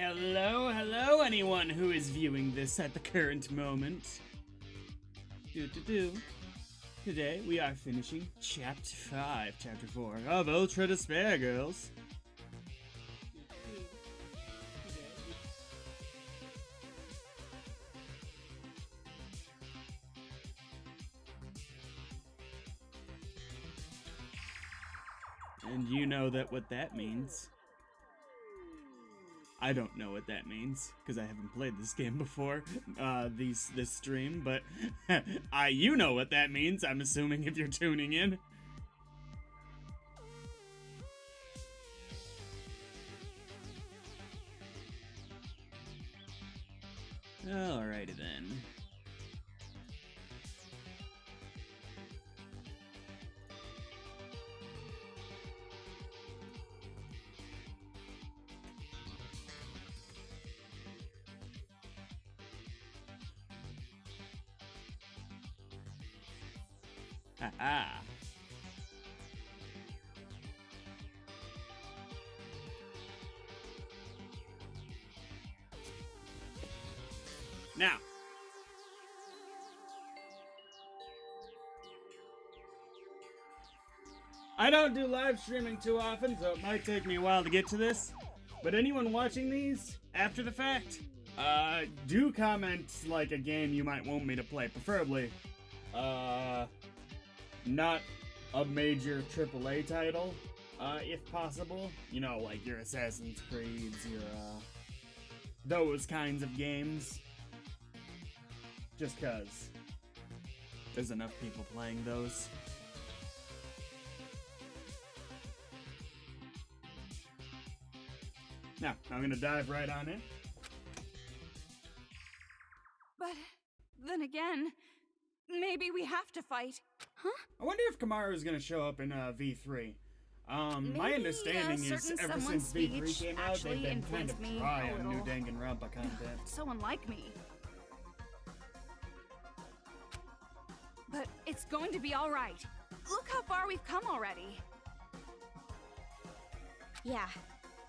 Hello, hello, anyone who is viewing this at the current moment. Today we are finishing Chapter 5, Chapter 4 of Ultra Despair, girls. And you know what that means. I don't know what that means, because I haven't played this game before, this stream, but you know what that means, I'm assuming, if you're tuning in. Alrighty then. Haha. Now, I don't do live streaming too often, so it might take me a while to get to this. But anyone watching these after the fact, do comment like a game you might want me to play, preferably not a major AAA title, if possible. You know, like your Assassin's Creeds, your, those kinds of games. Just cause there's enough people playing those. Now, I'm gonna dive right on in. But then again, maybe we have to fight. Huh? I wonder if Kamaru is gonna show up in V3. My understanding is ever since V3 came out, they've been kind of dry on new Danganronpa content. Someone like me. But it's going to be all right. Look how far we've come already. Yeah,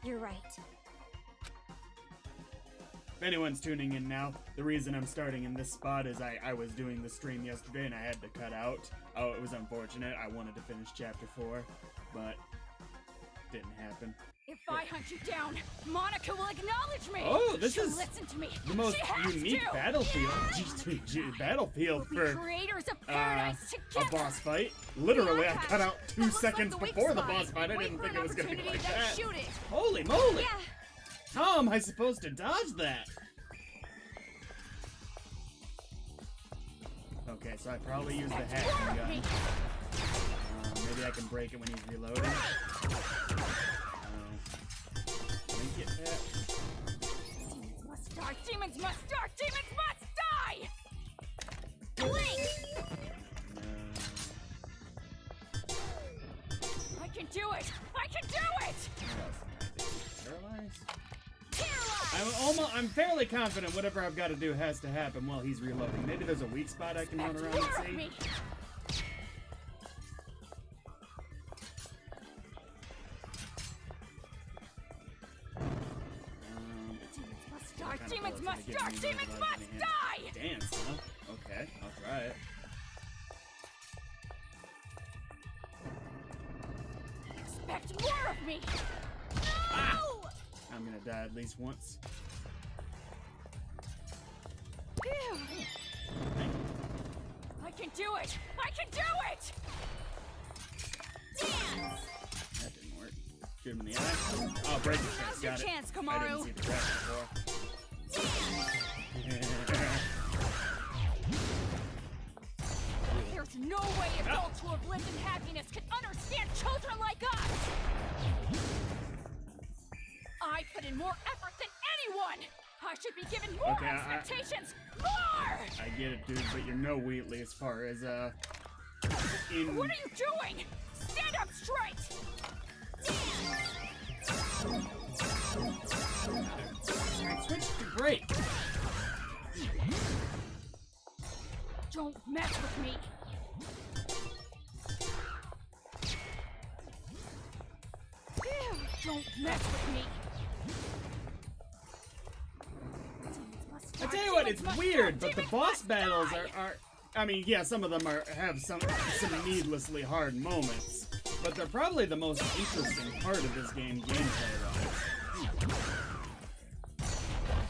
you're right. If anyone's tuning in now, the reason I'm starting in this spot is I was doing the stream yesterday and I had to cut out. Oh, it was unfortunate. I wanted to finish Chapter 4, but didn't happen. If I hunt you down, Monica will acknowledge me. Oh, this She'll is listen to me. the most unique battlefield battlefield for creators of paradise a boss fight. Literally, I cut out 2 seconds before the boss fight. I didn't think it was gonna be like that. Shoot it. Holy moly! Yeah. How am I supposed to dodge that? Okay, so I probably use the hacking gun. Maybe I can break it when he's reloading. Blink it back. Demons must die! Demons must die! Demons must die! Blink! I can do it! I can do it! Paralyzed? I'm fairly confident whatever I've got to do has to happen while he's reloading. Maybe there's a weak spot I can run around and see. Demons must die! Demons must die! Dance, huh? Okay, I'll try it. Expect more of me! No! Ah! I'm gonna die at least once. Ew. I can do it! I can do it! Dance! That didn't work. Shoot him in the eye. Oh, break the chance. Got it. Chance, I Kamaru. didn't see the trap before. There's no way adults who have lived in happiness can understand children like us! I put in more effort than anyone! I should be given more expectations! More! I get it, dude, but you're no Wheatley as far as, What are you doing? Stand up straight! Switch to break! Don't mess with me! Ew, don't mess with me! it's weird, but the boss battles are I mean, yeah, some of them have some needlessly hard moments, but they're probably the most interesting part of this game gameplay-wise.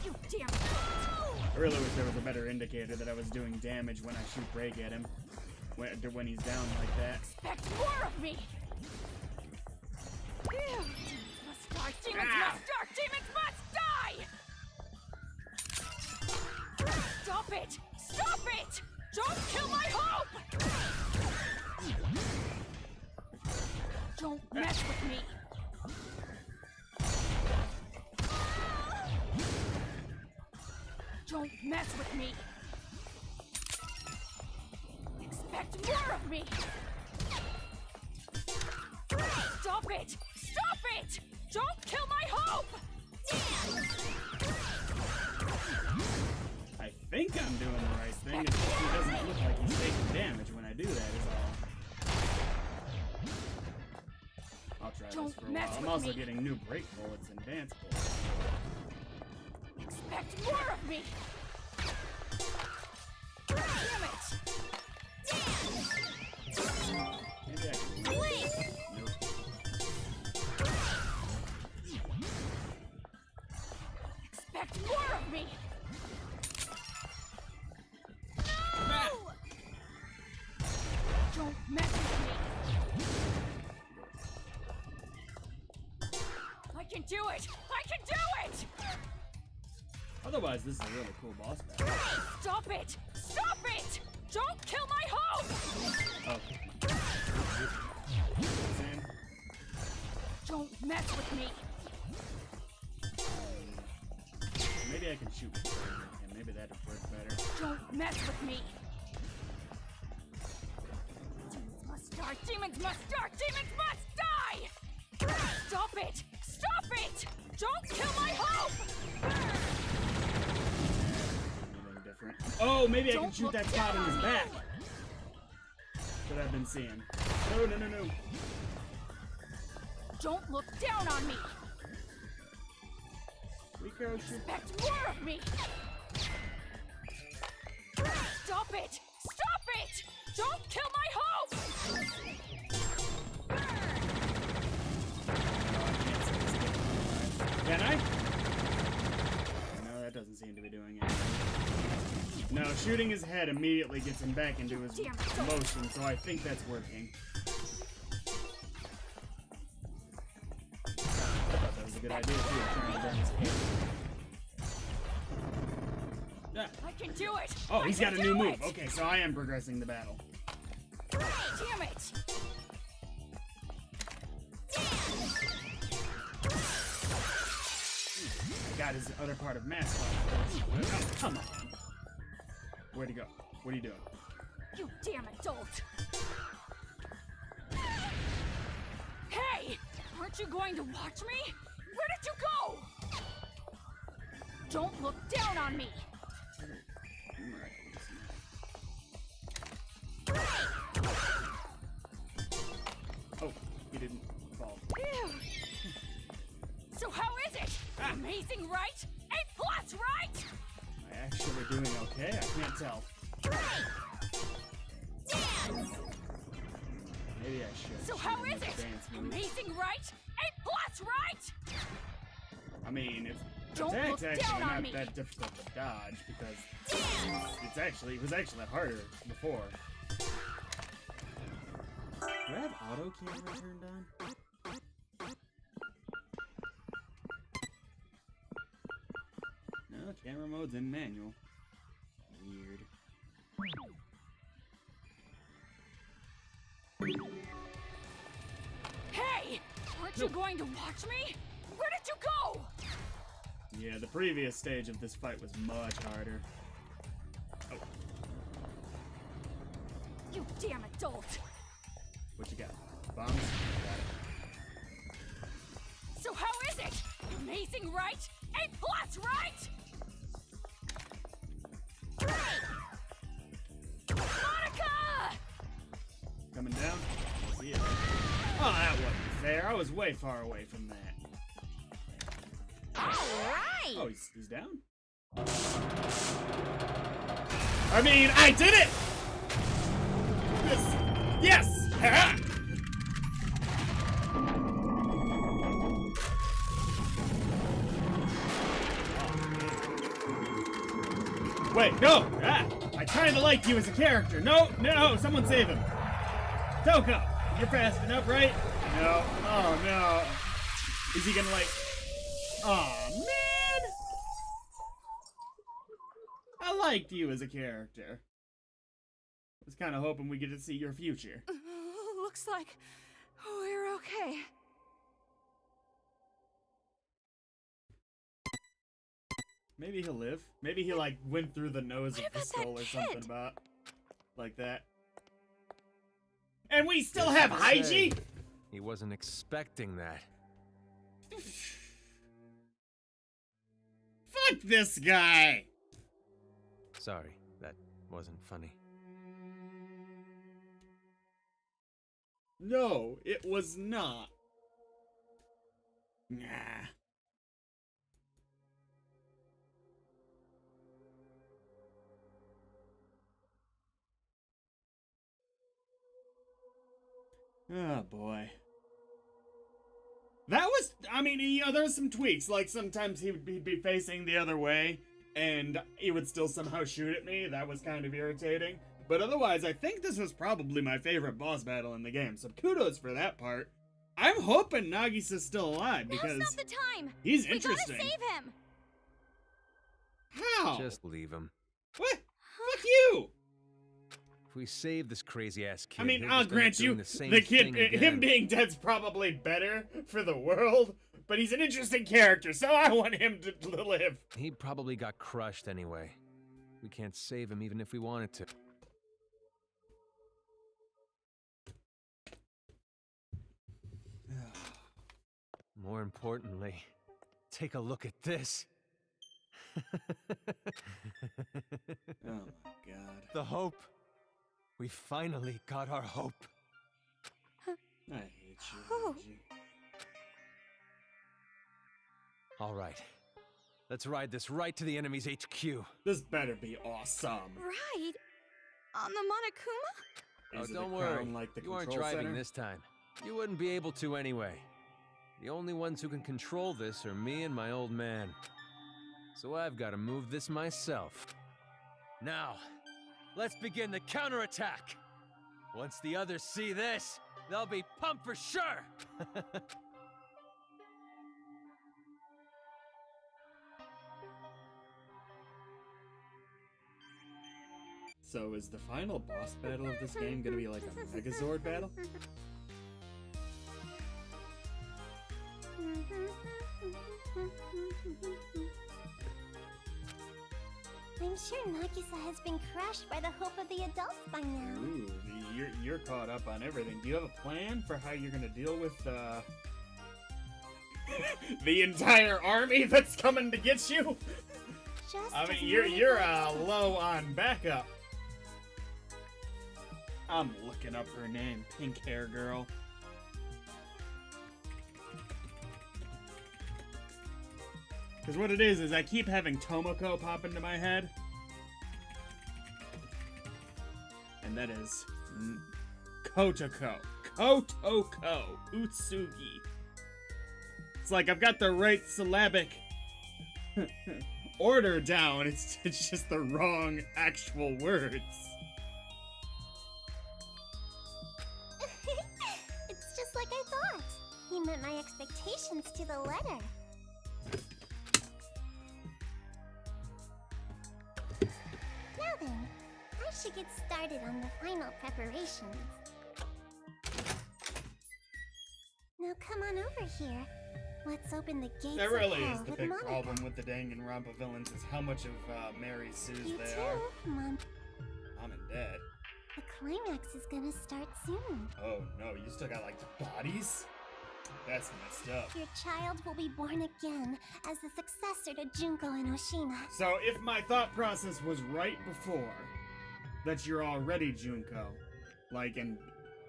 You damn. I really wish there was a better indicator that I was doing damage when I shoot break at him, when he's down like that. Expect more of me. Must die, demons must die, demons must die! Stop it! Stop it! Don't kill my hope! Don't mess with me! Don't mess with me! Expect more of me! Stop it! Stop it! Don't kill my hope! I think I'm doing the right thing. It's just he doesn't look like he's taking damage when I do that, is all. I'll try this for a while. I'm also getting new break bullets and dance bullets. Expect more of me! Damn it! Maybe I can... Nope. Expect more of me! No! Don't mess with me! I can do it! I can do it! Otherwise, this is a really cool boss battle. Stop it! Stop it! Don't kill my hope! Okay. Sam? Don't mess with me! Maybe I can shoot with him. Maybe that'd work better. Don't mess with me! Demons must die! Demons must die! Demons must die! Stop it! Stop it! Don't kill my hope! Anything different. Oh, maybe I can shoot that cloud in his back. That I've been seeing. No, no, no, no. Don't look down on me! Rico, shoot. Expect more of me! Stop it! Stop it! Don't kill my hope! Can I? No, that doesn't seem to be doing it. No, shooting his head immediately gets him back into his motion, so I think that's working. I thought that was a good idea too, trying to burn his head. Yeah. I can do it! Oh, he's got a new move. Okay, so I am progressing the battle. Damn it! Got his other part of mask on. Oh, come on. Where'd he go? What are you doing? You damn adult! Hey! Aren't you going to watch me? Where did you go? Don't look down on me! Oh, he didn't fall. Phew. So how is it? Amazing, right? A+, right? Am I actually doing okay? I can't tell. Maybe I should. So how shoot is him it? with a dance move. Amazing, right? A+, right? I mean, if Don't attack's look actually down on not me. that difficult to dodge because it was actually harder before. Do I have auto camera turned on? No, camera mode's in manual. Weird. Hey! Aren't you going to watch me? Where did you go? Yeah, the previous stage of this fight was much harder. Oh, You damn adult! what you got? Bombs? Got it. So how is it? Amazing, right? A+, right? Monica! Coming down? See ya. Oh, that wasn't fair. I was way far away from that. All right. Oh, he's down? I mean, I did it! Yes! Ha! Wait, no! Ah, I kinda liked you as a character. No, no, someone save him. Toko, you're fast enough, right? No. Oh, no. Is he gonna, like... Aw, man! I liked you as a character. I was kinda hoping we get to see your future. Looks like we're okay. Maybe he'll live. Maybe he, like, went through the nose of the skull or something about... like that. And we still have Haiji? He wasn't expecting that. Fuck this guy! Sorry, that wasn't funny. No, it was not. Nah. Oh boy. That was, I mean, you know, there was some tweaks. Like, sometimes he'd be facing the other way, and he would still somehow shoot at me. That was kind of irritating. But otherwise, I think this was probably my favorite boss battle in the game. So kudos for that part. I'm hoping Nagisa's still alive, because Now's not the time. he's We interesting. gotta save him. How? Just leave him. What? Fuck you! If we save this crazy-ass kid, I mean, he'll I'll just end up grant doing you, the same the kid, thing again. him being dead's probably better for the world, but he's an interesting character, so I want him to live. He probably got crushed anyway. We can't save him even if we wanted to. More importantly, take a look at this. Oh my god. The hope. We finally got our hope. I hate you, Oh. Haiji. All right. Let's ride this right to the enemy's HQ. This better be awesome. Right? On the Monokuma? Oh, Is it don't a worry. crown like the You aren't control driving center? this time. You wouldn't be able to anyway. The only ones who can control this are me and my old man. So I've got to move this myself. Now, let's begin the counterattack. Once the others see this, they'll be pumped for sure. So is the final boss battle of this game gonna be like a Megazord battle? I'm sure Nagisa has been crushed by the hope of the adults by now. Ooh, you're caught up on everything. Do you have a plan for how you're gonna deal with the entire army that's coming to get you? Just I mean, as you're Nagisa- low on backup. I'm looking up her name, pink hair girl. Because what it is I keep having Tomoko pop into my head. And that is Kotoko. Kotoko Utsugi. It's like I've got the right syllabic order down. It's just the wrong actual words. It's just like I thought. He met my expectations to the letter. Now then, I should get started on the final preparations. Now come on over here. Let's open the gates That really of is hell the with big Monica. problem with the Danganronpa villains is how much of Mary Sue's You they too, are. Mom. Mom and Dad. The climax is gonna start soon. Oh no, you still got like the bodies? That's messed up. Your child will be born again as the successor to Junko and Oshima. So if my thought process was right before, that you're already Junko, like in,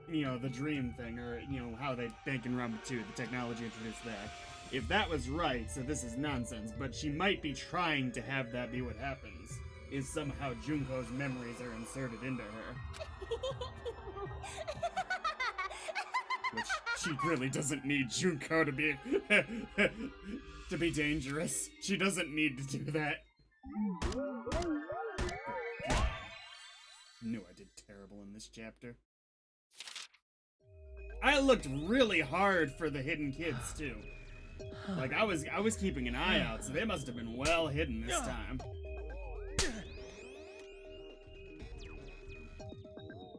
you know, the dream thing, or, you know, how they Danganronpa 2, the technology introduced there, if that was right, so this is nonsense, but she might be trying to have that be what happens, is somehow Junko's memories are inserted into her. Which she really doesn't need Junko to be to be dangerous. She doesn't need to do that. Knew I did terrible in this chapter. I looked really hard for the hidden kids too. Like I was keeping an eye out, so they must have been well hidden this time.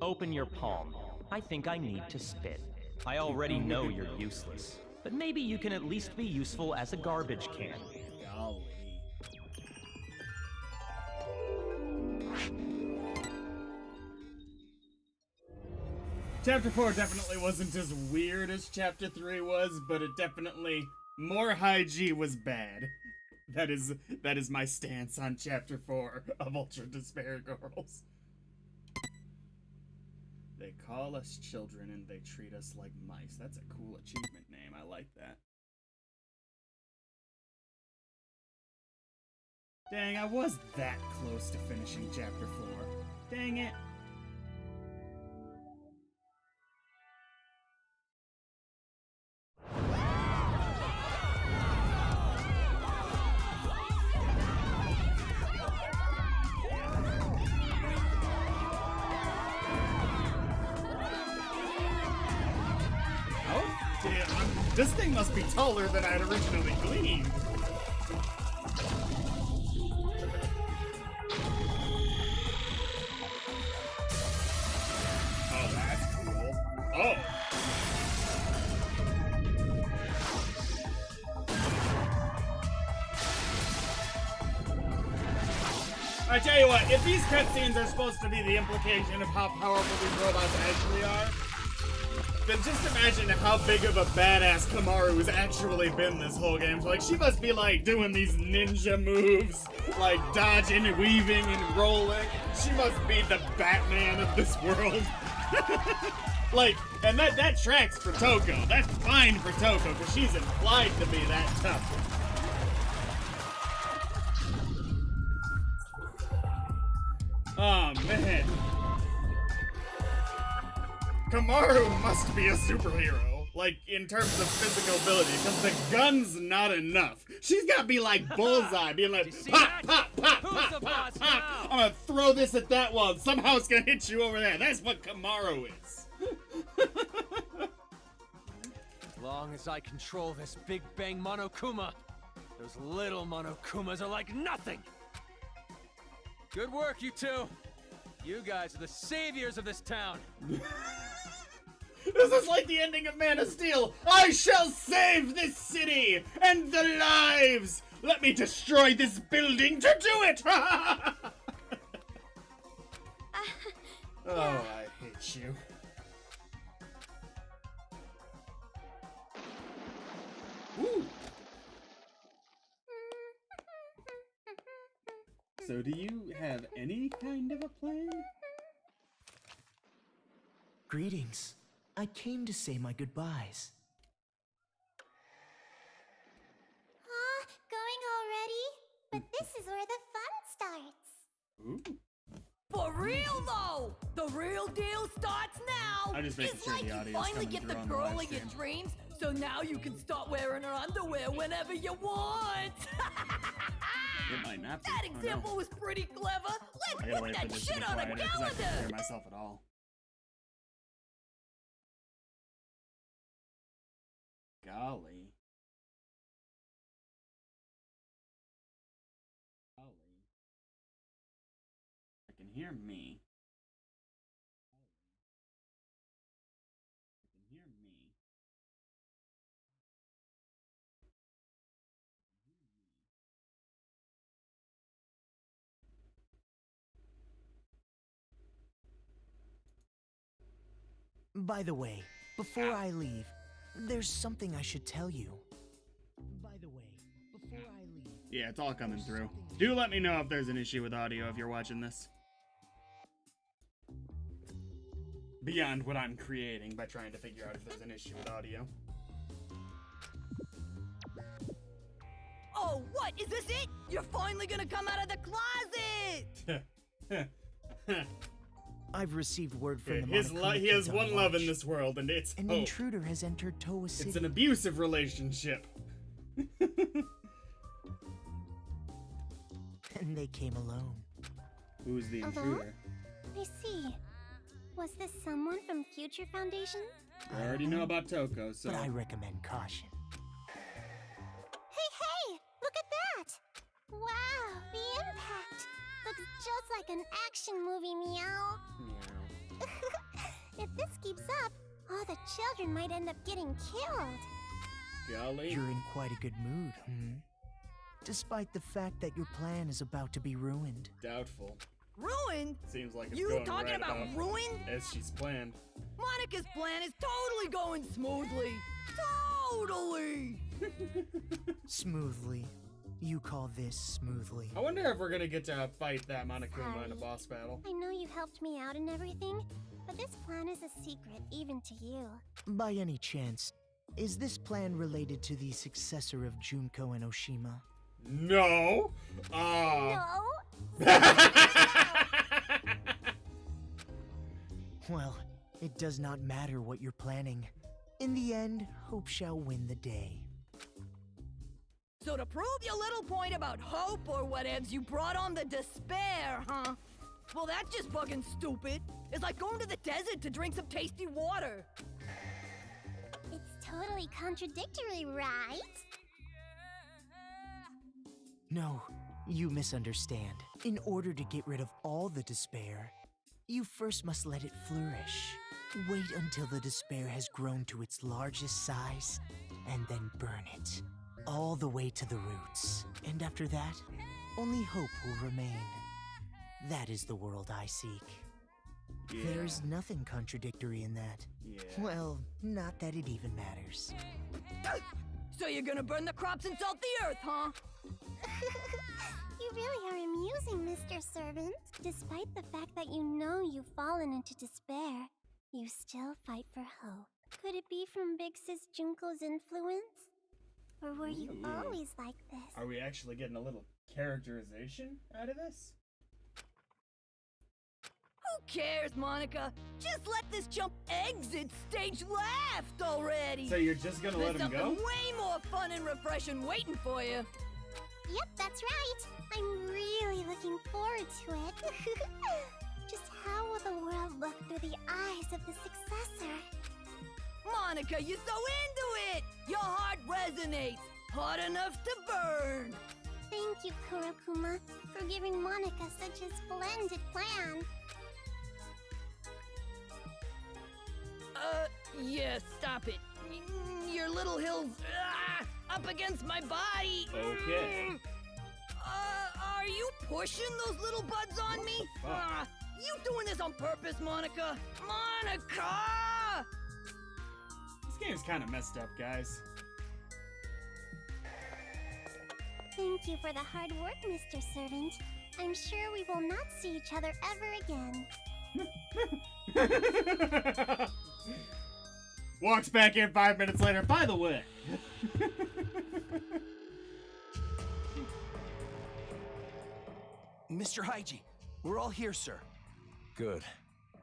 Open your palm. I think I need to spit. I already know you're useless, but maybe you can at least be useful as a garbage can. Golly. Chapter 4 definitely wasn't as weird as Chapter 3 was, but it definitely... More high G was bad. That is my stance on Chapter 4 of Ultra Despair Girls. They call us children and they treat us like mice. That's a cool achievement name. I like that. Dang, I was that close to finishing Chapter 4. Dang it. This thing must be taller than I'd originally gleaned. Oh, that's cool. Oh. I tell you what, if these cutscenes are supposed to be the implication of how powerful these robots actually are, then just imagine how big of a badass Kamaru's actually been this whole game. So, like, she must be, like, doing these ninja moves, like, dodging and weaving and rolling. She must be the Batman of this world. Like, and that tracks for Toko. That's fine for Toko, because she's implied to be that tough. Oh, man. Kamaru must be a superhero, like, in terms of physical ability, because the gun's not enough. She's gotta be like Bullseye, being like, pop, pop, pop, pop, pop, pop. I'm gonna throw this at that wall, and somehow it's gonna hit you over there. That's what Kamaru is. As long as I control this Big Bang Monokuma, those little Monokumas are like nothing! Good work, you two! You guys are the saviors of this town! This is like the ending of Man of Steel. I shall save this city and the lives. Let me destroy this building to do it. Oh, I hate you. Woo. So do you have any kind of a plan? Greetings. I came to say my goodbyes. Going already? But this is where the fun starts. Ooh. For real though, the real deal starts now. I'm just making it's sure like the you audio's finally coming get the through on the girl live of your stream. dreams, so now you can start wearing her underwear whenever you want. It might not be. That Oh, no. example was pretty clever. I Let's gotta put wait for that this to be shit on a quieter because I can't hear calendar. myself at all. Golly. Golly. I can hear me. I can hear me. By the way, before I leave, there's something I should tell you. Yeah, it's all coming through. Do let me know if there's an issue with audio if you're watching this. Beyond what I'm creating by trying to figure out if there's an issue with audio. Oh, what? Is this it? You're finally gonna come out of the closet! I've received word from the He Monokuma has kids on one love in watch. this world, and it's An hope. intruder has entered Towa City. It's an abusive relationship. And they came alone. Who's the Alone? intruder? I see. Was this someone from Future Foundation? I already know about Toko, so... But I recommend caution. Hey! Look at that! Wow, the impact! Looks just like an action movie, meow. Meow. If this keeps up, all the children might end up getting killed. Golly. You're in quite a good mood, despite the fact that your plan is about to be ruined. Doubtful. Ruined? Seems like it's You going talking right about ruined? as she's planned. Monica's plan is totally going smoothly. Totally! Smoothly. You call this smoothly. I wonder if we're gonna get to fight that Monokuma in a boss battle. I know you helped me out and everything, but this plan is a secret even to you. By any chance, is this plan related to the successor of Junko and Oshima? No! No? Well, it does not matter what you're planning. In the end, hope shall win the day. So to prove your little point about hope or whatevs, you brought on the despair, huh? Well, that's just fucking stupid. It's like going to the desert to drink some tasty water. It's totally contradictory, right? No, you misunderstand. In order to get rid of all the despair, you first must let it flourish. Wait until the despair has grown to its largest size, and then burn it. All the way to the roots. And after that, only hope will remain. That is the world I seek. Yeah. There's nothing contradictory in that. Yeah. Well, not that it even matters. So you're gonna burn the crops and salt the earth, huh? You really are amusing, Mr. Servant. Despite the fact that you know you've fallen into despair, you still fight for hope. Could it be from Big Sis Junko's influence? Or were you Ooh. always like this? Are we actually getting a little characterization out of this? Who cares, Monica? Just let this chump exit stage left already. So you're just gonna let There's him go? something way more fun and refreshing waiting for you. Yep, that's right. I'm really looking forward to it. Just how will the world look through the eyes of the successor? Monica, you're so into it! Your heart resonates, hot enough to burn! Thank you, Kurokuma, for giving Monica such a splendid plan. Yeah, stop it. Your little hills, up against my body! Okay. Are you pushing those little buds on me? fuck? You doing this on purpose, Monica? Monica! This game's kind of messed up, guys. Thank you for the hard work, Mr. Servant. I'm sure we will not see each other ever again. Walks back in 5 minutes later. By the way. Mr. Haiji, we're all here, sir. Good.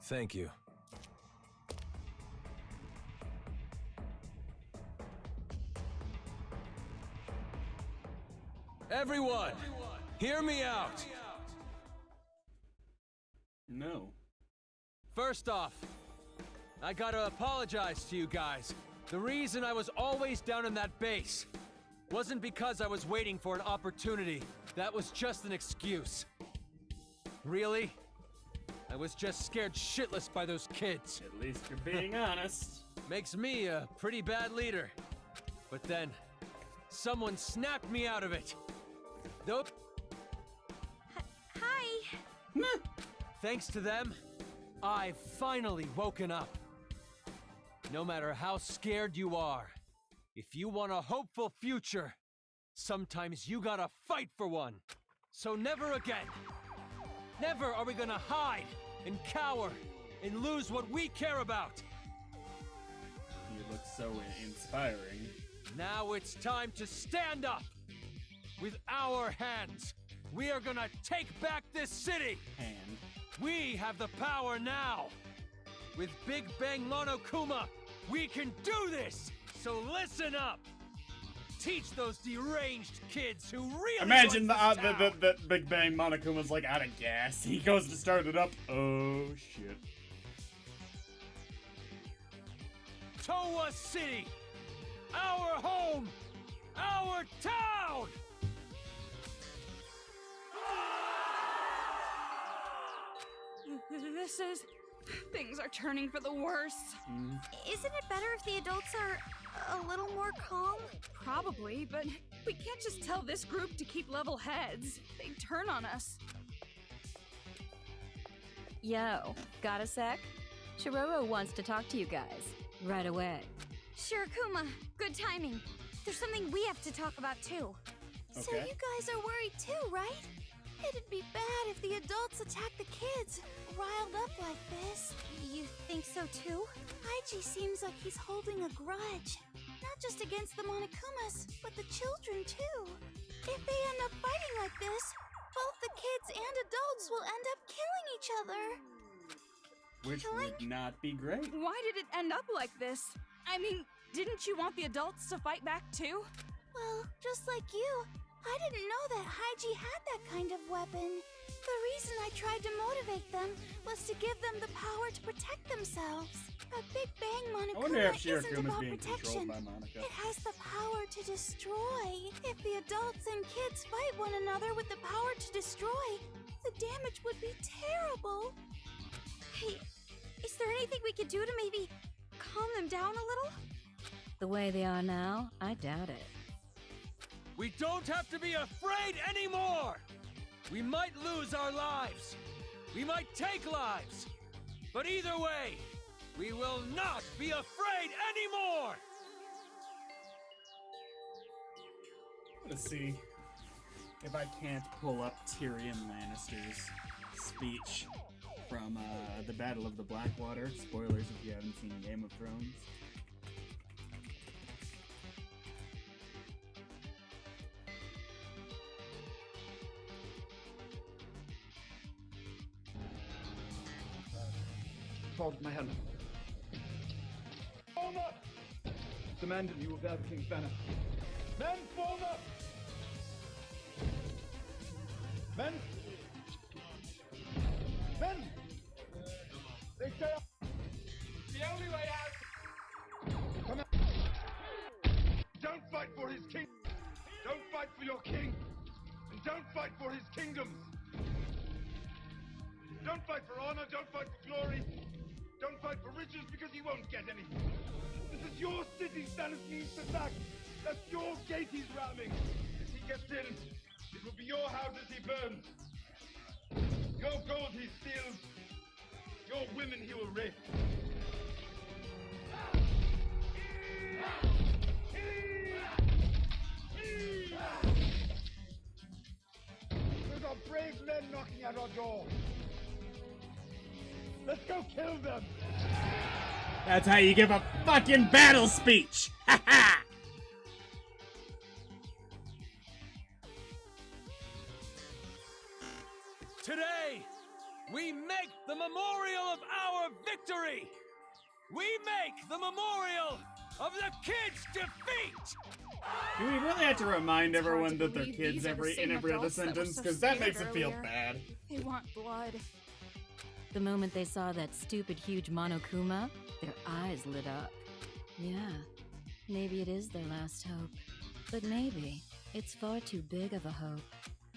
Thank you. Everyone, hear me out. No. First off, I gotta apologize to you guys. The reason I was always down in that base wasn't because I was waiting for an opportunity. That was just an excuse. Really? I was just scared shitless by those kids. At least you're being honest. Makes me a pretty bad leader. But then, someone snapped me out of it. Nope. Hi! Thanks to them, I've finally woken up. No matter how scared you are, if you want a hopeful future, sometimes you gotta fight for one. So never again. Never are we gonna hide and cower and lose what we care about. You look so inspiring. Now it's time to stand up. With our hands, we are gonna take back this city! Hand. We have the power now! With Big Bang Monokuma, we can do this! So listen up! Teach those deranged kids who really Imagine want this town. the Big Bang Monokuma's like out of gas. He goes to start it up. Oh shit. Towa City! Our home! Our town! This is... Things are turning for the worse. Isn't it better if the adults are a little more calm? Probably, but we can't just tell this group to keep level heads. They'd turn on us. Yo, got a sec? Shiroro wants to talk to you guys. Right away. Sure, Kuma. Good timing. There's something we have to talk about too. So Okay. you guys are worried too, right? It'd be bad if the adults attack the kids, riled up like this. You think so too? Haiji seems like he's holding a grudge. Not just against the Monokumas, but the children too. If they end up fighting like this, both the kids and adults will end up killing each other. Which would not be great. Why did it end up like this? I mean, didn't you want the adults to fight back too? Well, just like you, I didn't know that Haiji had that kind of weapon. The reason I tried to motivate them was to give them the power to protect themselves. A Big Bang I wonder Monokuma if isn't Shirakuma's about being protection. controlled by Monica. It has the power to destroy. If the adults and kids fight one another with the power to destroy, the damage would be terrible. Hey, is there anything we could do to maybe calm them down a little? The way they are now, I doubt it. We don't have to be afraid anymore! We might lose our lives. We might take lives. But either way, we will not be afraid anymore! Let's see if I can't pull up Tyrion Lannister's speech from the Battle of the Blackwater. Spoilers if you haven't seen Game of Thrones. Hold my hand. Form up! Demanded you will bear the king's banner. Men, form up! Men! Men! They say the only way out! Come out! Don't fight for his king! Don't fight for your king! And don't fight for his kingdoms! Don't fight for honor, don't fight for glory! Don't fight for riches because you won't get any. This is your city Stannis needs to sack. That's your gate he's ramming. If he gets in, it will be your houses he burns. Your gold he steals. Your women he will rape. We've got brave men knocking at our door. Let's go kill them! That's how you give a fucking battle speech! Ha ha! Today, we make the memorial of our victory! We make the memorial of the kids' defeat! Do we really have to remind It's hard everyone to that they're believe kids these are the in same every other adults that were sentence? so Because that scared makes it feel earlier. bad. They want blood. The moment they saw that stupid huge Monokuma, their eyes lit up. Yeah, maybe it is their last hope. But maybe it's far too big of a hope.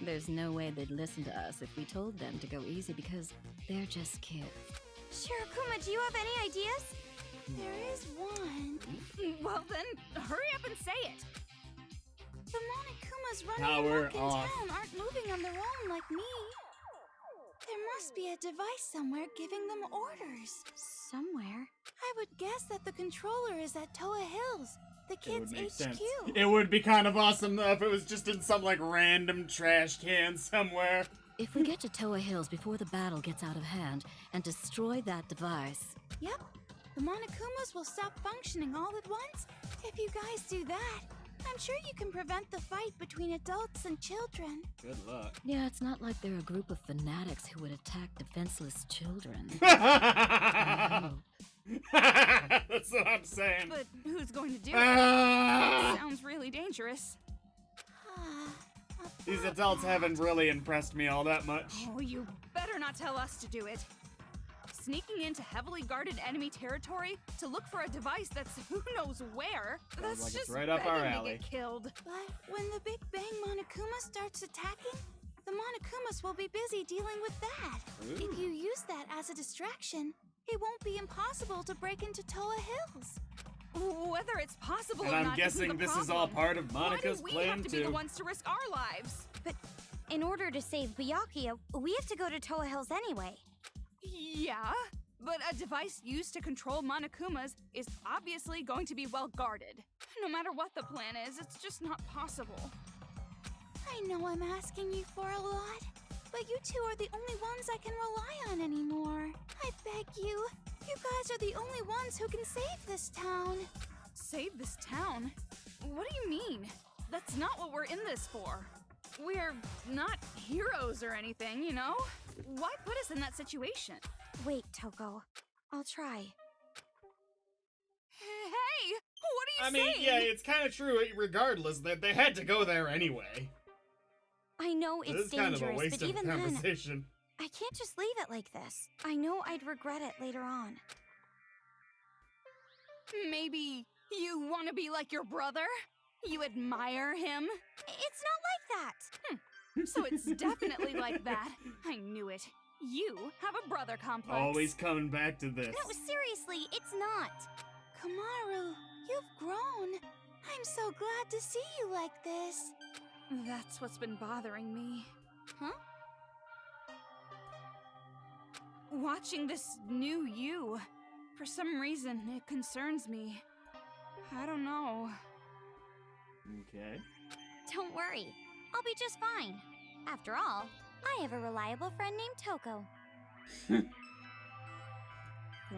There's no way they'd listen to us if we told them to go easy because they're just kids. Shirokuma, do you have any ideas? There is one. Well then, hurry up and say it. The Monokumas running Power amok in off. town aren't moving on their own like me. There must be a device somewhere giving them orders. Somewhere? I would guess that the controller is at Toa Hills, the It would kids' make HQ. sense. It would be kind of awesome though if it was just in some like random trash can somewhere. If we get to Toa Hills before the battle gets out of hand and destroy that device, Yep. The Monokumas will stop functioning all at once. If you guys do that, I'm sure you can prevent the fight between adults and children. Good luck. Yeah, it's not like they're a group of fanatics who would attack defenseless children. That's what I'm saying. But who's going to do it? Sounds really dangerous. These adults haven't really impressed me all that much. Oh, you better not tell us to do it. Sneaking into heavily guarded enemy territory to look for a device that's who knows where. That's like it's just right up our begging alley. to get killed. But when the Big Bang Monokuma starts attacking, the Monokumas will be busy dealing with that. Ooh. If you use that as a distraction, it won't be impossible to break into Toa Hills. Whether it's possible And or I'm not guessing isn't the this is all problem. part of Monica's Why do we plan have to be too. the ones to risk our lives? But in order to save Byakuya, we have to go to Toa Hills anyway. Yeah, but a device used to control Monokumas is obviously going to be well guarded. No matter what the plan is, it's just not possible. I know I'm asking you for a lot, but you two are the only ones I can rely on anymore. I beg you. You guys are the only ones who can save this town. Save this town? What do you mean? That's not what we're in this for. We're not heroes or anything, you know? Why put us in that situation? Wait, Toko. I'll try. Hey! What are you saying? Yeah, it's kind of true regardless that they had to go there anyway. I know it's This is kind dangerous, of a waste but of even then, conversation. I can't just leave it like this. I know I'd regret it later on. Maybe you want to be like your brother? You admire him? It's not like that! So it's definitely like that. I knew it. You have a brother complex. Always coming back to this. No, seriously, it's not. Kamaru, you've grown. I'm so glad to see you like this. That's what's been bothering me. Huh? Watching this new you. For some reason, it concerns me. I don't know. Okay. Don't worry. I'll be just fine. After all, I have a reliable friend named Toko.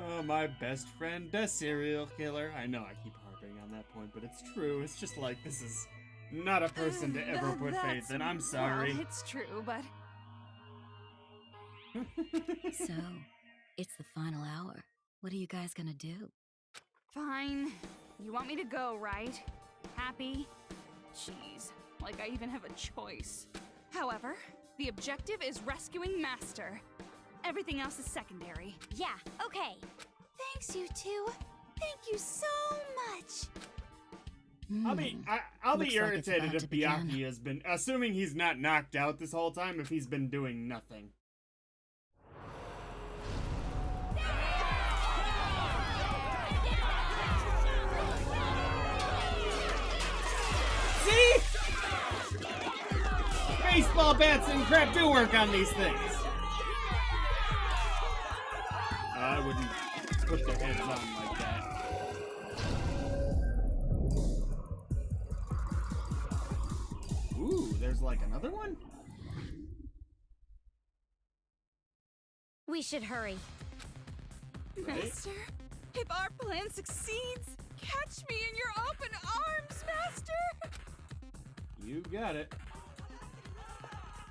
Oh, my best friend, a serial killer. I know I keep harping on that point, but it's true. It's just like, this is not a person to ever put faith in. I'm sorry. Well, it's true, but... So, it's the final hour. What are you guys gonna do? Fine. You want me to go, right? Happy? Jeez, like I even have a choice. However, the objective is rescuing Master. Everything else is secondary. Yeah, okay. Thanks, you two. Thank you so much. I'll be Looks like it's irritated about if to begin. Byakuya has been, assuming he's not knocked out this whole time, if he's been doing nothing. See? Baseball bats and crap do work on these things. I wouldn't put the heads on like that. Ooh, there's like another one? We should hurry. Right? Master, if our plan succeeds, catch me in your open arms, Master! You got it.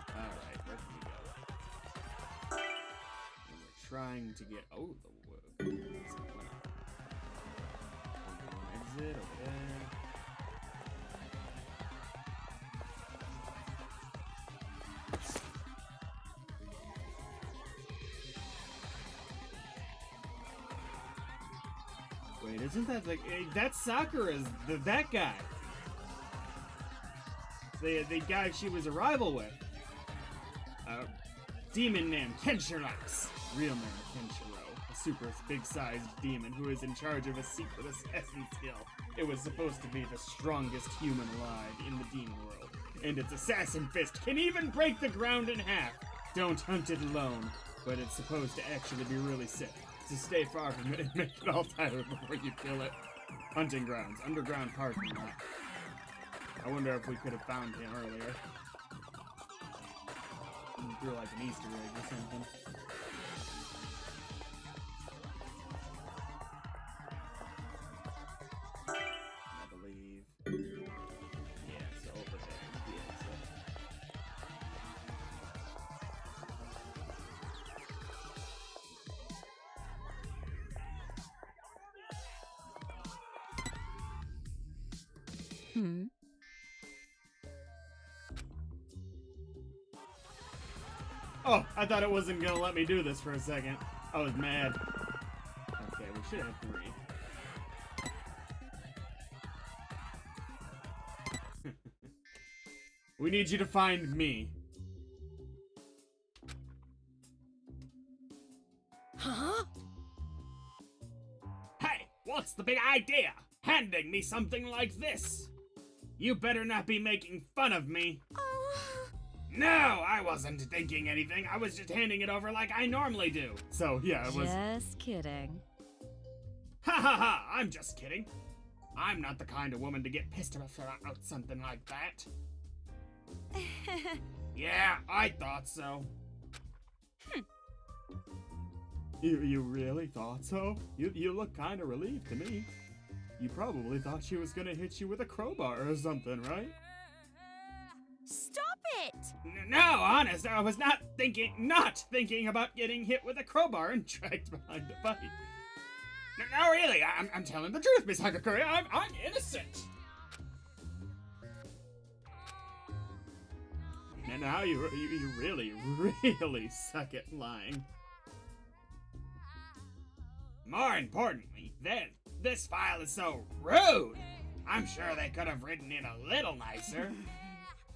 Alright, where can we go? And we're trying to get... Oh, the wood. Exit over there. Wait, isn't that like... That's Sakura's... that guy. The guy she was a rival with. Demon named Kenshirax. Real name Kenshiro. A super big-sized demon who is in charge of a secret assassin skill. It was supposed to be the strongest human alive in the demon world. And its assassin fist can even break the ground in half. Don't hunt it alone. But it's supposed to actually be really sick. So stay far from it and make it all tired before you kill it. Hunting grounds. Underground parking lot. I wonder if we could have found him earlier. Through like an Easter egg or something. I believe. Hmm? Oh, I thought it wasn't gonna let me do this for a second. I was mad. Okay, we should have 3. We need you to find me. Huh? Hey, what's the big idea? Handing me something like this? You better not be making fun of me. Oh. No, I wasn't thinking anything. I was just handing it over like I normally do. So, yeah, it was... Just kidding. Ha ha ha! I'm just kidding. I'm not the kind of woman to get pissed about something like that. Yeah, I thought so. You really thought so? You look kind of relieved to me. You probably thought she was gonna hit you with a crowbar or something, right? Stop it! No, honest, I was not thinking about getting hit with a crowbar and dragged behind a bike. No, really, I'm telling the truth, Miss Hagakure. I'm innocent. And now you really suck at lying. More importantly, this file is so rude. I'm sure they could have written it a little nicer.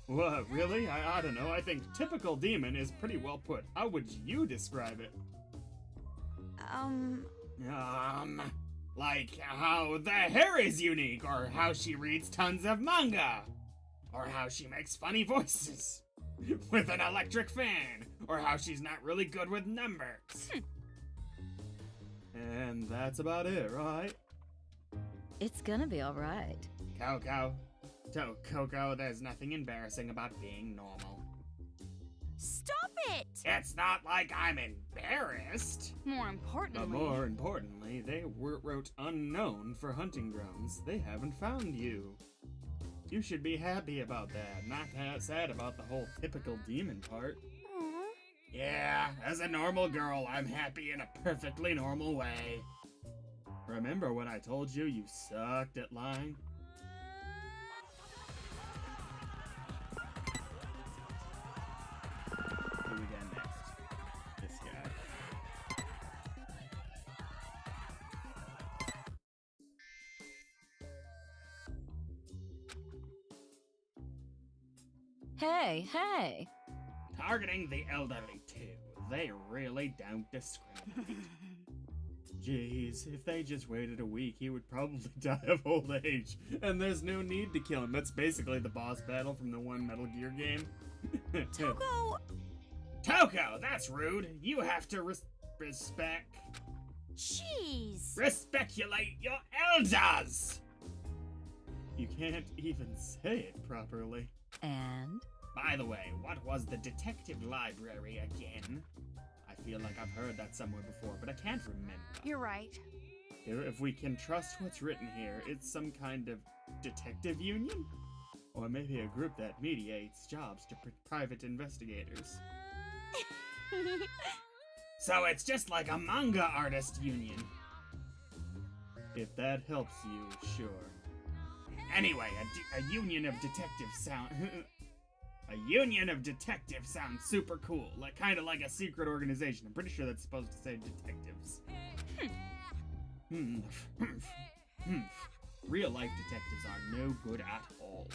What, really? I don't know. I think typical demon is pretty well put. How would you describe it? Like how the hair is unique, or how she reads tons of manga, or how she makes funny voices with an electric fan, or how she's not really good with numbers. And that's about it, right? It's gonna be alright. Coco, there's nothing embarrassing about being normal. Stop it! It's not like I'm embarrassed. More importantly... But more importantly, they wrote unknown for hunting grounds. They haven't found you. You should be happy about that, not sad about the whole typical demon part. Aww. Yeah, as a normal girl, I'm happy in a perfectly normal way. Remember when I told you you sucked at lying? Who we got next? This guy. Hey! Targeting the elderly too. They really don't discriminate. Jeez, if they just waited a week, he would probably die of old age. And there's no need to kill him. That's basically the boss battle from the one Metal Gear game. Toko, that's rude. You have to respect... Jeez. Respeculate your elders! You can't even say it properly. And? By the way, what was the detective library again? I feel like I've heard that somewhere before, but I can't remember. You're right. If we can trust what's written here, it's some kind of detective union? Or maybe a group that mediates jobs to private investigators. So it's just like a manga artist union. If that helps you, sure. Anyway, a union of detectives sound... A union of detectives sounds super cool, kind of like a secret organization. I'm pretty sure that's supposed to say detectives. Real life detectives are no good at all.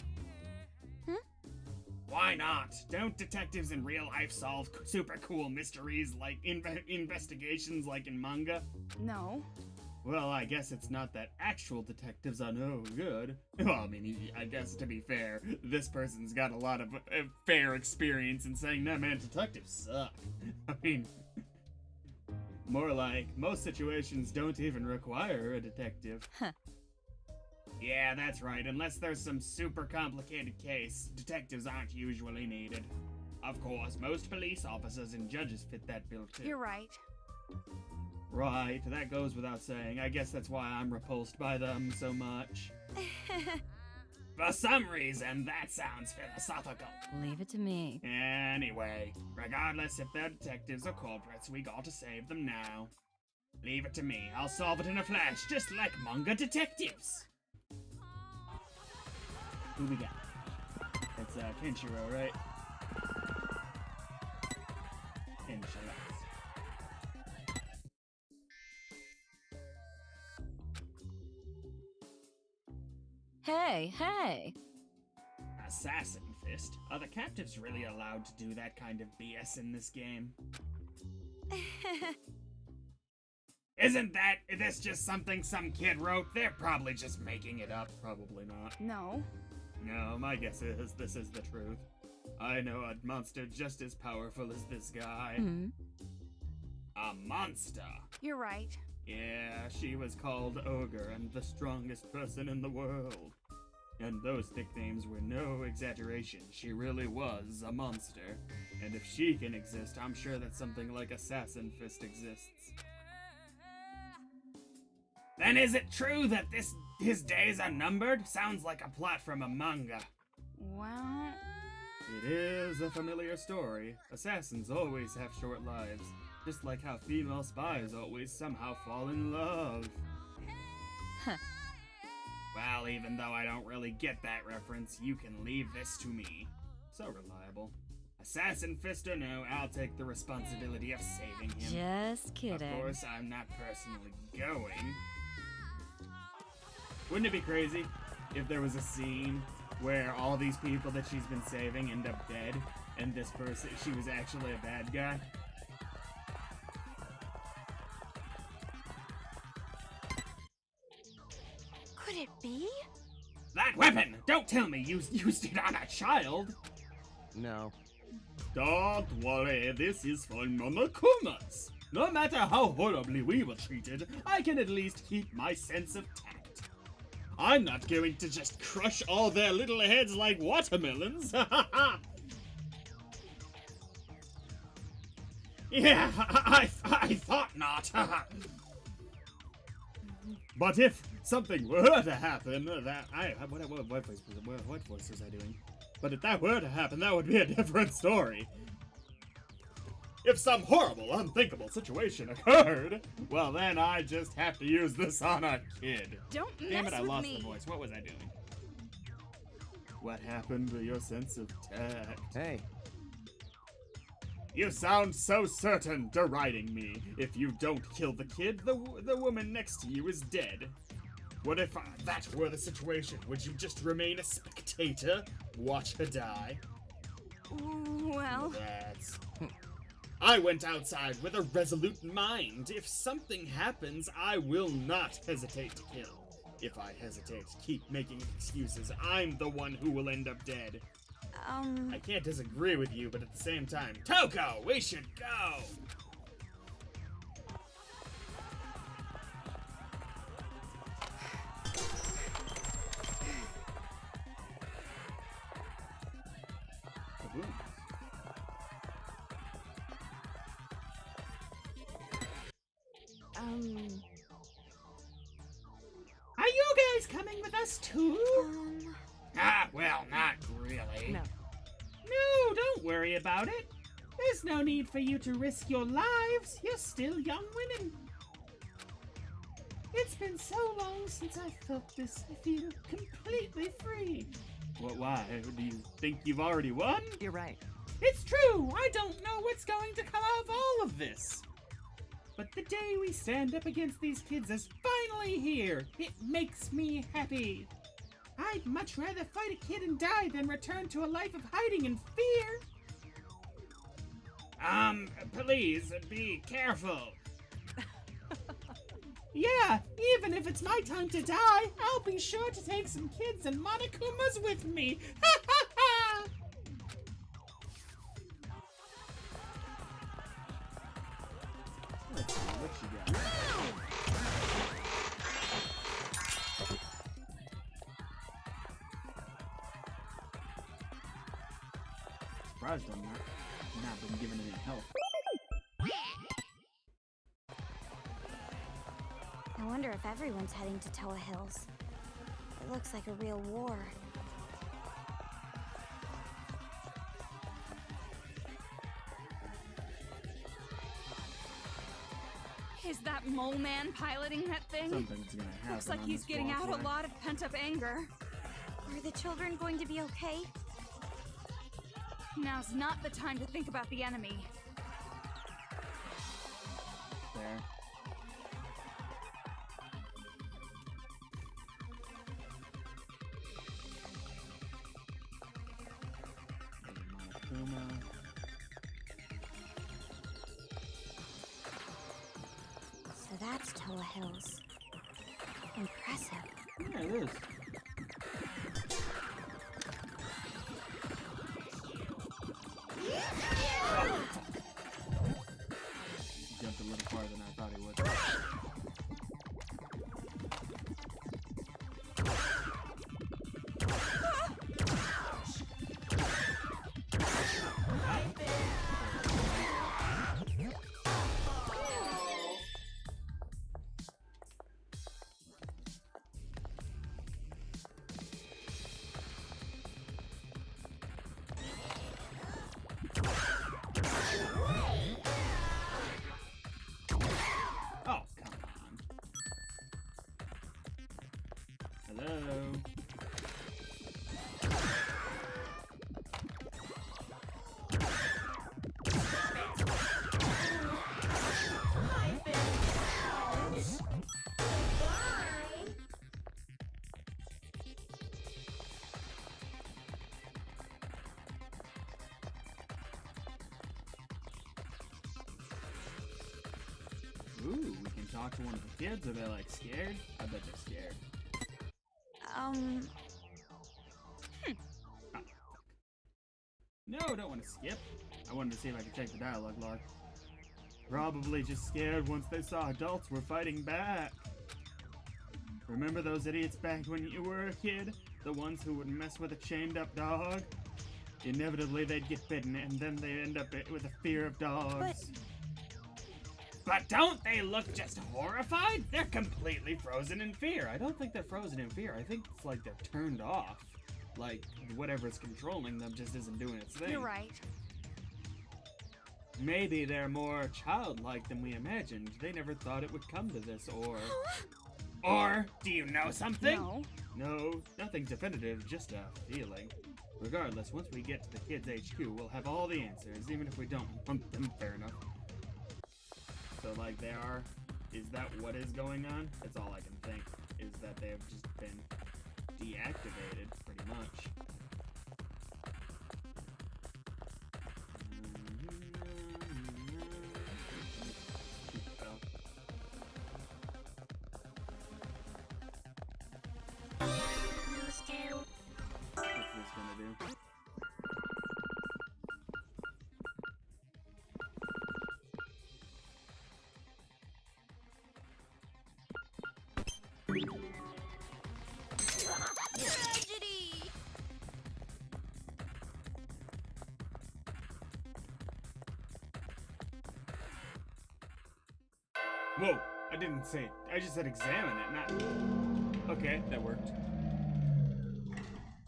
Why not? Don't detectives in real life solve super cool mysteries like investigations like in manga? No. Well, I guess it's not that actual detectives are no good. Well, I mean, I guess to be fair, this person's got a lot of fair experience in saying, no man, detectives suck. I mean, more like, most situations don't even require a detective. Yeah, that's right. Unless there's some super complicated case, detectives aren't usually needed. Of course, most police officers and judges fit that bill too. You're right. Right, that goes without saying. I guess that's why I'm repulsed by them so much. For some reason, that sounds philosophical. Leave it to me. Anyway, regardless if they're detectives or culprits, we got to save them now. Leave it to me. I'll solve it in a flash, just like manga detectives. Who we got? It's Kenshiro, right? Kenshiro. Hey, hey! Assassin Fist? Are the captives really allowed to do that kind of BS in this game? Isn't this just something some kid wrote? They're probably just making it up. Probably not. No. No, my guess is this is the truth. I know a monster just as powerful as this guy. Hmm? A monster! You're right. Yeah, she was called Ogre and the strongest person in the world. And those nicknames were no exaggeration. She really was a monster. And if she can exist, I'm sure that something like Assassin Fist exists. Then is it true that his days are numbered? Sounds like a plot from a manga. Well... It is a familiar story. Assassins always have short lives. Just like how female spies always somehow fall in love. Huh. Well, even though I don't really get that reference, you can leave this to me. So reliable. Assassin Fist or no, I'll take the responsibility of saving him. Just kidding. Of course, I'm not personally going. Wouldn't it be crazy if there was a scene where all these people that she's been saving end up dead, and this person, she was actually a bad guy? Could it be? That weapon! Don't tell me you used it on a child! No. Don't worry, this is for Monokumas. No matter how horribly we were treated, I can at least keep my sense of tact. I'm not going to just crush all their little heads like watermelons. Yeah, I thought not. But if something were to happen, what voice was I doing? But if that were to happen, that would be a different story. If some horrible, unthinkable situation occurred, well then I just have to use this on a kid. Don't Damn it, mess I with lost me. the voice. What was I doing? What happened to your sense of tact? Hey, You sound so certain, deriding me. If you don't kill the kid, the woman next to you is dead. What if that were the situation? Would you just remain a spectator? Watch her die? Well... That's... I went outside with a resolute mind. If something happens, I will not hesitate to kill. If I hesitate, keep making excuses, I'm the one who will end up dead. I can't disagree with you, but at the same time, Toko, we should go! Are you guys coming with us too? Well, not really. No. No, don't worry about it. There's no need for you to risk your lives. You're still young women. It's been so long since I felt this. I feel completely free. What, why? Do you think you've already won? You're right. It's true. I don't know what's going to come out of all of this. But the day we stand up against these kids is finally here. It makes me happy. I'd much rather fight a kid and die than return to a life of hiding and fear. Please, be careful. Yeah, even if it's my time to die, I'll be sure to take some kids and Monokumas with me. Ha ha ha! Let's see what you got. Surprised I'm not been given any health. I wonder if everyone's heading to Toa Hills. It looks like a real war. Is that mole man piloting that thing? Something's gonna happen. Looks like on he's this getting out a walkway. lot of pent-up anger. Are the children going to be okay? Now's not the time to think about the enemy. There. Monokuma. So that's Toa Hills. Impressive. Yeah, it is. Jumped a little farther than I thought he would. Oh, come on. Hello. Ooh, we can talk to one of the kids. Are they like scared? I bet they're scared. No, don't want to skip. I wanted to see if I could check the dialogue log. Probably just scared once they saw adults were fighting back. Remember those idiots back when you were a kid? The ones who would mess with a chained up dog? Inevitably they'd get bitten and then they'd end up with a fear of dogs. But don't they look just horrified? They're completely frozen in fear. I don't think they're frozen in fear. I think it's like they're turned off. Like, whatever's controlling them just isn't doing its thing. You're right. Maybe they're more childlike than we imagined. They never thought it would come to this, or... Or, do you know something? No. No, nothing definitive, just a feeling. Regardless, once we get to the kids' HQ, we'll have all the answers, even if we don't want them. Fair enough. So, like, they are... Is that what is going on? That's all I can think, is that they have just been deactivated, pretty much. What's this gonna do? Tragedy! Whoa! I didn't say it. I just said examine it, not... Okay, that worked.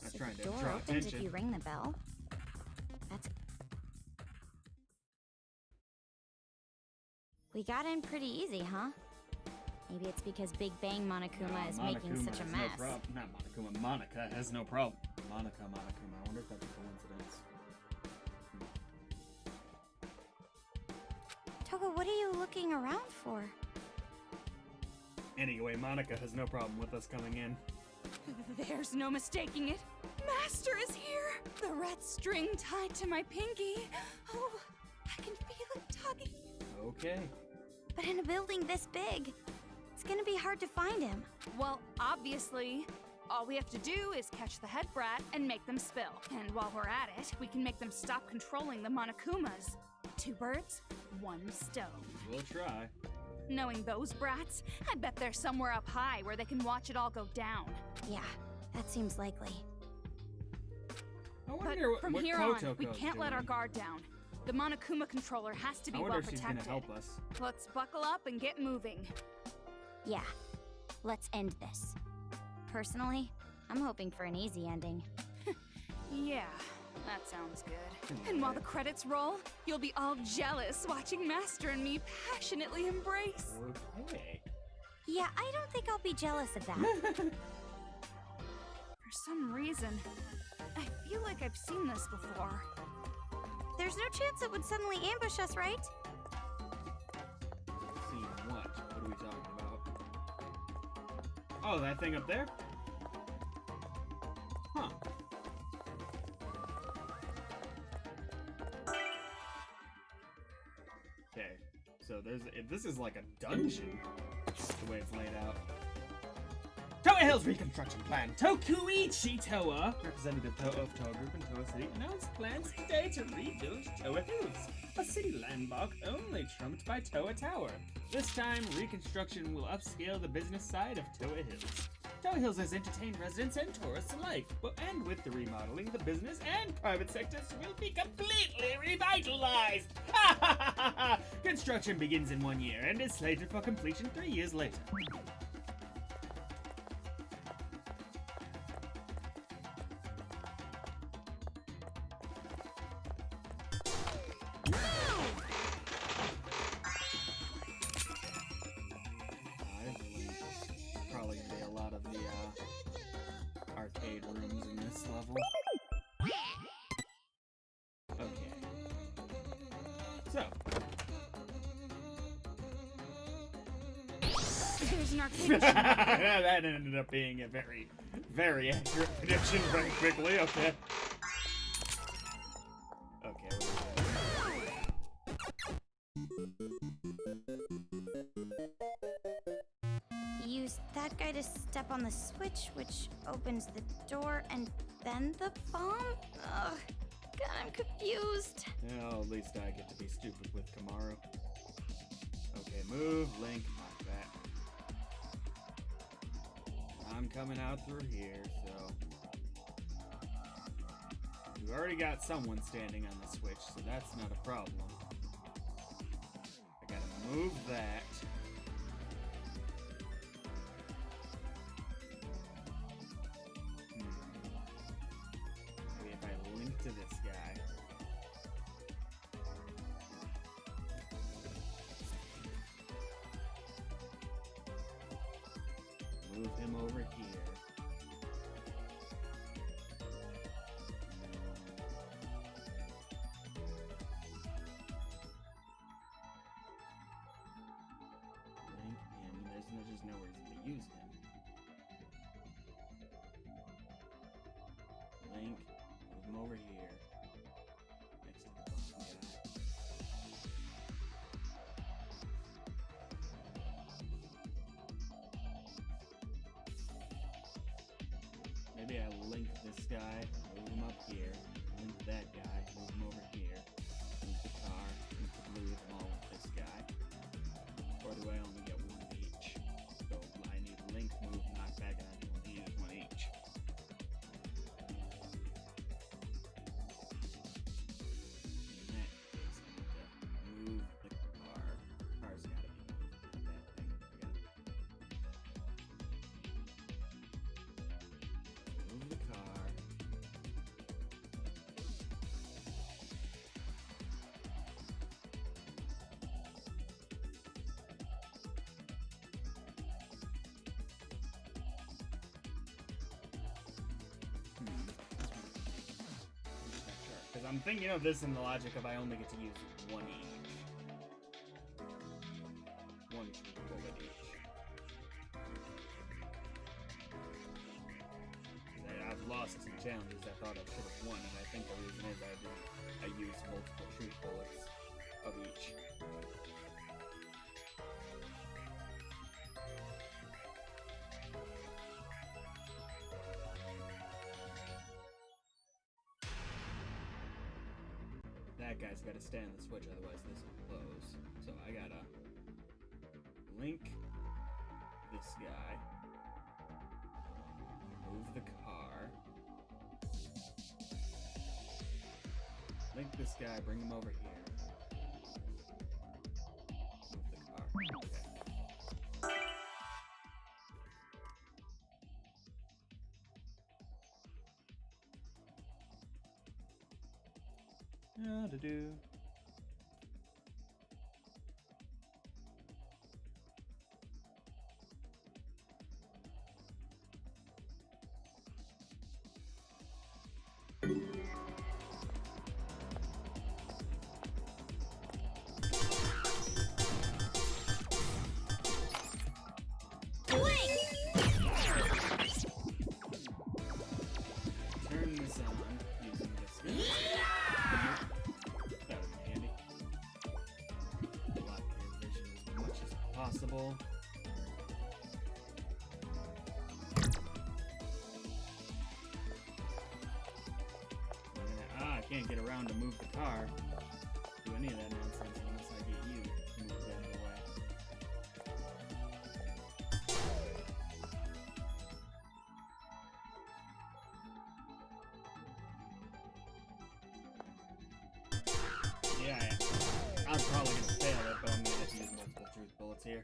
I'm So trying the to door draw opens attention. if you ring the bell. That's... We got in pretty easy, huh? Maybe it's because Big Bang Monokuma is making such a has mess. No problem. Not Monokuma. Monica has no problem. Monica. I wonder if that's a coincidence. Toga, what are you looking around for? Anyway, Monica has no problem with us coming in. There's no mistaking it. Master is here. The red string tied to my pinky. Oh, I can feel it tugging. Okay. But in a building this big, it's gonna be hard to find him. Well, obviously, all we have to do is catch the head brat and make them spill. And while we're at it, we can make them stop controlling the Monokumas. 2 birds, 1 stone. We'll try. Knowing those brats, I bet they're somewhere up high where they can watch it all go down. Yeah, that seems likely. I But wonder from what here on, Kotoko's we can't let our doing. guard down. The Monokuma controller has to be I well wonder if she's protected. gonna help us. Let's buckle up and get moving. Yeah, let's end this. Personally, I'm hoping for an easy ending. Yeah, that sounds good. And while the credits roll, you'll be all jealous watching Master and me passionately embrace. Okay. Yeah, I don't think I'll be jealous of that. For some reason, I feel like I've seen this before. There's no chance it would suddenly ambush us, right? See what? What are we talking about? Oh, that thing up there? Huh. Okay, so this is like a dungeon, the way it's laid out. Toa Hill's reconstruction plan. Tokuichi Toa, representative of Toa Group in Toa City, announced plans today to rebuild Toa Hills, a city landmark only trumped by Toa Tower. This time, reconstruction will upscale the business side of Toa Hills. Toa Hills has entertained residents and tourists alike, and with the remodeling, the business and private sectors will be completely revitalized! Construction begins in 1 year and is slated for completion 3 years later. Probably gonna be a lot of the arcade rooms in this level. Okay. So. There's an arcade machine. That ended up being a very, very accurate prediction very quickly. Okay. Okay. Use that guy to step on the switch, which opens the door, and then the bomb? Ugh. God, I'm confused. Well, at least I get to be stupid with Kamaru. Okay, move, Link, like that. I'm coming out through here, so... We already got someone standing on the switch, so that's not a problem. I gotta move that. Maybe if I link to this guy. Move him over here. Link him. There's just no reason to use him. Link, move him over here. Next to the bottom guy. Maybe I link this guy, move him up here, link that guy, move him over here, move the car, move the blue with all with this guy. Or do I only get one of each? So I need link, move, knock back, and I only use one each. In that case, I need to move the car. Car's gotta be moved, not that thing. Move the car. Because I'm thinking of this in the logic of I only get to use one each. One bullet each. I've lost some challenges I thought I should have won, and I think the reason is I used multiple truth bullets of each. That guy's got to stay on the switch, otherwise this will close. So I gotta link this guy, move the car, link this guy, bring him over here, move the car. Okay. Do. possible. I can't get around to move the car. Do any of that nonsense unless I get you moved out of the way. Yeah, I'm probably gonna fail it, but I'm gonna have to use multiple truth bullets here.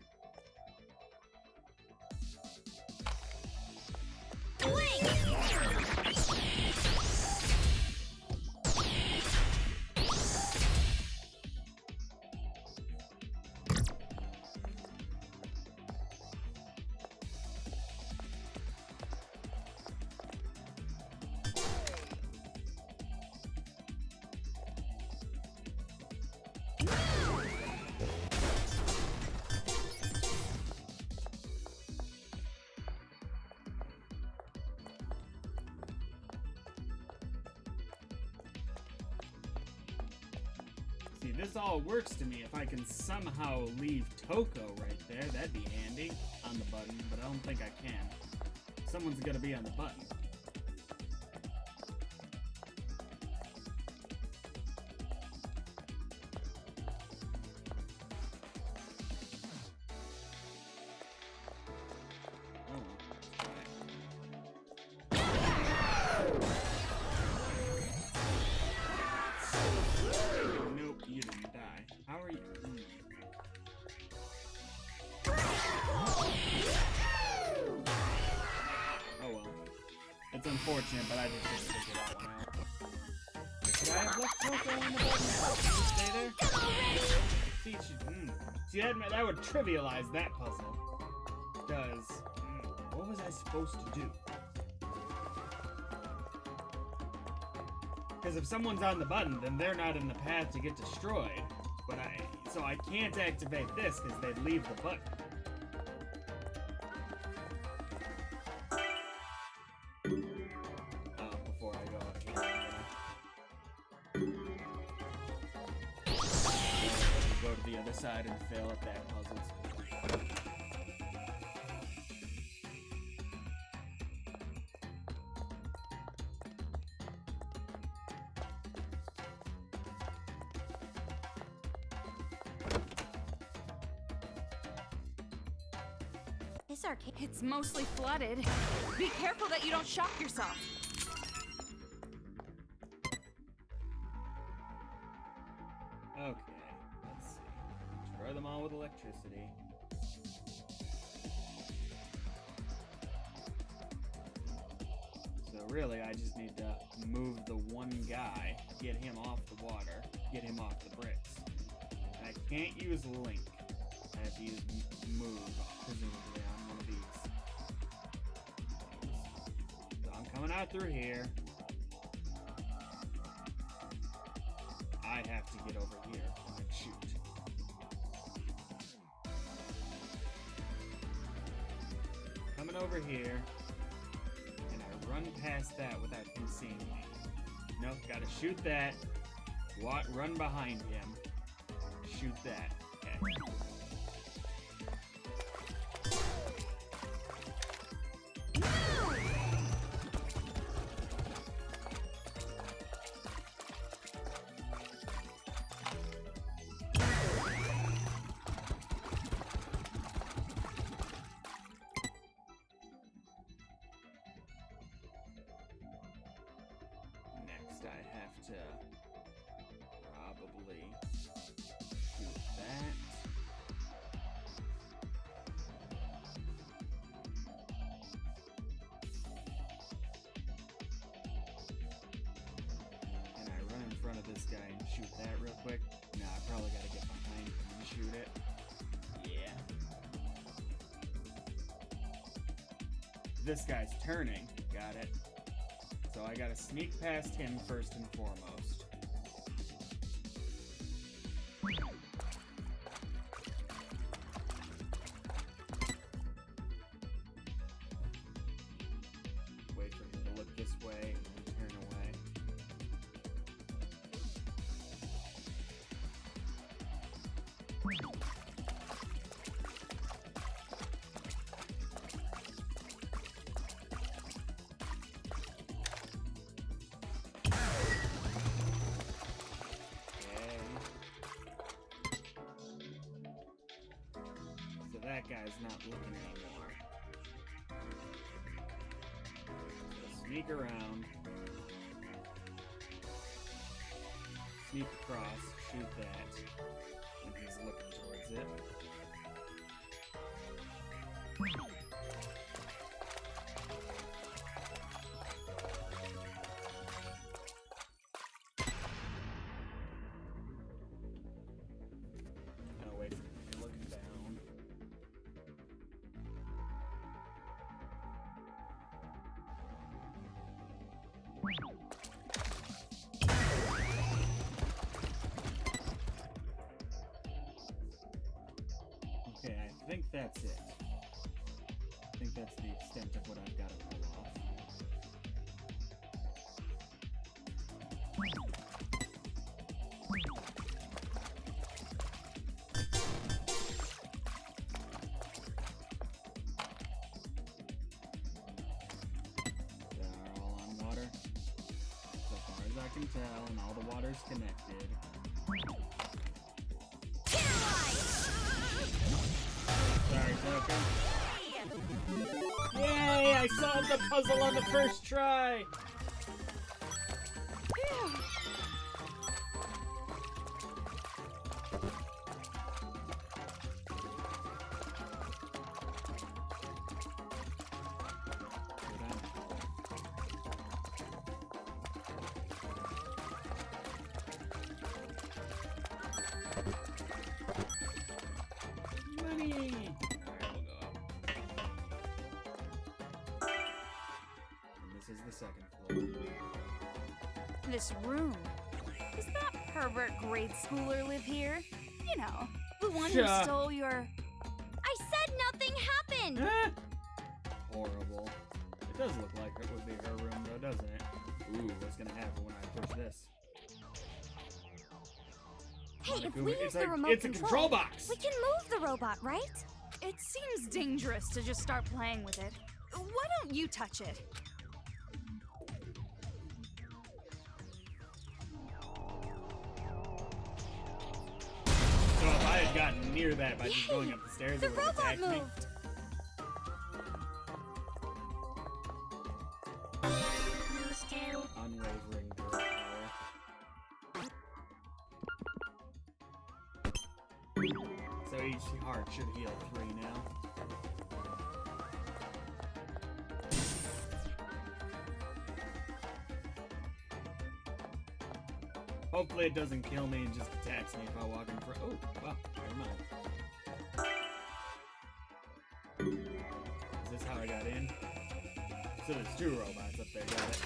See, this all works to me if I can somehow leave Toko right there. That'd be handy on the button, but I don't think I can. Someone's gonna be on the button. Nope, you didn't die. How are you? Oh well. It's unfortunate, but I just didn't figure that one out. Could I have left Toko on the button? Stay there? See, see that would trivialize that puzzle. Because, what was I supposed to do? Because if someone's on the button, then they're not in the path to get destroyed. But so I can't activate this because they'd leave the button. Oh, before I go up here, I'm gonna go to the other side and fail at that puzzle. This arcade. It's mostly flooded. Be careful that you don't shock yourself. Okay, let's see. Destroy them all with electricity. So really, I just need to move the one guy, get him off the water, get him off the bricks. And I can't use Link. I have to use move, presumably, on one of these. So I'm coming out through here. I have to get over here and shoot. Coming over here, and I run past that without him seeing me. Nope, gotta shoot that. Run behind him. Shoot that. Okay. Next, I have to probably shoot that. And I run in front of this guy and shoot that real quick. Nah, I probably gotta get behind him and shoot it. Yeah. This guy's turning. Got it. So I gotta sneak past him first and foremost. Wait for him to look this way and then turn away. that guy's not looking anymore. So sneak around. Sneak across, shoot that. And he's looking towards it. Gotta wait for him to be looking down. Okay, I think that's it. I think that's the extent of what I've got to pull off. They are all on water, so far as I can tell, and all the water's connected. Sorry, Token. Yay! I solved the puzzle on the first try! Money! Alright, we'll go up. And this is the second floor. This room. Does that pervert grade schooler live here? You know, the one who Shut- stole your... I said nothing happened! Horrible. It does look like it would be her room though, doesn't it? Ooh, what's gonna happen when I push this? Hey, if Monokuma- we use it's the a- remote it's a control box! we can move the robot, right? It seems dangerous to just start playing with it. Why don't you touch it? So if I had gotten near that by just going up the stairs, The it would have robot attacked me. moved! Unwavering girl power. So each heart should heal 3 now. Hopefully it doesn't kill me and just attacks me if I walk in front. Oh, well, never mind. Is this how I got in? So there's 2 robots up there, got it.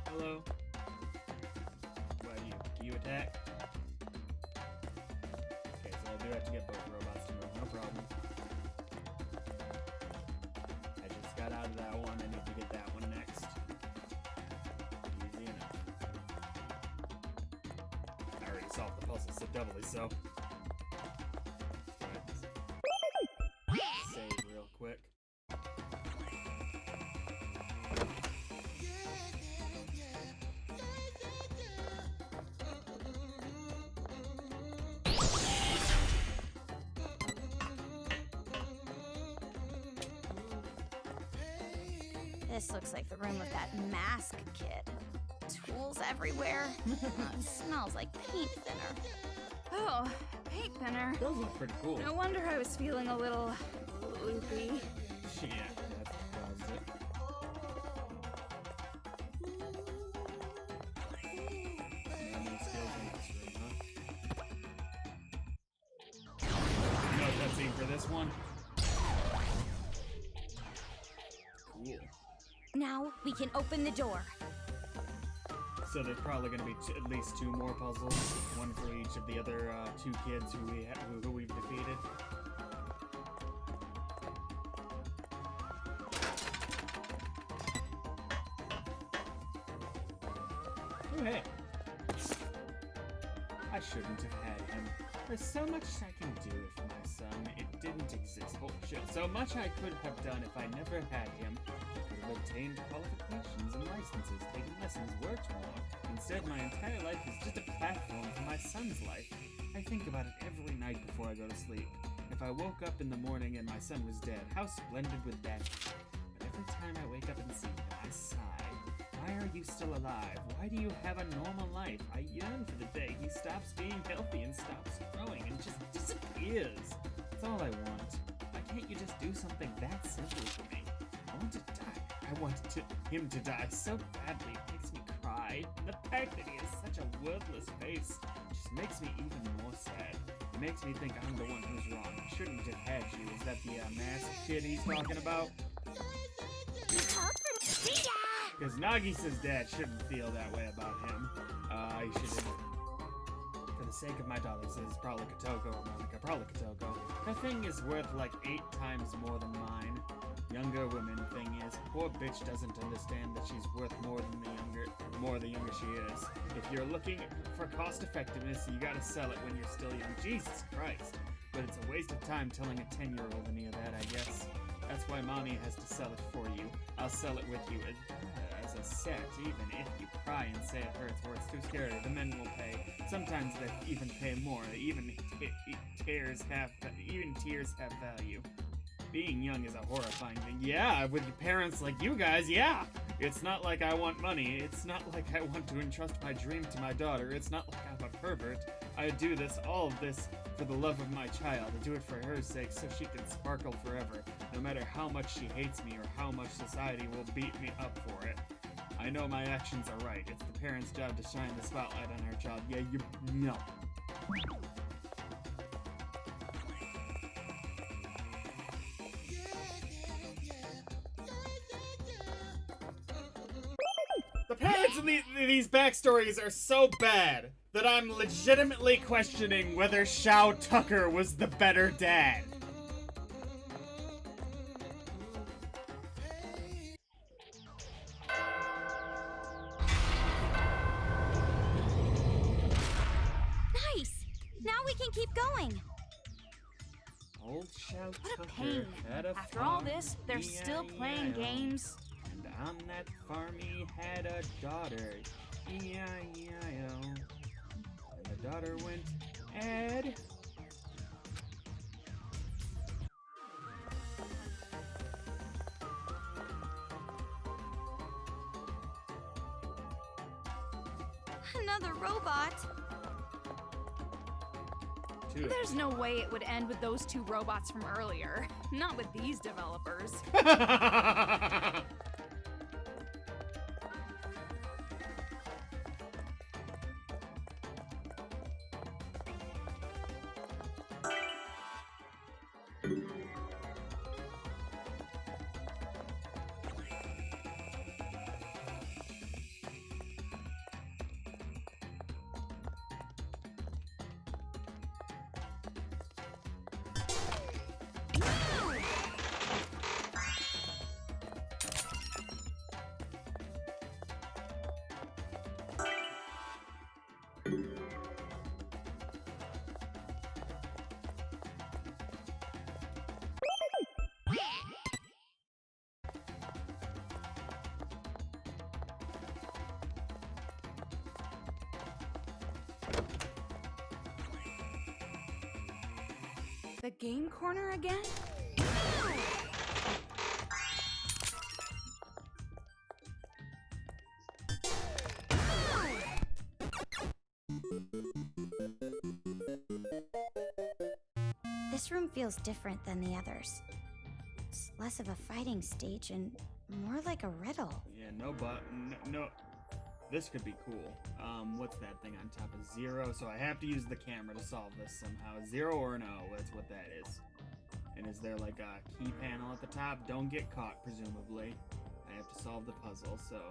Hello? What, you attack? Okay, so I'll do have to get both robots to move, no problem. I just got out of that one, I need to get that one next. Easy enough. I already solved the puzzle, so doubly so. Save real quick. This looks like the room of that mask kid. Tools everywhere. It smells like paint thinner. Oh, paint thinner. Those look pretty cool. No wonder I was feeling a little loopy. Yeah, that caused it. No new skills in this room, huh? No cutscene for this one. Cool. Now we can open the door. So there's probably going to be at least 2 more puzzles, one for each of the other 2 kids who we've defeated. Oh hey, I shouldn't have had him. There's so much I can do with my son. It didn't exist. Oh shit! So much I could have done if I never had him. I could have obtained qualifications and licenses, taken lessons, worked more, and Instead, my entire life is just a platform for my son's life. I think about it every night before I go to sleep. If I woke up in the morning and my son was dead, how splendid would that be? But every time I wake up and see him, I sigh. Why are you still alive? Why do you have a normal life? I yearn for the day he stops being healthy and stops growing and just disappears. That's all I want. Why can't you just do something that simple for me? I want to die. I want him to die so badly it makes me cry. And the fact that he has such a worthless face just makes me even more sad. It makes me think I'm the one who's wrong. I shouldn't have had you. Is that the mask shit he's talking about? Because Nagisa's dad shouldn't feel that way about him. He shouldn't. For the sake of my daughter, says probably Kotoko or Monica. Probably Kotoko. Her thing is worth like 8 times more than mine. Younger women thing is, poor bitch doesn't understand that she's worth more than the younger she is. If you're looking for cost effectiveness, you gotta sell it when you're still young. Jesus Christ. But it's a waste of time telling a 10-year-old any of that, I guess. That's why mommy has to sell it for you. I'll sell it with you as a set, even if you cry and say it hurts or it's too scary. The men will pay. Sometimes they even pay more. Even tears have value. Being young is a horrifying thing. Yeah, with parents like you guys, yeah. It's not like I want money. It's not like I want to entrust my dream to my daughter. It's not like I'm a pervert. I do all of this for the love of my child. I do it for her sake so she can sparkle forever, no matter how much she hates me or how much society will beat me up for it. I know my actions are right. It's the parents' job to shine the spotlight on her child. Yeah, you know. The parents in these backstories are so bad that I'm legitimately questioning whether Shao Tucker was the better dad. Nice! Now we can keep going. Old Shao What a Tucker pain. had a After all farm, this, they're still playing games. And on that farm he had a daughter, E-I-E-I-O. And the daughter went, Ed. Another robot. There's no way it would end with those 2 robots from earlier. Not with these developers. The game corner again? This room feels different than the others. It's less of a fighting stage and more like a riddle. Yeah, no. This could be cool. What's that thing on top of 0? So I have to use the camera to solve this somehow. 0 or an O, that's what that is. And is there like a key panel at the top? Don't get caught, presumably. I have to solve the puzzle, so...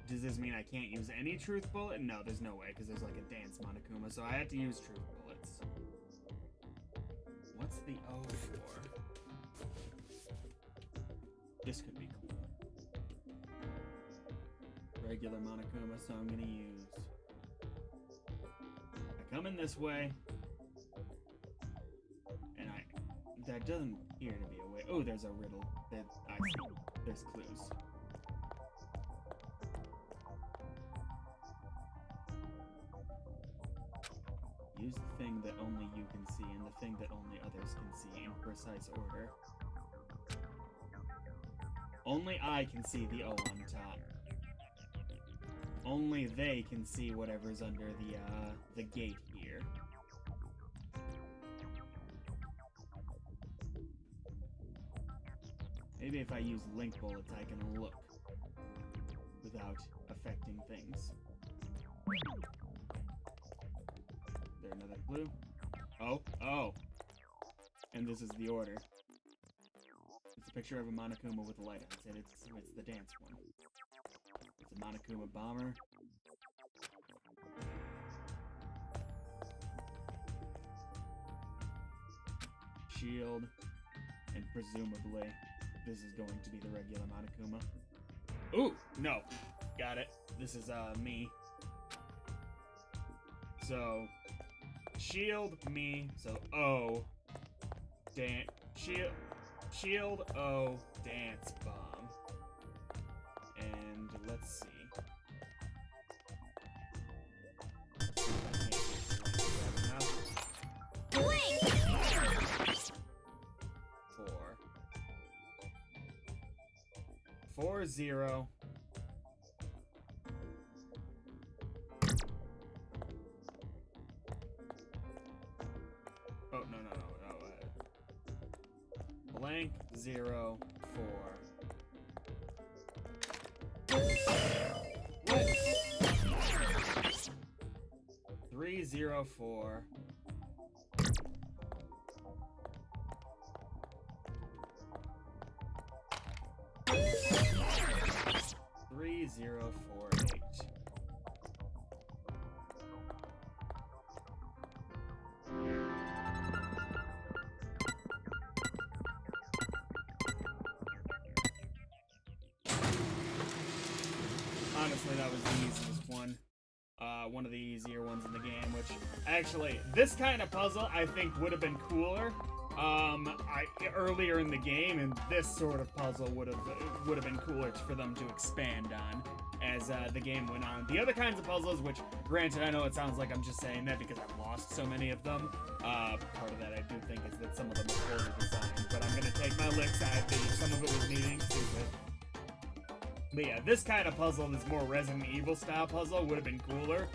Does this mean I can't use any truth bullet? No, there's no way, because there's like a dance Monokuma, so I have to use truth bullets. What's the O for? This could be cool. Regular Monokuma, so I'm gonna use... I come in this way, and that doesn't appear to be a way. Oh, there's a riddle that I see. There's clues. Use the thing that only you can see and the thing that only others can see in precise order. Only I can see the O on top. Only they can see whatever's under the gate here. Maybe if I use link bullets, I can look without affecting things. There, another clue. Oh. And this is the order. It's a picture of a Monokuma with a light on it. It's the dance one. It's a Monokuma bomber. Shield. And presumably, this is going to be the regular Monokuma. Ooh! No! Got it. This is, me. So, shield, me, so O, shield, O, dance bomb. And let's see. Four, 0. Oh, no. Blank 0 4. What? 3 0 4. 3 0 4 8. Honestly, that was the easiest one. One of the easier ones in the game, which actually, this kind of puzzle I think would have been cooler earlier in the game, and this sort of puzzle would have been cooler for them to expand on as the game went on. The other kinds of puzzles, which granted I know it sounds like I'm just saying that because I've lost so many of them, part of that I do think is that some of them are poorly designed, but I'm gonna take my licks. Some of it was needing stupid. But yeah, this kind of puzzle, this more Resident Evil style puzzle, would have been cooler,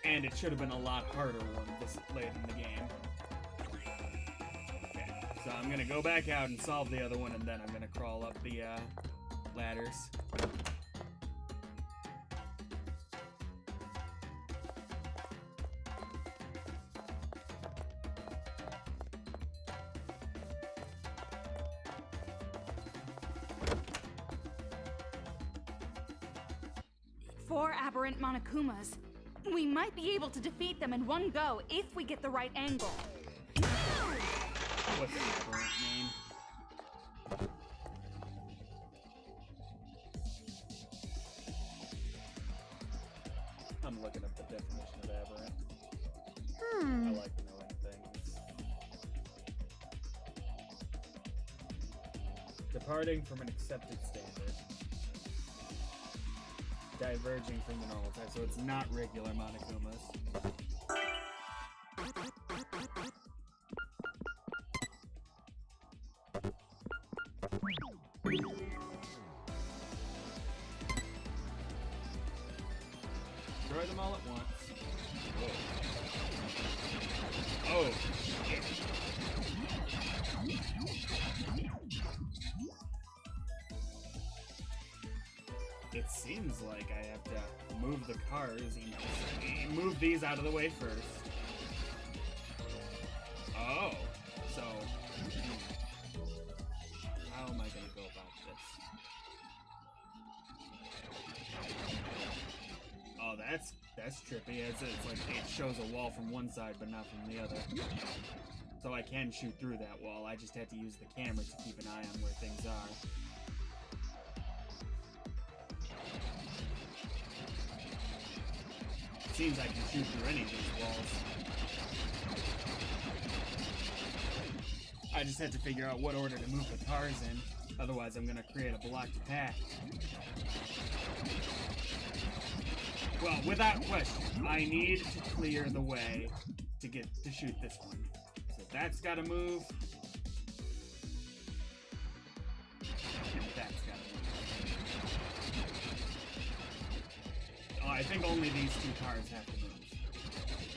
and it should have been a lot harder one this late in the game. Okay, so I'm gonna go back out and solve the other one, and then I'm gonna crawl up the ladders. Four aberrant Monokumas. We might be able to defeat them in one go if we get the right angle. What's aberrant mean? I'm looking up the definition of aberrant. I like knowing things. Departing from an accepted standard. Diverging from the normal type, so it's not regular Monokumas. Destroy them all at once. Oh, shit. It seems like I have to move the cars, move these out of the way first. Oh, so how am I gonna go about this? Oh, that's trippy. It's like it shows a wall from one side, but not from the other. So I can shoot through that wall. I just have to use the camera to keep an eye on where things are. Seems I can shoot through any of these walls. I just had to figure out what order to move the cars in. Otherwise, I'm gonna create a blocked path. Well, without question, I need to clear the way to shoot this one. So that's gotta move. And that's gotta move. Oh, I think only these two cars have to move.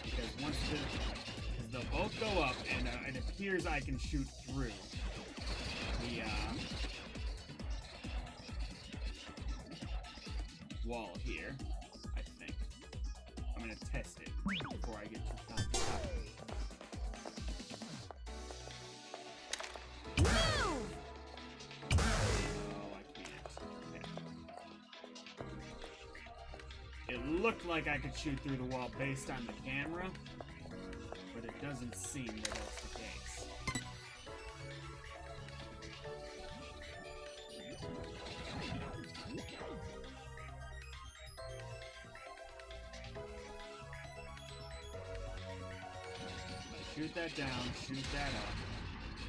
Because because they'll both go up, and it appears I can shoot through the wall here, I think. I'm gonna test it before I get to the top. Oh, I can't. Okay. It looked like I could shoot through the wall based on the camera, but it doesn't seem that that's the case. Shoot that down, shoot that up.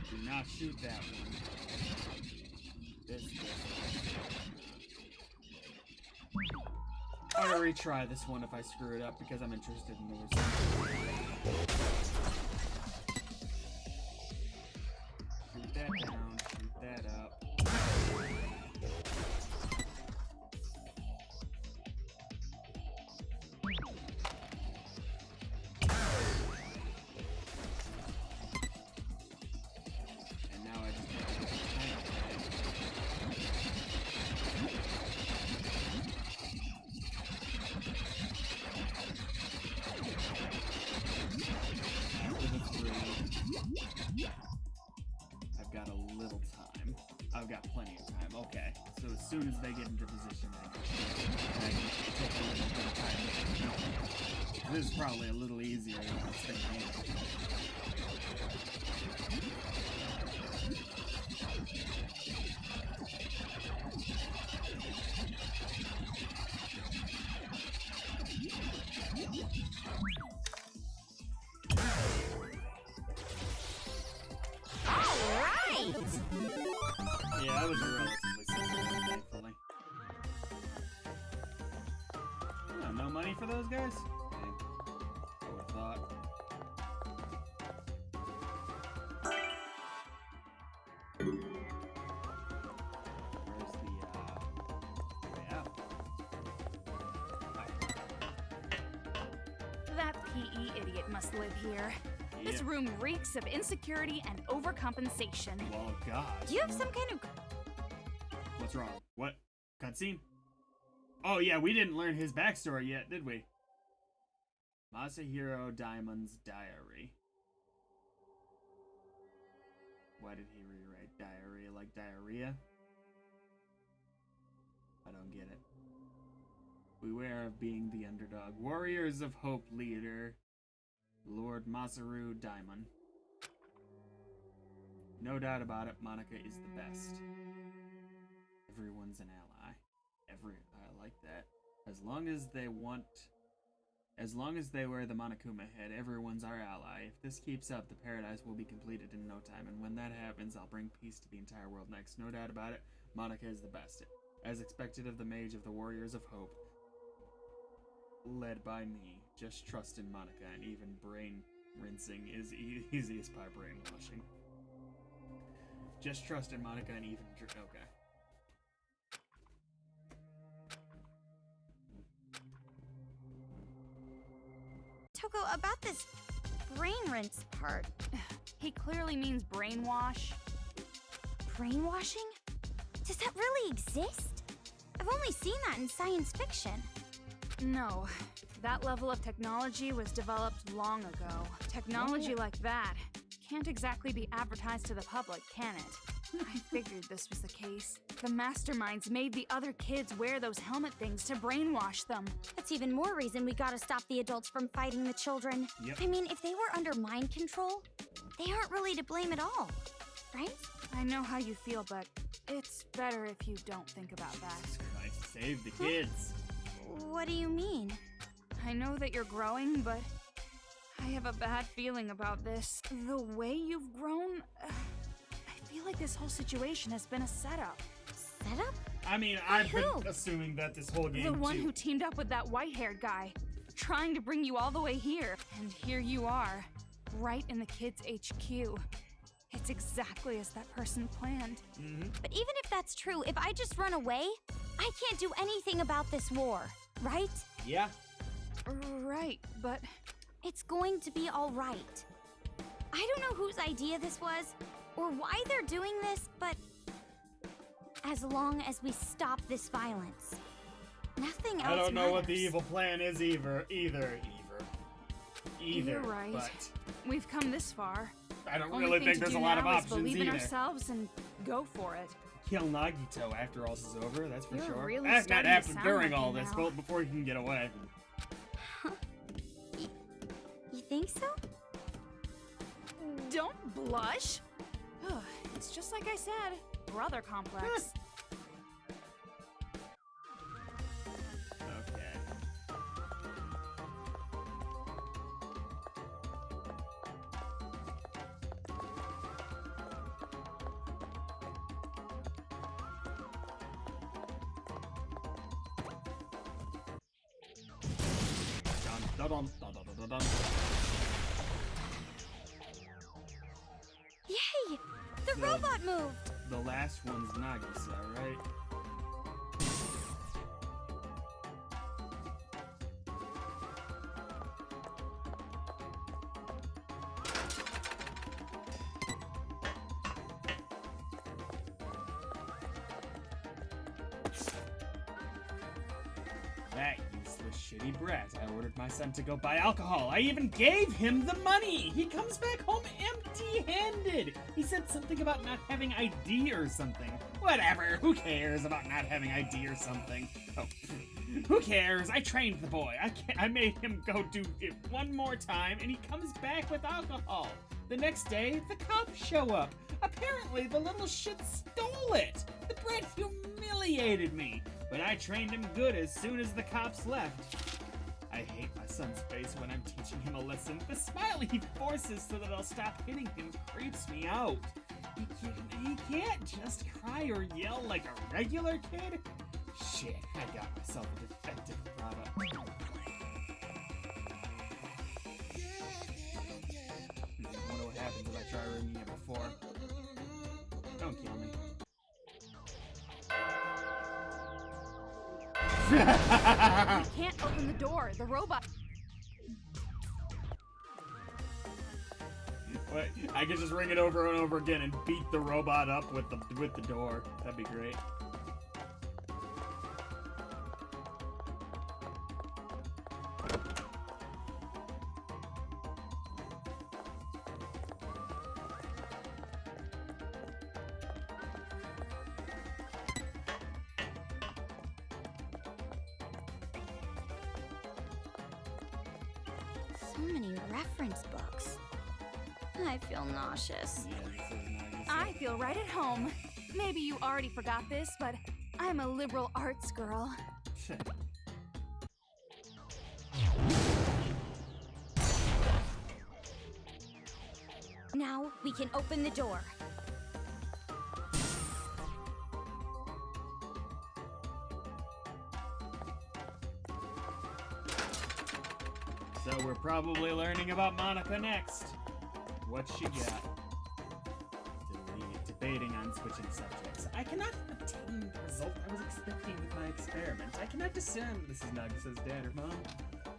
Do not shoot that one. This. I'm gonna retry this one if I screw it up because I'm interested in the result. Shoot that down, shoot that up. And now I just I've got a little time. I've got plenty of time. Okay. So as soon as they get into position, I can take a little bit of time. This is probably a little easier than I was thinking. Yeah, that was a relatively simple one, thankfully. Oh, no money for those guys? Okay. I would've thought. Where's the, way out? That PE idiot must live here. This Yeah. room reeks of insecurity and overcompensation. Well, God. Do you have some kind of... What's wrong? What? Cutscene? Oh, yeah, we didn't learn his backstory yet, did we? Masahiro Diamond's diary. Why did he rewrite diarrhea like diarrhea? I don't get it. Beware of being the underdog. Warriors of Hope leader, Lord Masaru Diamond. No doubt about it, Monica is the best. Everyone's an ally. I like that. As long as they wear the Monokuma head, everyone's our ally. If this keeps up, the paradise will be completed in no time, and when that happens, I'll bring peace to the entire world next. No doubt about it, Monica is the best. As expected of the mage of the Warriors of Hope, led by me. Just trust in Monica, and even brain rinsing is easy as pie brainwashing. Just trust in Monica and even okay. Toko, about this brain rinse part. He clearly means brainwash. Brainwashing? Does that really exist? I've only seen that in science fiction. No, that level of technology was developed long ago. Technology like that can't exactly be advertised to the public, can it? I figured this was the case. The masterminds made the other kids wear those helmet things to brainwash them. That's even more reason we gotta stop the adults from fighting the children. Yep. I mean, if they were under mind control, they aren't really to blame at all, right? I know how you feel, but it's better if you don't think about that. Jesus Christ, save the kids. What do you mean? I know that you're growing, but I have a bad feeling about this. The way you've grown, I feel like this whole situation has been a setup. Setup? I mean, By I've been who? assuming that this whole game The one too. who teamed up with that white-haired guy. trying to bring you all the way here. And here you are, right in the kids' HQ. It's exactly as that person planned. But even if that's true, if I just run away, I can't do anything about this war, right? Yeah. Right, but It's going to be all right. I don't know whose idea this was, or why they're doing this, but as long as we stop this violence, nothing else I don't know what the matters. evil plan is either. you're right. But We've come this far. I don't Only really thing think to there's do a lot of now is options believe in either. ourselves and go for it. Kill Nagito after all this is over, that's for You're sure. really Not starting to after, sound during like all me this, now. but before he can get away. You think so? Don't blush. It's just like I said, brother complex. Okay. Dun, dun, dun, dun, dun, dun. Yay! The So- robot moved! The last one's Nagisa, right? That useless shitty brat. I ordered my son to go buy alcohol. I even gave him the money! He comes back home empty-handed! He said something about not having ID or something. Whatever, who cares about not having ID or something? Oh, who cares? I trained the boy. I made him go do it one more time, and he comes back with alcohol. The next day, the cops show up. Apparently, the little shit stole it. The brat humiliated me, but I trained him good as soon as the cops left. I hate my son's face when I'm teaching him a lesson. The smile he forces so that I'll stop hitting him creeps me out. He can't just cry or yell like a regular kid. Shit, I got myself a defective product. I wonder what happens if I try ringing it before. Don't kill me. We can't open the door. The robot. Wait, I could just ring it over and over again and beat the robot up with the door. That'd be great. So many reference books. I feel nauseous. Yeah, this is nice. I feel right at home. Maybe you already forgot this, but I'm a liberal arts girl. Now we can open the door. So we're probably learning about Monica next. What's she got? Delete. Debating on switching subjects. I cannot obtain the result I was expecting with my experiment. I cannot discern. This is Nagisa's dad or mom.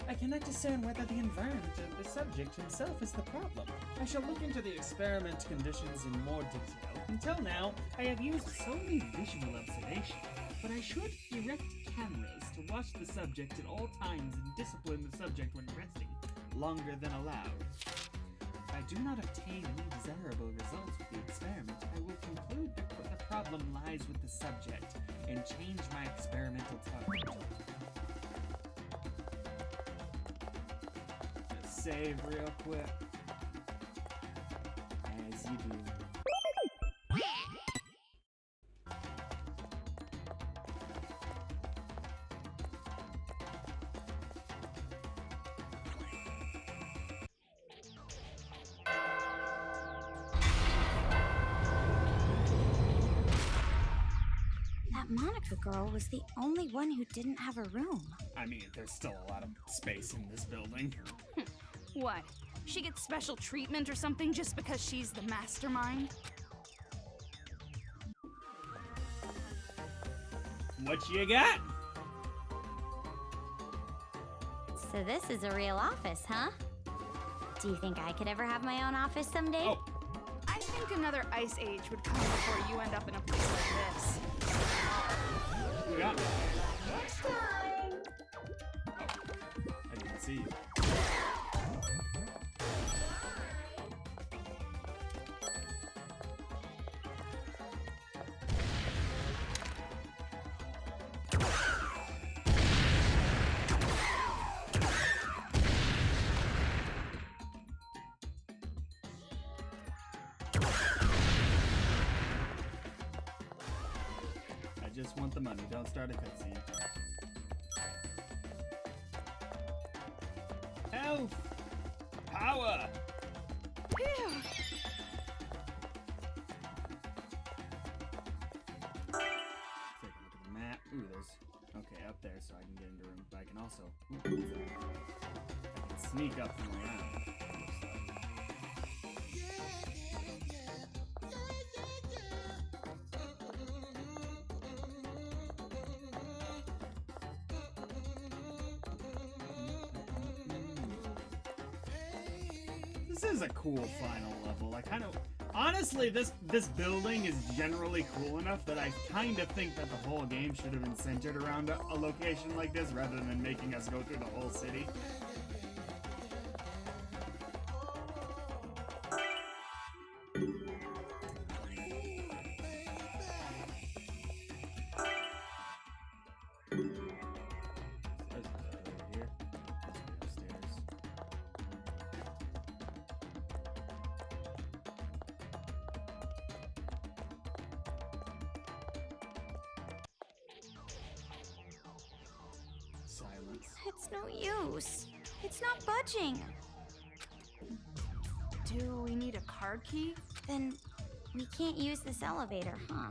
I cannot discern whether the environment of the subject himself is the problem. I shall look into the experiment conditions in more detail. Until now, I have used solely visual observation, but I should erect cameras to watch the subject at all times and discipline the subject when resting longer than allowed. If I do not obtain any desirable results with the experiment, I will conclude that the problem lies with the subject and change my experimental target. Just save real quick. As you do. That Monica girl was the only one who didn't have a room. I mean, there's still a lot of space in this building. What? She gets special treatment or something just because she's the mastermind? What you got? So this is a real office, huh? Do you think I could ever have my own office someday? Oh. I think another ice age would come before you end up in a place like this. Who got me? Next time. Oh, I didn't see you. I just want the money. Don't start a cutscene. Health! Power! Phew. Take a look at the map. Ooh, there's... Okay, up there so I can get into room. But I can also... Ooh, what's that? I can sneak up from around. Looks like. This is a cool final level. I kind of... Honestly, this building is generally cool enough that I kind of think that the whole game should have been centered around a location like this rather than making us go through the whole city. Silence. It's no use. It's not budging. Do we need a card key? Then we can't use this elevator, huh?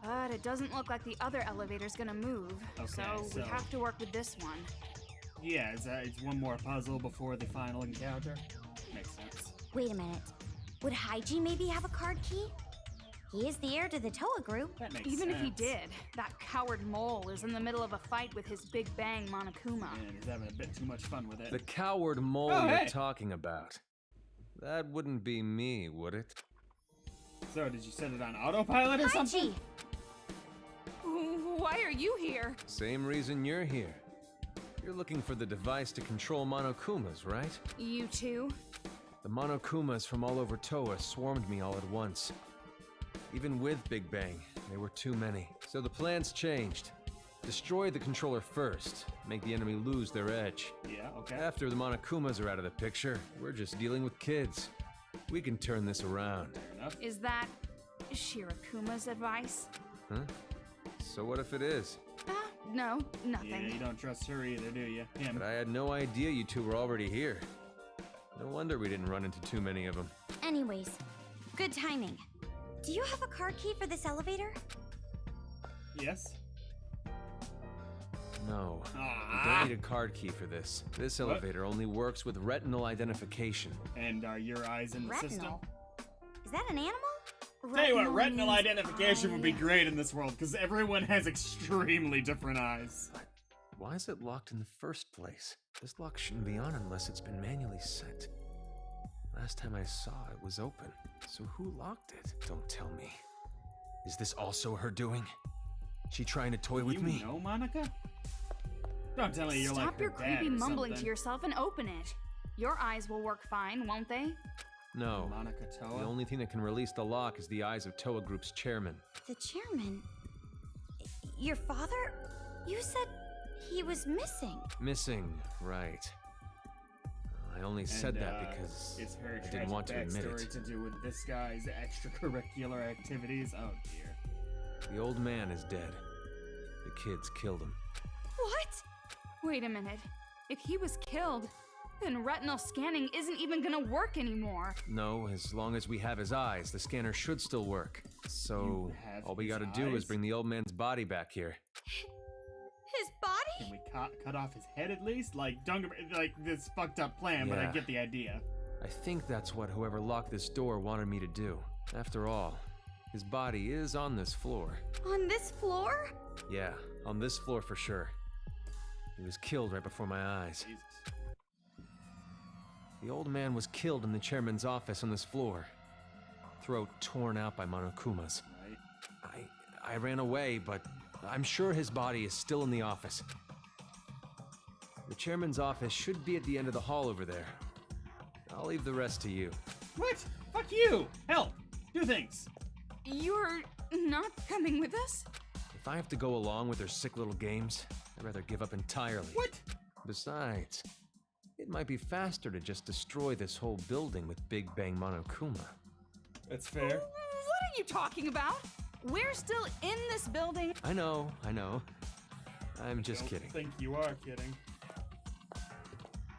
But it doesn't look like the other elevator's gonna move. Okay, so we have to work with this one. Yeah, it's one more puzzle before the final encounter. Makes sense. Wait a minute. Would Haiji maybe have a card key? He is the heir to the Toa group. That makes Even sense. if he did, that coward mole is in the middle of a fight with his Big Bang Monokuma. And he's having a bit too much fun with it. The coward mole Oh, you're hey. talking about. That wouldn't be me, would it? So, did you set it on autopilot or something? Why are you here? Same reason you're here. You're looking for the device to control Monokumas, right? You too? The Monokumas from all over Toa swarmed me all at once. Even with Big Bang, there were too many. So the plan's changed. Destroy the controller first, make the enemy lose their edge. Yeah, okay. After the Monokumas are out of the picture, we're just dealing with kids. We can turn this around. Fair enough. Is that Shirakuma's advice? Huh? So what if it is? No, Yeah, nothing. you don't trust her either, do you? Him. But I had no idea you two were already here. No wonder we didn't run into too many of them. Anyways, good timing. Do you have a card key for this elevator? Yes? No. We Ah. don't need a card key for this. This What? elevator only works with retinal identification. And are your eyes in the system? Retinal. Is that an animal? Tell you what, retinal means identification would be eye. great in this world, because everyone has extremely different eyes. Why is it locked in the first place? This lock shouldn't be on unless it's been manually set. Last time I saw it was open. So who locked it? Don't tell me. Is this also her doing? She trying to toy with me? You know Monica? Don't tell me you're Stop like her your dad creepy or mumbling to something. yourself and open it. Your eyes will work fine, won't they? No. Monica Toa? The only thing that can release the lock is the eyes of Toa Group's chairman. The chairman? Your father? You said he was missing. Missing, right. I only said And, that because it's her I didn't want to tragic admit backstory it. to do with this guy's extracurricular activities. Oh dear. The old man is dead. The kids killed him. What? Wait a minute. If he was killed, than retinal scanning isn't even gonna work anymore. No, as long as we have his eyes, the scanner should still work. So, You have all we his gotta do is eyes? bring the old man's body back here. His body? Can we cut off his head at least? Like, don't like this fucked up plan, but I Yeah. get the idea. I think that's what whoever locked this door wanted me to do. After all, his body is on this floor. On this floor? Yeah, on this floor for sure. He was killed right before my eyes. Jesus. The old man was killed in the chairman's office on this floor. Throat torn out by Monokumas. Right. I ran away, but I'm sure his body is still in the office. The chairman's office should be at the end of the hall over there. I'll leave the rest to you. What? Fuck you! Hell! Do things! You're not coming with us? If I have to go along with their sick little games, I'd rather give up entirely. What? Besides, it might be faster to just destroy this whole building with Big Bang Monokuma. That's fair. What are you talking about? We're still in this building. I know. I'm just Don't kidding. think you are kidding.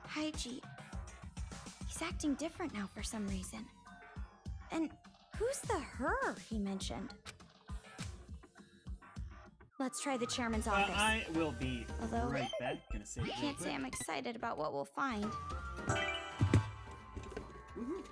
Haiji. He's acting different now for some reason. And who's the her he mentioned? Let's try the chairman's office. I will be Although, right back. Gonna say I it real can't say quick. I'm excited about what we'll find. Woohoo.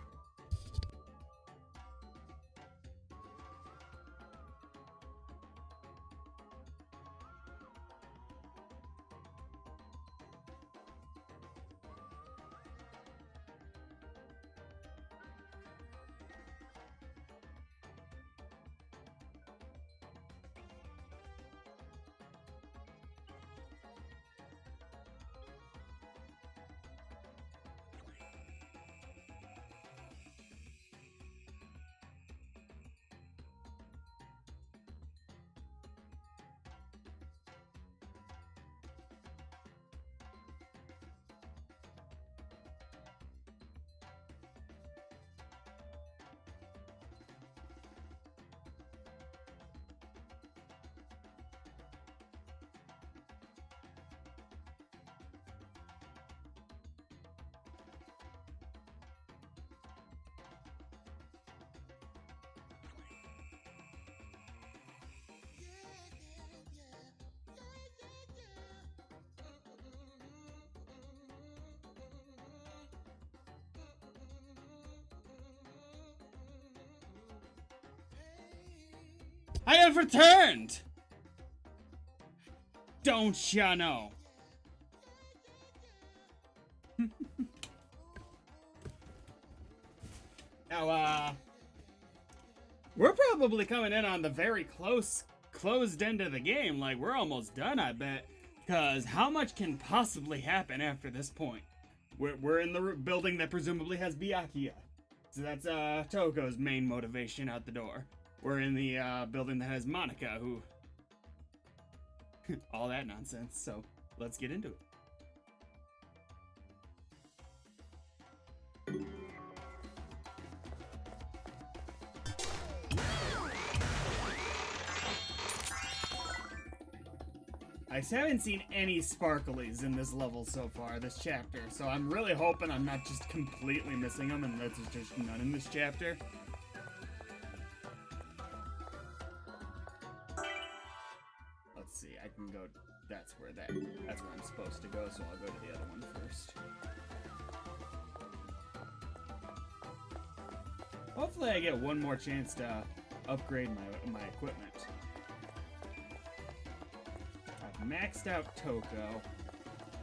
I have returned! Don't ya know? Now, we're probably coming in on the very closed end of the game. Like, we're almost done, I bet. Because how much can possibly happen after this point? We're in the building that presumably has Byakuya. So that's, Toko's main motivation out the door. We're in the, building that has Monica, who... all that nonsense, so let's get into it. I haven't seen any sparklies in this level so far, this chapter, so I'm really hoping I'm not just completely missing them and there's just none in this chapter. Let's see, I can go, that's where I'm supposed to go, so I'll go to the other one first. Hopefully I get one more chance to upgrade my equipment. I've maxed out Toko.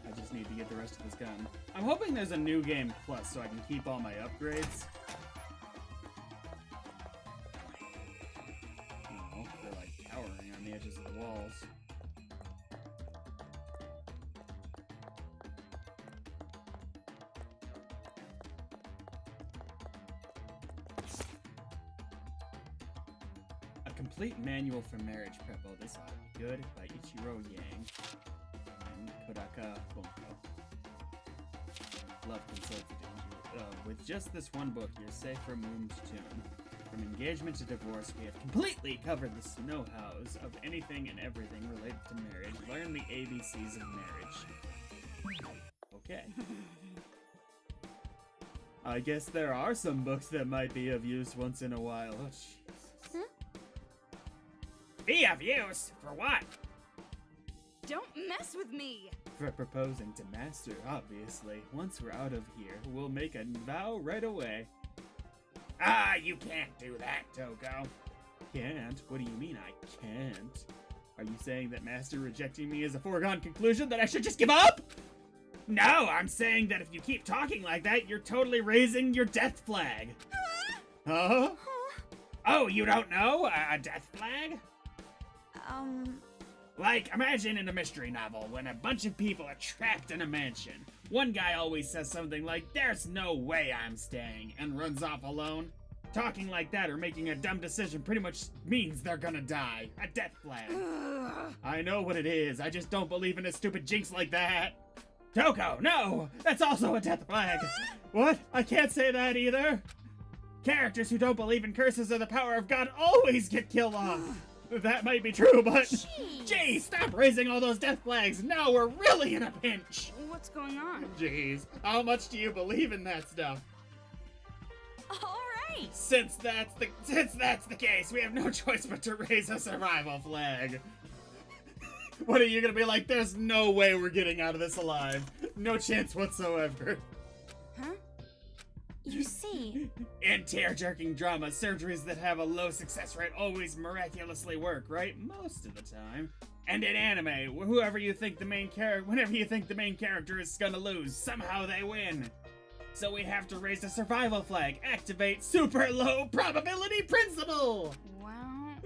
I just need to get the rest of this gun. I'm hoping there's a new game plus so I can keep all my upgrades. Oh, they're like cowering on the edges of the walls. A complete manual for marriage prep. Oh, this ought to be good. By Ichiro Yang and Kodaka Bunko. Love consulted. With just this one book, you're safe from Moon's tomb. From engagement to divorce, we have completely covered the know-hows of anything and everything related to marriage. Learn the ABCs of marriage. Okay. I guess there are some books that might be of use once in a while. Oh, Jesus. Huh? Be of use? For what? Don't mess with me! For proposing to Master, obviously. Once we're out of here, we'll make a vow right away. Ah, you can't do that, Toko. Can't? What do you mean I can't? Are you saying that Master rejecting me is a foregone conclusion, that I should just give up? No, I'm saying that if you keep talking like that, you're totally raising your death flag. Huh? Oh, you don't know? A death flag? Like, imagine in a mystery novel when a bunch of people are trapped in a mansion. One guy always says something like, "There's no way I'm staying," and runs off alone. Talking like that or making a dumb decision pretty much means they're gonna die. A death flag. I know what it is. I just don't believe in a stupid jinx like that. Toko, no! That's also a death flag. What? I can't say that either. Characters who don't believe in curses or the power of God always get killed off. That might be true, but... Jeez, stop raising all those death flags. Now we're really in a pinch. What's going on? Jeez, how much do you believe in that stuff? All right. Since that's the case, we have no choice but to raise a survival flag. What are you gonna be like? There's no way we're getting out of this alive. No chance whatsoever. Huh? You see... In tear-jerking drama, surgeries that have a low success rate always miraculously work, right? Most of the time. And in anime, whenever you think the main character is gonna lose, somehow they win. So we have to raise the survival flag, activate super low probability principle! Well...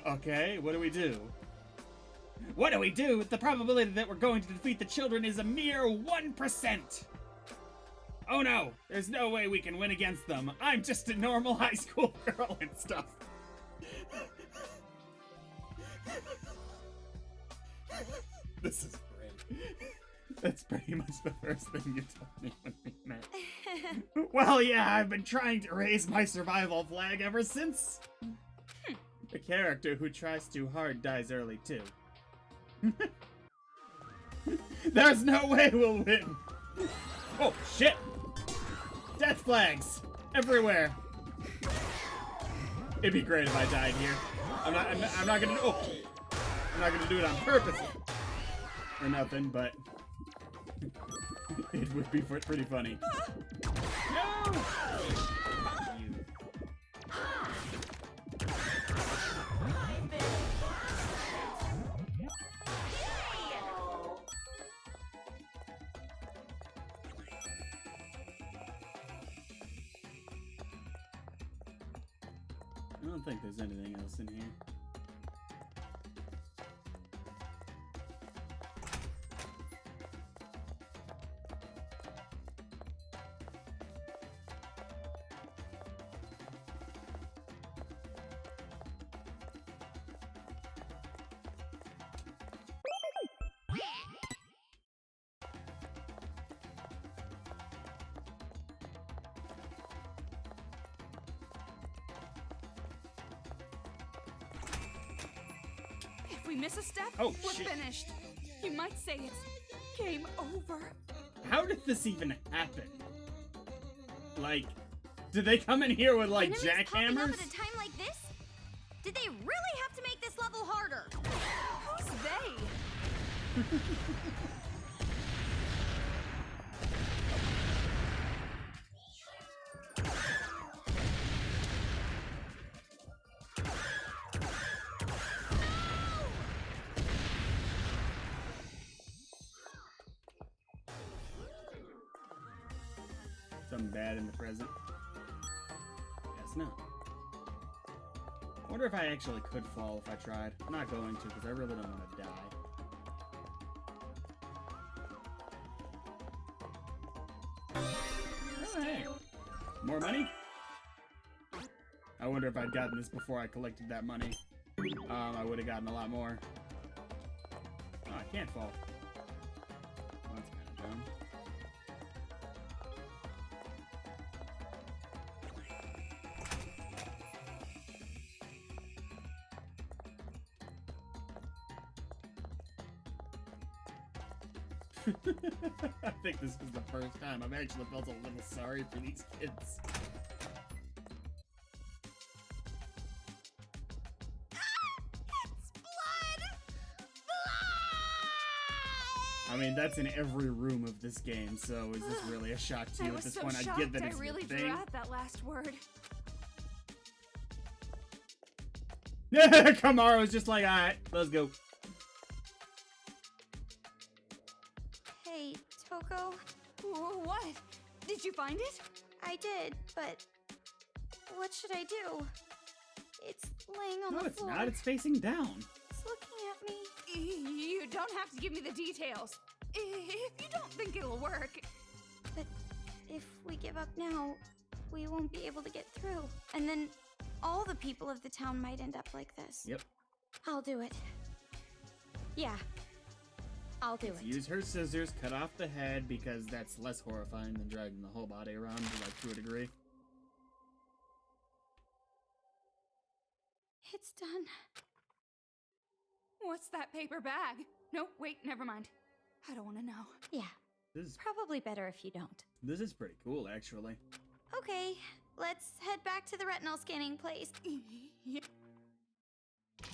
Okay, what do we do? What do we do? The probability that we're going to defeat the children is a mere 1%! Oh no, there's no way we can win against them. I'm just a normal high school girl and stuff. This is great. That's pretty much the first thing you told me when we met. Well, yeah, I've been trying to raise my survival flag ever since. The character who tries too hard dies early too. There's no way we'll win. Oh, shit. Death flags everywhere. It'd be great if I died here. I'm not gonna do it on purpose or nothing, but it would be pretty funny. No! You. I don't think there's anything else in here. If we miss a step, Oh, we're shit. finished. You might say it's game over. How did this even happen? Like, did they come in here with, like, Enemies popping up jackhammers? at a time like this? Did they really have to make this level harder? Who's they? Something bad in the present? Guess not. I wonder if I actually could fall if I tried. I'm not going to, because I really don't want to die. Oh, hey. More money? I wonder if I'd gotten this before I collected that money. I would have gotten a lot more. Oh, I can't fall. Well, that's kind of dumb. I think this is the first time I've actually felt a little sorry for these kids. It's blood! I mean, that's in every room of this game, so is this really a shock to you I at was this so point? shocked I get that it's I really your drew thing. out that last word. Kamaro's just like, alright, let's go. Hey, Toko. What? Did you find it? I did, but what should I do? It's laying on No, the it's floor. not. It's facing down. It's looking at me. You don't have to give me the details. If you don't think it'll work. But if we give up now, we won't be able to get through. And then all the people of the town might end up like this. Yep. I'll do it. Yeah. I'll do Let's it. use her scissors, cut off the head, because that's less horrifying than dragging the whole body around, like, to a degree. It's done. What's that paper bag? No, wait, never mind. I don't want to know. Yeah. This is Probably better if you don't. pretty cool, actually. Okay, let's head back to the retinal scanning place. Yep.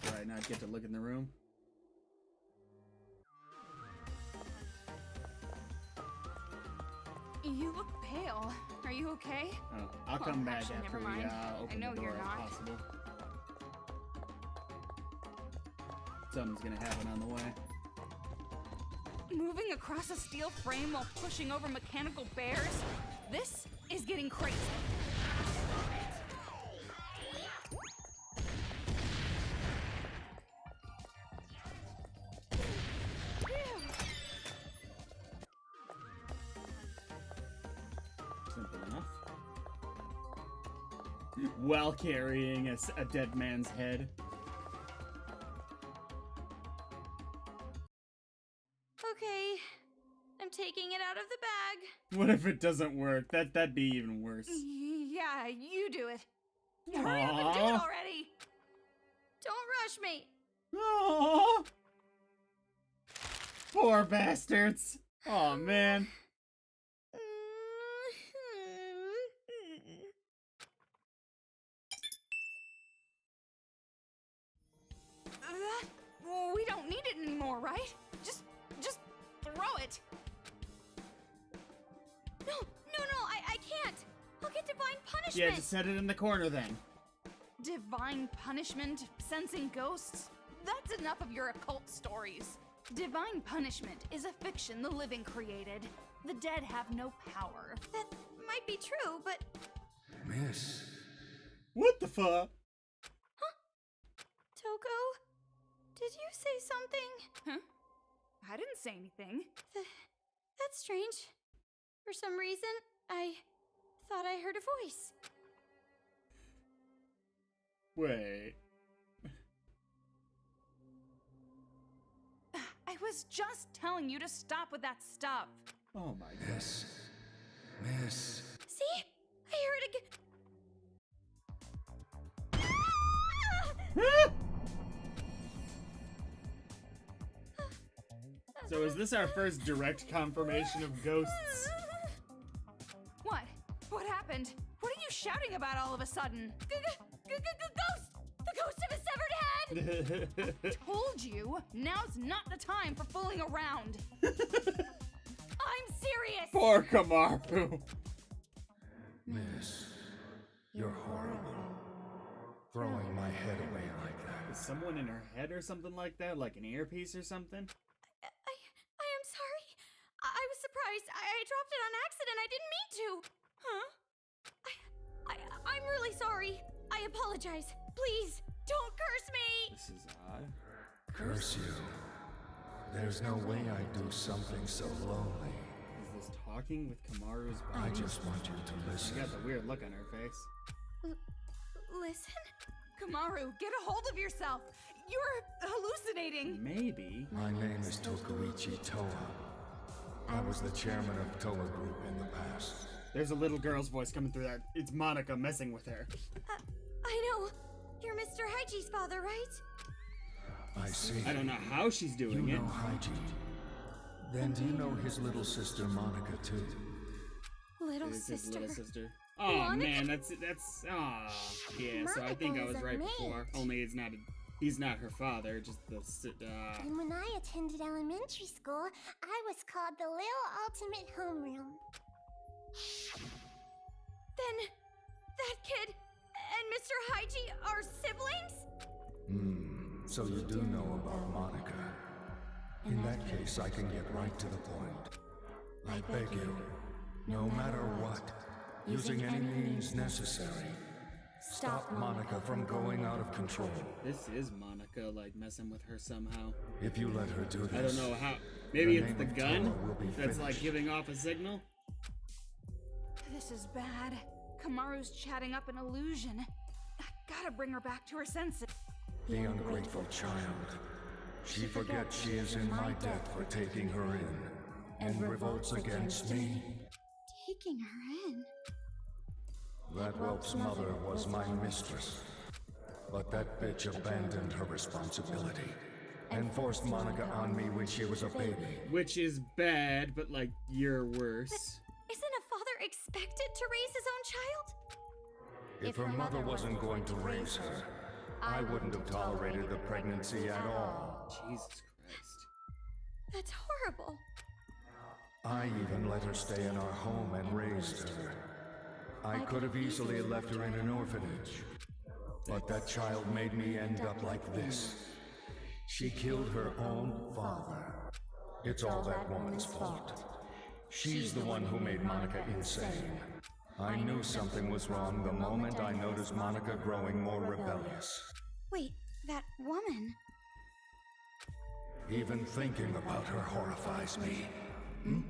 Do I not get to look in the room? You look pale. Are you okay? Oh, I'll Well, come back actually, after never we mind. open I know the door you're if not. possible. Something's gonna happen on the way. Moving across a steel frame while pushing over mechanical bears? This is getting crazy. Simple enough. While carrying a dead man's head. Okay, I'm taking it out of the bag. What if it doesn't work? That'd be even worse. Yeah, you do it. Hurry up and do it Aw. already. Don't rush me. Aww. Poor bastards. Oh man. We don't need it anymore, right? Just throw it. No, I can't. I'll get divine punishment. Yeah, just set it in the corner then. Divine punishment, sensing ghosts? That's enough of your occult stories. Divine punishment is a fiction the living created. The dead have no power. That might be true, but Miss. What the fuck? Toko, did you say something? Huh? I didn't say anything. That's strange. For some reason, I thought I heard a voice. Wait. I was just telling you to stop with that stuff. Oh my god. Miss. See? I heard again. So is this our first direct confirmation of ghosts? What? What happened? What are you shouting about all of a sudden? Ghost! The ghost of a severed head! Told you, now's not the time for fooling around. I'm serious! Poor Kamaru. Miss. You're horrible. Throwing my head away like that. Is someone in her head or something like that? Like an earpiece or something? I am sorry. I was surprised. I dropped it on accident. I didn't mean to. Huh? I'm really sorry. I apologize. Please, don't curse me. This is odd. Curse you. There's no way I'd do something so lonely. Is this talking with Kamaru's I body? just want you to She listen. got the weird look on her face. Listen? Kamaru, get a hold of yourself. You're hallucinating. Maybe. My name is Tokuichi Toa. I was the chairman of Toa Group in the past. There's a little girl's voice coming through that. It's Monica messing with her. I know. You're Mr. Haiji's father, right? I see. I don't know how she's You doing it. know Haiji. Then do you know his little sister Monica too? Little It's his sister. little sister. Oh Monica? man, that's yeah. So I think I was right before. Only he's not her father. Just the And when I attended elementary school, I was called the Little Ultimate Homeroom. Then that kid and Mr. Haiji are siblings? So you do know about Monica. In that case, I can get right to the point. I beg you, no matter what, using any means necessary, stop Monica from going out of control. This is Monica, like messing with her somehow. If you let her do this, I don't know how. Maybe the it's the name of gun Toa will be that's like finished. giving off a signal. This is bad. Kamaru's chatting up an illusion. I gotta bring her back to her senses. The ungrateful child. She forgets she is in my debt for taking her in, and revolts against me. Taking her in? That whelp's mother was my mistress. But that bitch abandoned her responsibility and forced Monica on me when she was a baby. Which is bad, but like you're worse. Isn't a father expected to raise his own child? If her mother wasn't going to raise her, I wouldn't have tolerated the pregnancy at all. Jesus Christ. That's horrible. I even let her stay in our home and raised her. I could have easily left her in an orphanage, but that child made me end up like this. She killed her own father. It's all that woman's fault. She's the one who made Monica insane. I knew something was wrong the moment I noticed Monica growing more rebellious. Wait, that woman? Even thinking about her horrifies me. The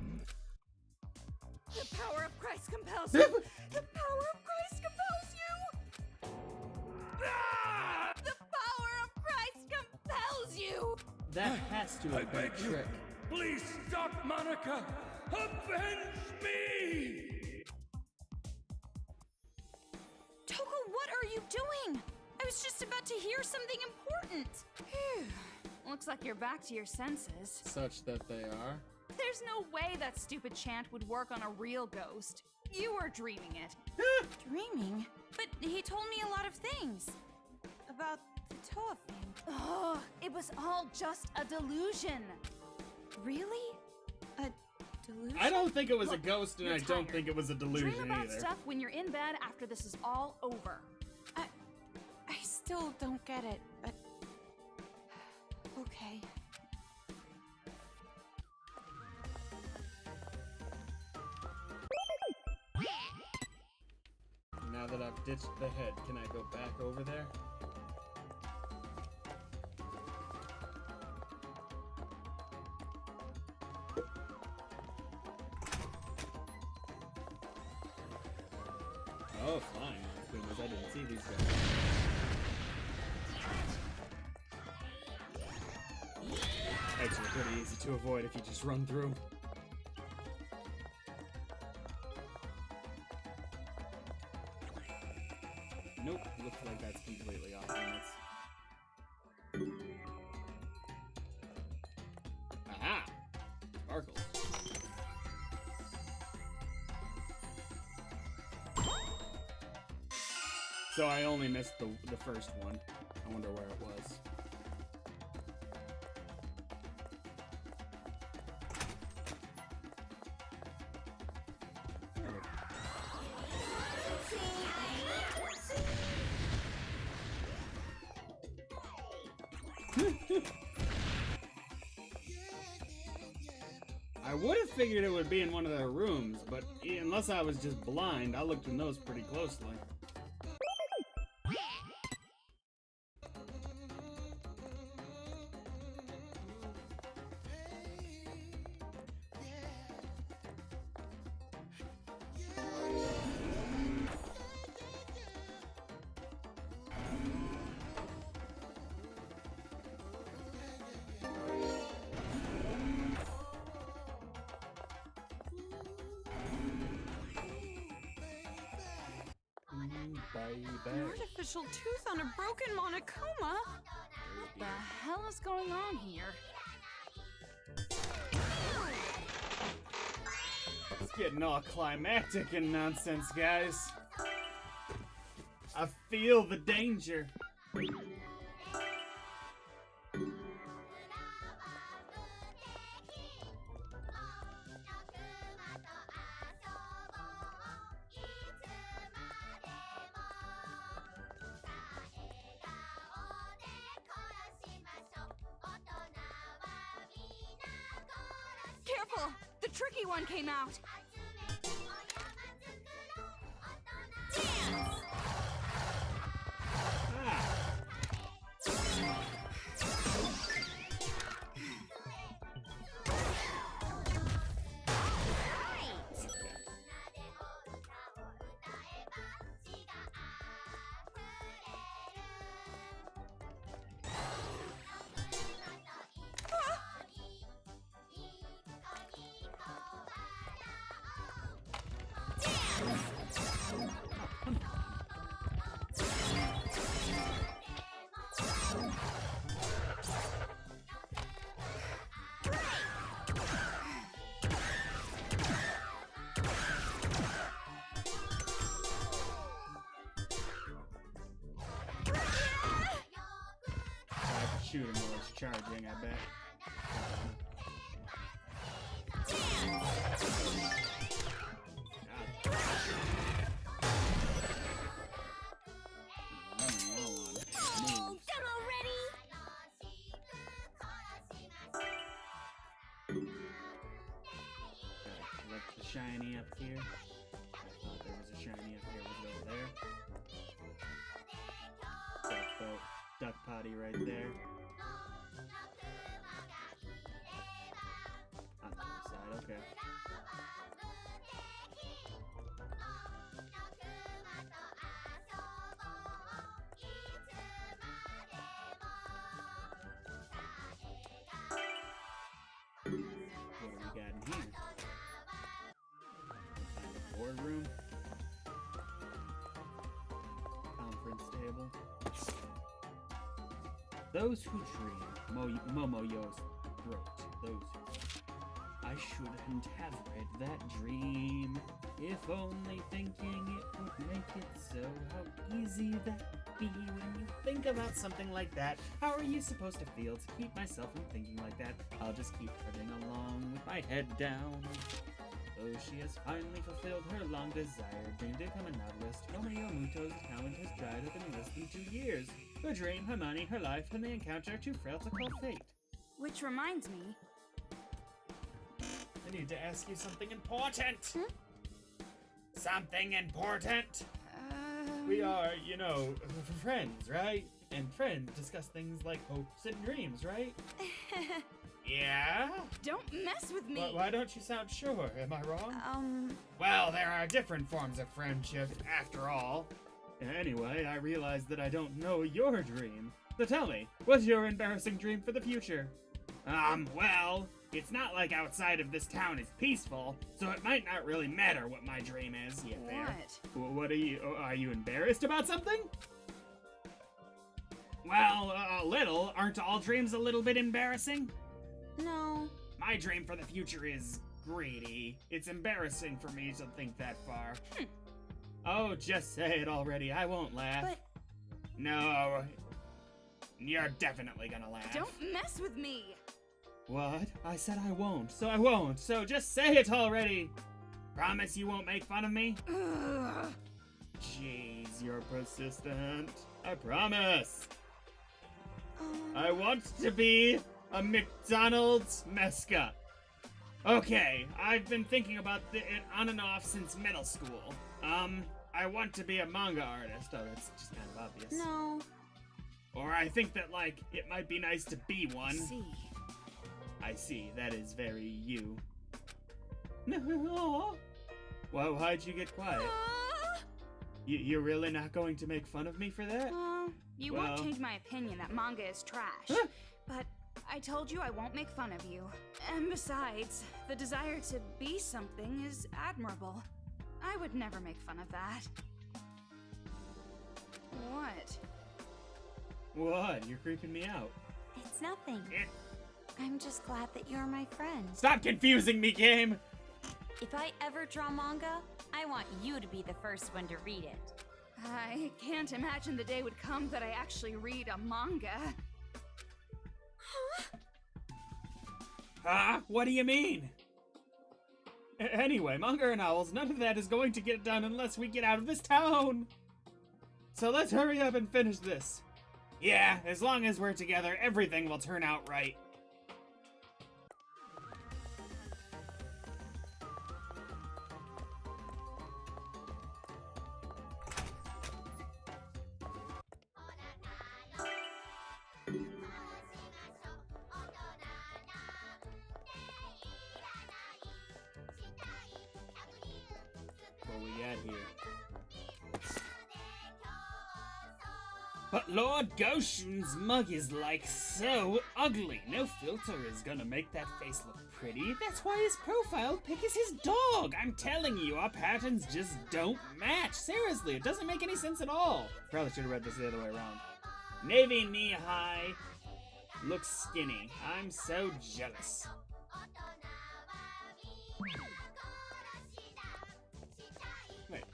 power of Christ compels you! The power of Christ compels you! Ah! The power of Christ compels you! That has to have been a trick. Please stop, Monica! Avenge me! Toko, what are you doing? I was just about to hear something important. Phew. Looks like you're back to your senses. Such that they are. There's no way that stupid chant would work on a real ghost. You were dreaming it. Dreaming? But he told me a lot of things. About the Toa thing. Oh, it was all just a delusion. Really? A delusion? I don't think it was a Look, ghost, and you're I don't tired. think it was a delusion Dream about either. stuff when you're in bed after this is all over. I still don't get it, but... Okay. Now that I've ditched the head, can I go back over there? Oh, fine. Goodness, I didn't see these guys. Actually, pretty easy to avoid if you just run through. Nope, looks like that's completely off limits. Aha! Sparkles. So I only missed the first one. I wonder where it was. I would have figured it would be in one of their rooms, but unless I was just blind, I looked in those pretty closely. An artificial tooth on a broken Monokuma? What the hell is going on here? Getting all climactic and nonsense, guys. I feel the danger. Careful! The tricky one came out! Shoot him while he's charging, I bet. Done already? Collect the shiny up here. I thought there was a shiny up here. Was it over there? Duck boat, duck potty right there. On the other side, okay. What do we got in here? Find a boardroom. Conference table. Those who dream, Momoyo's throat. Those who I shouldn't have read that dream. If only thinking it would make it so. How easy that would be when you think about something like that. How are you supposed to feel to keep myself from thinking like that? I'll just keep trudging along with my head down. Oh, she has finally fulfilled her long desire, dream to become a novelist. Romeo Muto's talent has dried up in less than 2 years. Her dream, her money, her life, and the encounter are too frail to call fate. Which reminds me, I need to ask you something important. Something important. We are, you know, friends, right? And friends discuss things like hopes and dreams, right? Yeah? don't mess with me! Why don't you sound sure? Am I wrong? Well, there are different forms of friendship, after all. Anyway, I realize that I don't know your dream. So tell me, what's your embarrassing dream for the future? Well, it's not like outside of this town is peaceful, so it might not really matter what my dream is. Yeah, What? What are you embarrassed about something? Well, a little. Aren't all dreams a little bit embarrassing? No. My dream for the future is greedy. It's embarrassing for me to think that far. Oh, just say it already. I won't laugh. But No. You're definitely gonna laugh. Don't mess with me! What? I said I won't, so I won't. So just say it already. Promise you won't make fun of me? Ugh. Jeez, you're persistent. I promise. I want to be a McDonald's mascot. Okay, I've been thinking about it on and off since middle school. I want to be a manga artist. Oh, that's just kind of obvious. no. Or I think that, like, it might be nice to be one. See. I see, that is very you. No. Well, why'd you get quiet? You're really not going to make fun of me for that? You Well- won't change my opinion that manga is trash. Huh? But I told you I won't make fun of you. And besides, the desire to be something is admirable. I would never make fun of that. What? What? You're creeping me out. It's nothing. Eh. I'm just glad that you're my friend. Stop confusing me, game! If I ever draw manga, I want you to be the first one to read it. I can't imagine the day would come that I actually read a manga. Ah, what do you mean? Anyway, manga and owls, none of that is going to get done unless we get out of this town! So let's hurry up and finish this. Yeah, as long as we're together, everything will turn out right. What we got here? But Lord Goshen's mug is like so ugly. No filter is gonna make that face look pretty. That's why his profile pic is his dog. I'm telling you, our patterns just don't match. Seriously, it doesn't make any sense at all. Probably should have read this the other way around. Navy knee high. Looks skinny. I'm so jealous. Wait.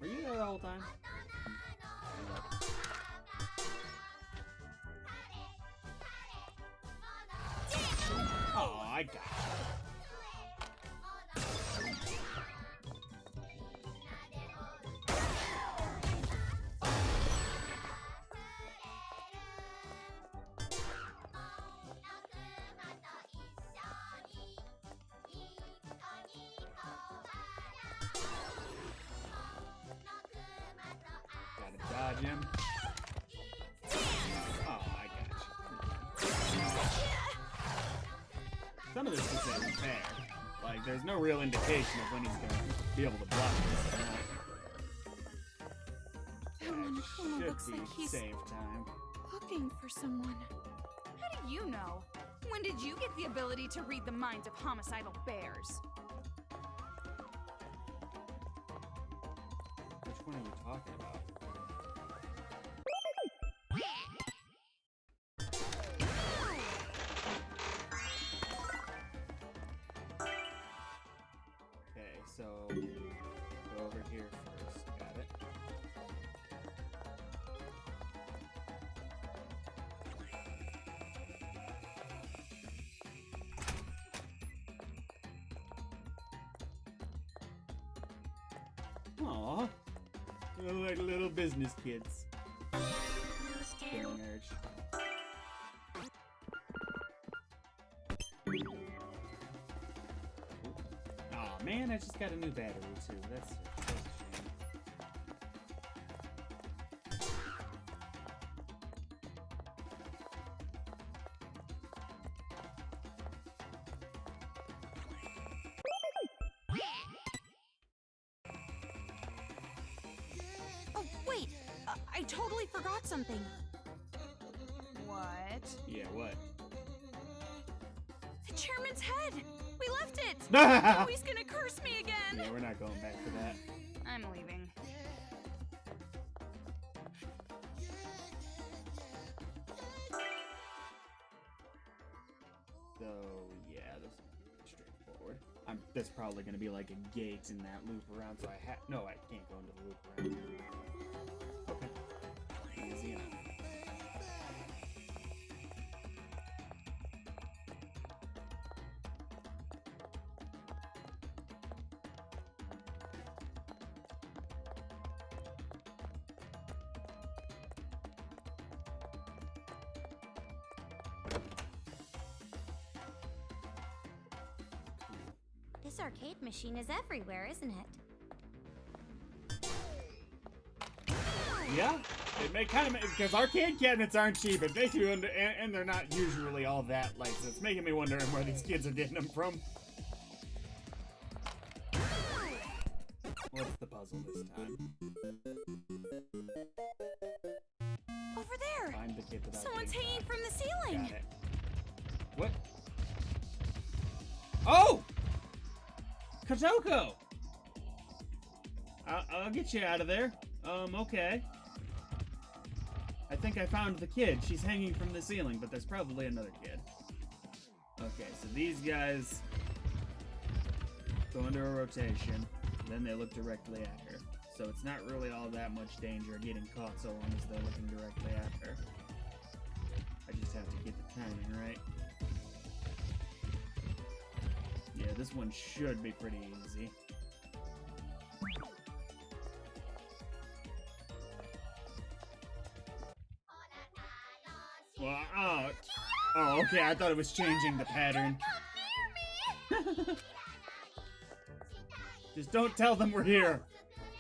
Were you there the whole time? Oh, I got Gotta dodge him. Oh, I got you. Some of this isn't fair. Like, there's no real indication of when he's gonna be able to block this or not. That looks should be like he's save time. looking for someone. How do you know? When did you get the ability to read the minds of homicidal bears? Which one are you talking about? Okay, so go over here first. Got it. Aw, they're like little business kids. Killing urge. Aw, man, I just got a new battery too. That's a shame. Oh, wait! I totally forgot something. What? Yeah, what? The chairman's head! We left it! Yeah, Oh, he's gonna curse me again! we're not going back for that. I'm leaving. So, yeah, this is pretty straightforward. There's probably going to be like a gate in that loop around, so no, I can't go into the loop around. Okay. Easy enough. This arcade machine is everywhere, isn't it? Yeah, it may kind of because arcade cabinets aren't cheap. It makes you wonder, and they're not usually all that light. So it's making me wonder where these kids are getting them from. What's the puzzle this time? Over there! Find the kid without Someone's getting hanging caught. from the ceiling! Got it. What? Oh! Kotoko! I'll get you out of there. Okay. I think I found the kid. She's hanging from the ceiling, but there's probably another kid. Okay, so these guys go into a rotation, then they look directly at her. So it's not really all that much danger getting caught so long as they're looking directly at her. I just have to get the timing right. Yeah, this one should be pretty easy. Well, oh, okay, I thought it was changing the pattern. Just don't tell them we're here.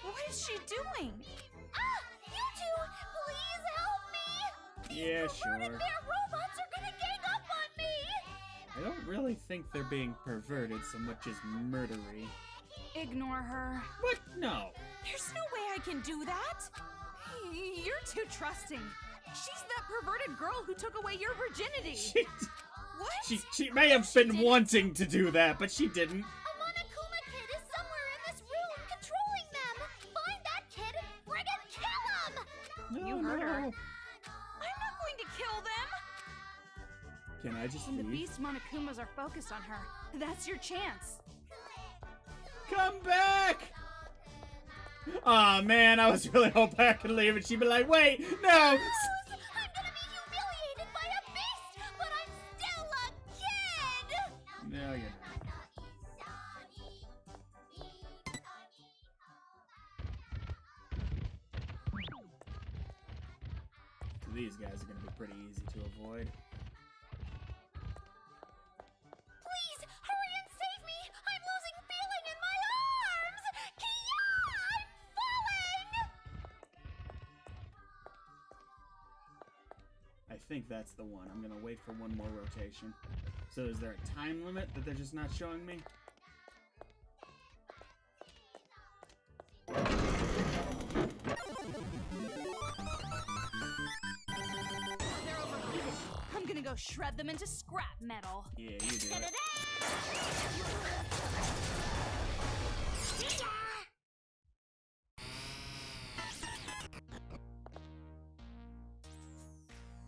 What is she doing? You two, please help me! Yeah, Perverted sure. bear robots are gonna gang up on me! I don't really think they're being perverted so much as murdery. Ignore her. What? No. There's no way I can do that. You're too trusting. She's that perverted girl who took away your virginity. What? She may have been wanting to do that, but she didn't. A Monokuma kid is somewhere in this room controlling them! Find that kid and friggin' kill him! No, You heard her. no. I'm not going to kill them. Can I just When the leave? beast Monokumas are focused on her, that's your chance. Come back! Aw, man, I was really hoping I could leave and she'd be like, wait, no! I'm gonna be humiliated by a beast, but I'm still a kid! No, you're not. So these guys are gonna be pretty easy to avoid. Please, hurry and save me! I'm losing feeling in my arms! Kia! I'm falling! I think that's the one. I'm gonna wait for one more rotation. So is there a time limit that they're just not showing me? They're overheated. I'm gonna go shred them into scrap metal. Yeah, you do it.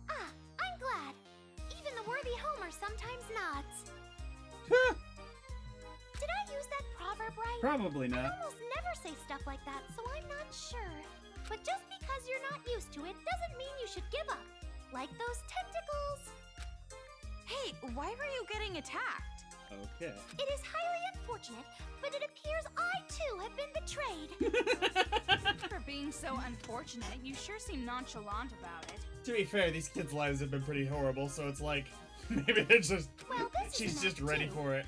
I'm glad. Even the worthy Homer sometimes nods. Did I use that proverb right? Probably I not. almost never say stuff like that, so I'm not sure. But just because you're not used to it doesn't mean you should give up. Like those tentacles. Hey, why were you getting attacked? Okay. It is highly unfortunate, but it appears I too have been betrayed. For being so unfortunate, you sure seem nonchalant about it. To be fair, these kids' lives have been pretty horrible, so it's like, maybe they're just, Well, this she's is just enough, ready too. for it.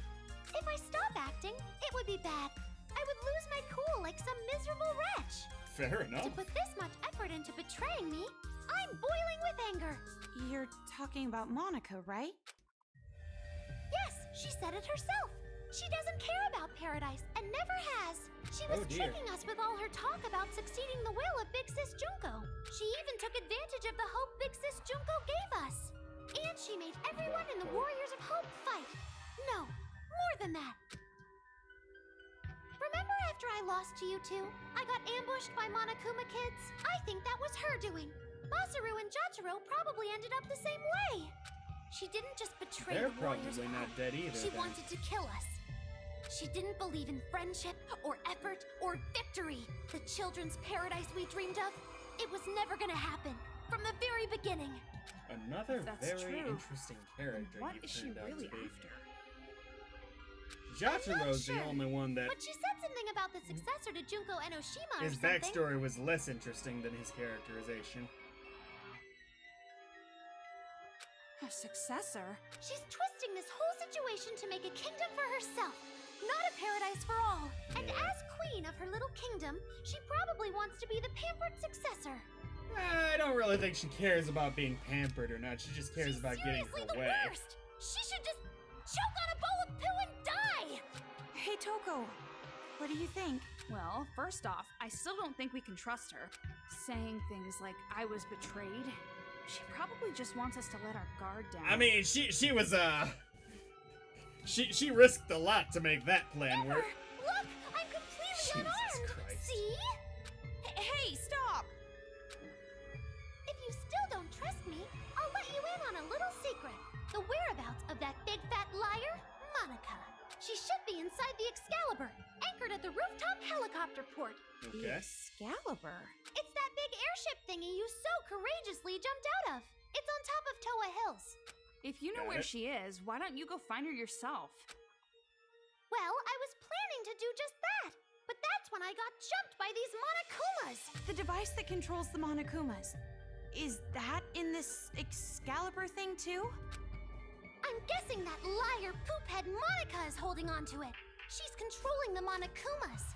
If I stop acting, it would be bad. I would lose my cool like some miserable wretch. Fair enough. To put this much effort into betraying me, I'm boiling with anger. You're talking about Monica, right? Yes, she said it herself. She doesn't care about paradise and never has. She was Oh, dear. tricking us with all her talk about succeeding the will of Big Sis Junko. She even took advantage of the hope Big Sis Junko gave us. And she made everyone in the Warriors of Hope fight. No, more than that. Remember after I lost to you two, I got ambushed by Monokuma kids? I think that was her doing. Masaru and Jotaro probably ended up the same way. She didn't just betray They're the Warriors probably of not Hope. dead either, She then. wanted to kill us. She didn't believe in friendship, or effort, or victory. The children's paradise we dreamed of, it was never gonna happen. From the very beginning. Another That's very true. interesting character What you've is she turned out really to be. after? Jataro's sure, the only one that But she said something about the successor to Junko Enoshima his or something. backstory was less interesting than his characterization. A successor? She's twisting this whole situation to make a kingdom for herself, not a paradise for all. And Yeah. as queen of her little kingdom, she probably wants to be the pampered successor. I don't really think she cares about being pampered or not. She just cares She's about getting seriously her the way. worst. She should just choke on a bowl of poo and die. Hey, Toko. What do you think? Well, first off, I still don't think we can trust her. Saying things like, I was betrayed. She probably just wants us to let our guard down. I mean, she was she risked a lot to make that plan work. Look, I'm completely Jesus unarmed. Christ. See? Hey, stop! If you still don't trust me, I'll let you in on a little secret. The whereabouts of that big fat liar, Monica. She should be inside the Excalibur, anchored at the rooftop helicopter port. Okay. Excalibur? It's that big airship thingy you so courageously jumped out of. It's on top of Toa Hills. If you know where she is, why don't you go find her yourself? Well, I was planning to do just that, but that's when I got jumped by these Monokumas. The device that controls the Monokumas. Is that in this Excalibur thing too? I'm guessing that liar poophead Monica is holding onto it. She's controlling the Monokumas.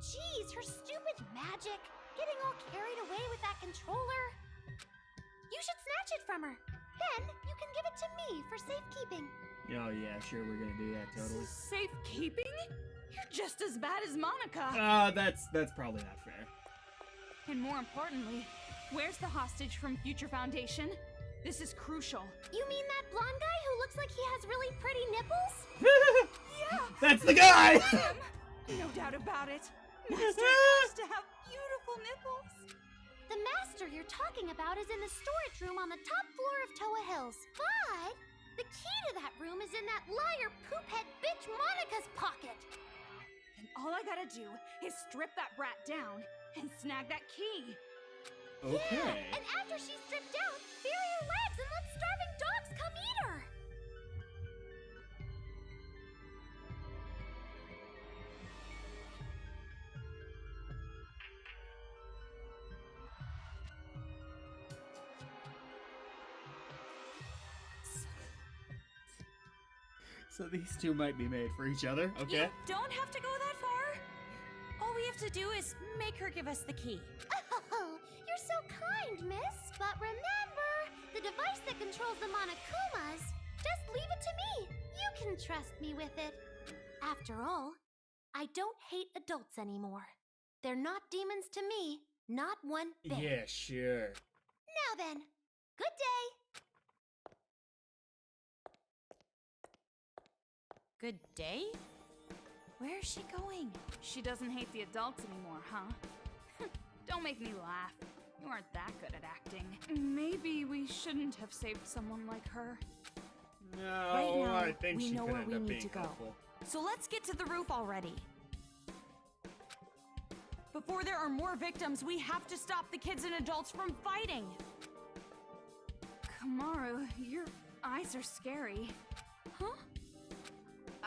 Jeez, her stupid magic. Getting all carried away with that controller. You should snatch it from her. Then you can give it to me for safekeeping. Oh yeah, sure, we're gonna do that totally. Safekeeping? You're just as bad as Monica. That's probably not fair. And more importantly, where's the hostage from Future Foundation? This is crucial. You mean that blonde guy who looks like he has really pretty nipples? Yeah! That's the guy! Him! No doubt about it. Master has to have beautiful nipples. The master you're talking about is in the storage room on the top floor of Toa Hills. But the key to that room is in that liar poophead bitch Monica's pocket. And all I gotta do is strip that brat down and snag that key. Okay. Yeah, and after she's stripped down, bury her legs and let starving dogs come eat her. So these two might be made for each other, okay? You don't have to go that far. All we have to do is make her give us the key. Oh, you're so kind, miss. But remember, the device that controls the Monokumas, just leave it to me. You can trust me with it. After all, I don't hate adults anymore. They're not demons to me, not one bit. Yeah, sure. Now then, good day. Good day? Where is she going? She doesn't hate the adults anymore, huh? Don't make me laugh. You aren't that good at acting. Maybe we shouldn't have saved someone like her. No, Right now, I think we she know could where end we up need being to go. helpful. So let's get to the roof already. Before there are more victims, we have to stop the kids and adults from fighting. Kamaru, your eyes are scary. Huh?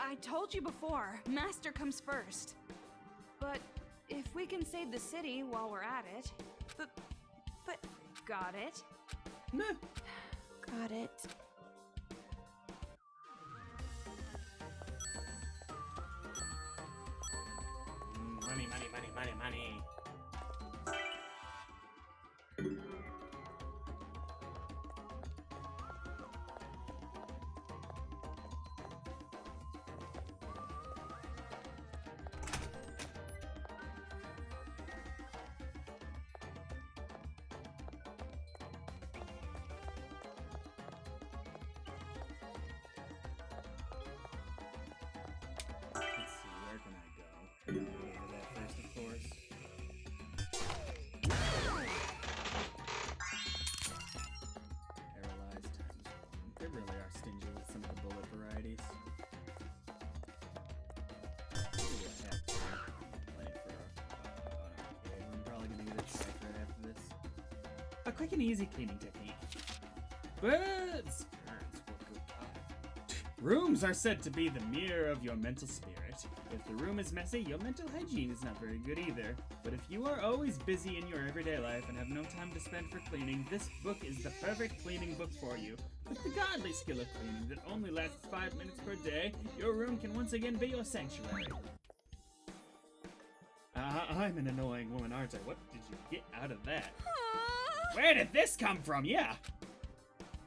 I told you before, Master comes first. But if we can save the city while we're at it... But... Got it? Meh. Got it. Money, money, money, money, money. Let's see, where can I go? Gotta go over that first, of course. Paralyzed times 1. They really are stingy with some of the bullet varieties. Ooh, I have to play for okay, I'm probably gonna get a check right after this. A quick and easy cleaning technique. But spirits will go up. Rooms are said to be the mirror of your mental spirit. If the room is messy, your mental hygiene is not very good either. But if you are always busy in your everyday life and have no time to spend for cleaning, this book is the perfect cleaning book for you. With the godly skill of cleaning that only lasts 5 minutes per day, your room can once again be your sanctuary. I'm an annoying woman, aren't I? What did you get out of that? Where did this come from? Yeah.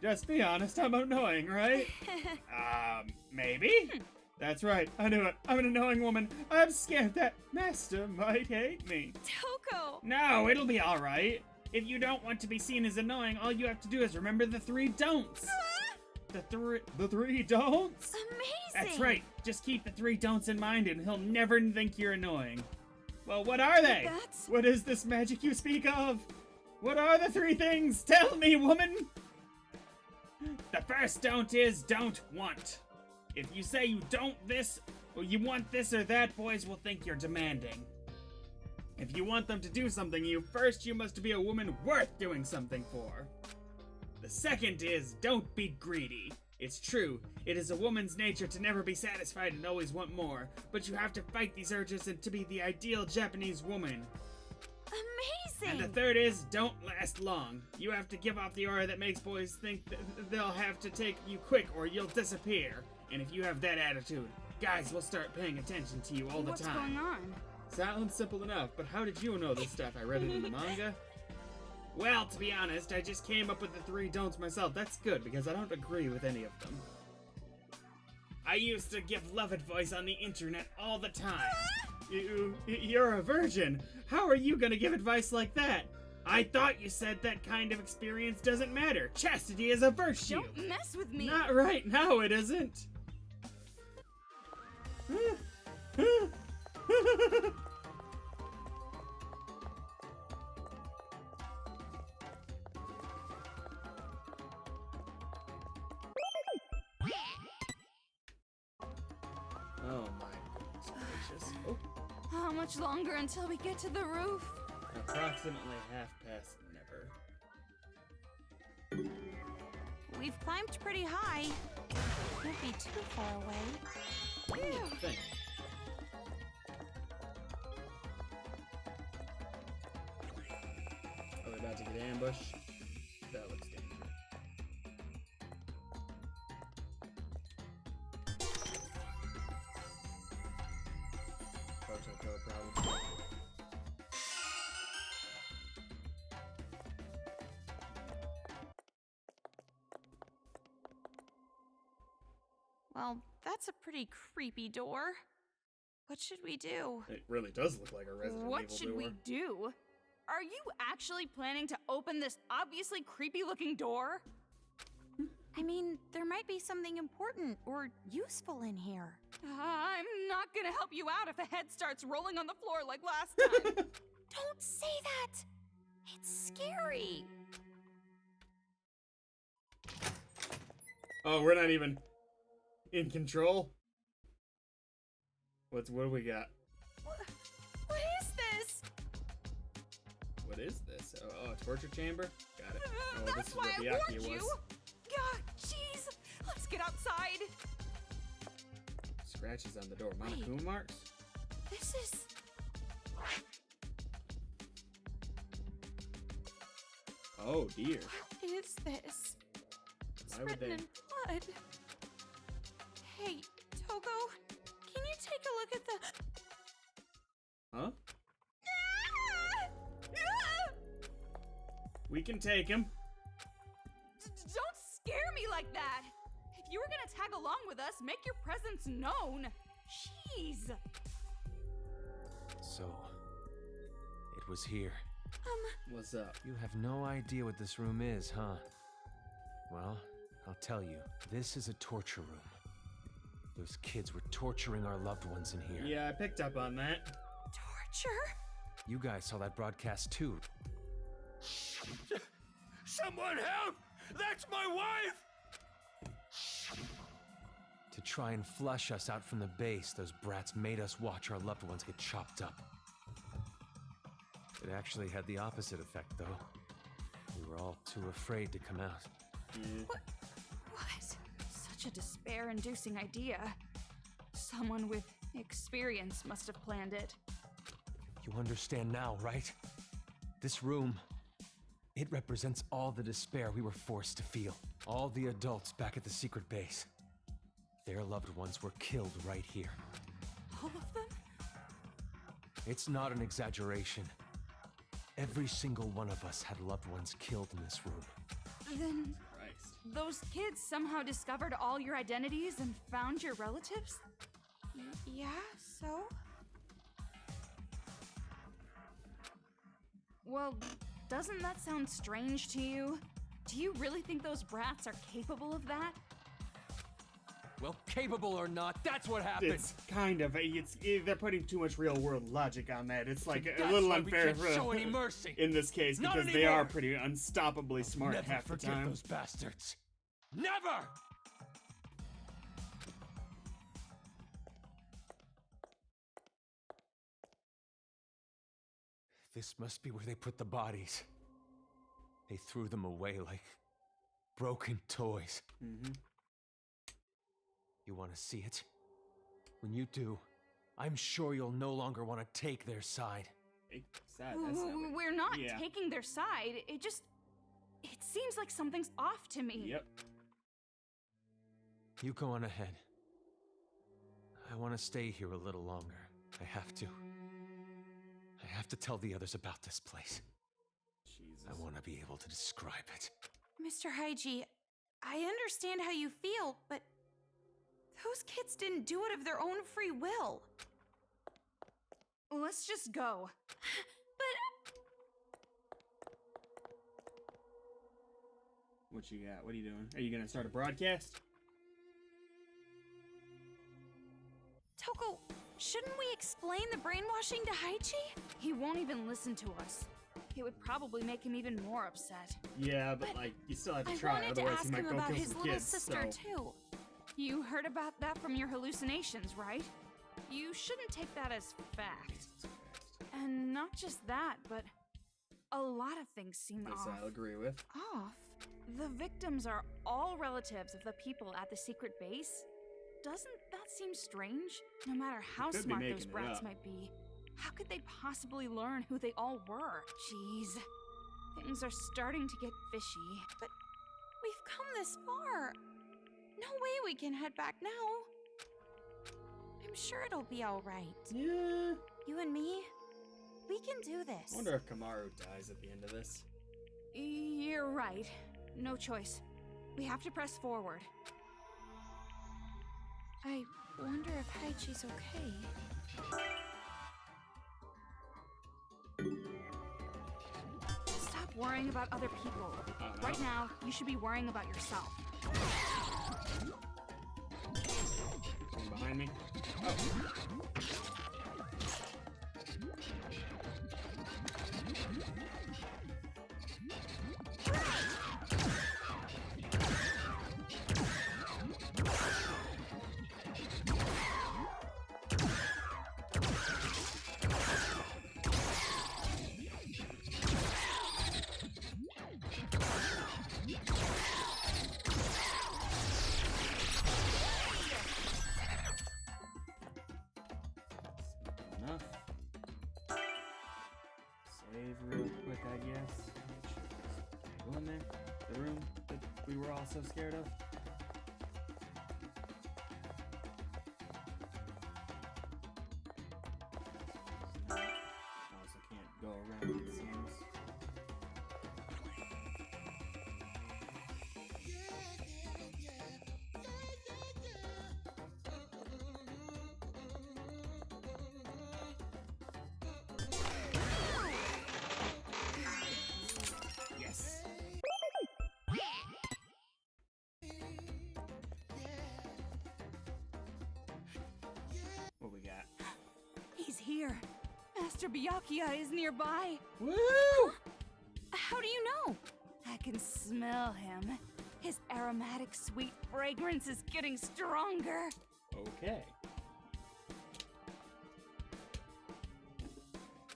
Just be honest, I'm annoying, right? Maybe? That's right, I knew it. I'm an annoying woman. I'm scared that Master might hate me. Toko! No, it'll be alright. If you don't want to be seen as annoying, all you have to do is remember the 3 don'ts. The three don'ts? Amazing! That's right. Just keep the 3 don'ts in mind and he'll never think you're annoying. Well, what are they? That's... What is this magic you speak of? What are the 3 things? Tell me, woman! The first don't is don't want. If you say you don't this, or you want this or that, boys will think you're demanding. If you want them to do something you must be a woman worth doing something for. The second is, don't be greedy. It's true, it is a woman's nature to never be satisfied and always want more, but you have to fight these urges and to be the ideal Japanese woman. Amazing! And the third is, don't last long. You have to give off the aura that makes boys think they'll have to take you quick or you'll disappear. And if you have that attitude, guys will start paying attention to you all the time. What's going on? Sounds simple enough, but how did you know this stuff? I read it in the manga? Well, to be honest, I just came up with the 3 don'ts myself. That's good, because I don't agree with any of them. I used to give love advice on the internet all the time. You're a virgin. How are you gonna give advice like that? I thought you said that kind of experience doesn't matter. Chastity is a virtue. Don't mess with me. Not right now, it isn't. Oh my goodness gracious. Oh. How much longer until we get to the roof? Approximately half past never. We've climbed pretty high. Can't be too far away. What do you think? Are we about to get ambushed? That looks dangerous. Protocol problem. Well, that's a pretty creepy door. What should we do? It really does look like a Resident What Evil should door. we do? Are you actually planning to open this obviously creepy-looking door? I mean, there might be something important or useful in here. I'm not gonna help you out if the head starts rolling on the floor like last time. Don't say that! It's scary. Oh, we're not even in control? What do we got? What is this? What is this? Oh, a torture chamber? Got it. Oh, That's this is why what I Byakuya warned you. was. God, jeez. Let's get outside. Scratches on the door. Monokuma marks? This is... Oh, dear. What is this? It's Why would written they? in blood. Hey, Togo, can you take a look at the... Huh? We can take him. Don't scare me like that. If you were gonna tag along with us, make your presence known. Jeez. So, it was here. What's up? You have no idea what this room is, huh? Well, I'll tell you. This is a torture room. Those kids were torturing our loved ones in here. Yeah, I picked up on that. Torture? You guys saw that broadcast too. Someone help! That's my wife! To try and flush us out from the base, those brats made us watch our loved ones get chopped up. It actually had the opposite effect, though. We were all too afraid to come out. What? Such a despair-inducing idea. Someone with experience must have planned it. You understand now, right? This room, it represents all the despair we were forced to feel. All the adults back at the secret base. Their loved ones were killed right here. All of them? It's not an exaggeration. Every single one of us had loved ones killed in this room. Then Christ. those kids somehow discovered all your identities and found your relatives? Yeah, so? Well, doesn't that sound strange to you? Do you really think those brats are capable of that? Well, capable or not, that's what happened. It's kind of they're putting too much real world logic on that. It's like a That's little why we unfair can't show any mercy. in this case Not because they anymore. are pretty unstoppably smart Never half the forgive time. those bastards. Never! This must be where they put the bodies. They threw them away like broken toys. Mm-hmm. You want to see it? When you do, I'm sure you'll no longer want to take their side. We're not Yeah. taking their side. It seems like something's off to me. Yep. You go on ahead. I want to stay here a little longer. I have to. I have to tell the others about this place. Jesus. I want to be able to describe it. Mr. Haiji, I understand how you feel, but those kids didn't do it of their own free will. Let's just go. What you got? What are you doing? Are you gonna start a broadcast? Toko, shouldn't we explain the brainwashing to Haiji? He won't even listen to us. It would probably make him even more upset. Yeah, but like, you still have to I try, wanted to otherwise he ask might him go about kill his some little kids, sister, so. too. You heard about that from your hallucinations, right? You shouldn't take that as fact. And not just that, but a lot of things seem This off. I'll agree with. Off? The victims are all relatives of the people at the secret base. Doesn't that seem strange? No matter how Could be smart those making it brats up. might be, how could they possibly learn who they all were? Jeez. Things are starting to get fishy. But we've come this far. No way we can head back now. I'm sure it'll be all right. Yeah. You and me, we can do I this. wonder if Kamaru dies at the end of this. You're right. No choice. We have to press forward. I wonder if Haichi's okay. Stop worrying about other people. Right now, you should be worrying about yourself. One behind me. Oh. Enough. Save real quick, I guess. Go in there. The room that we were all so scared of. Also can't go around, it seems. Yes. What we got? He's here. Master Byakuya is nearby. Woo! How do you know? I can smell him. His aromatic, sweet fragrance is getting stronger. Okay.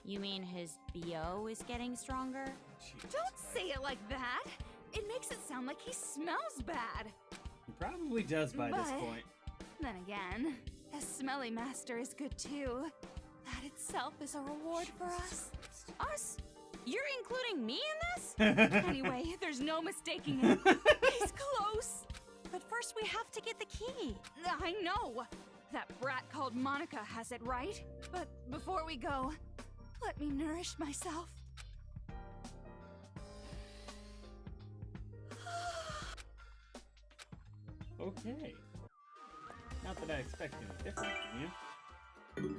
You mean his BO is getting stronger? Don't say it like that. It makes it sound like he smells bad. He probably does by this But- point. Then again, a smelly master is good too. That itself is a reward for us. Us? You're including me in this? Anyway, there's no mistaking it. He's close. But first we have to get the key. I know. That brat called Monica has it, right? But before we go, let me nourish myself. Okay. Not that I expect anything different from you.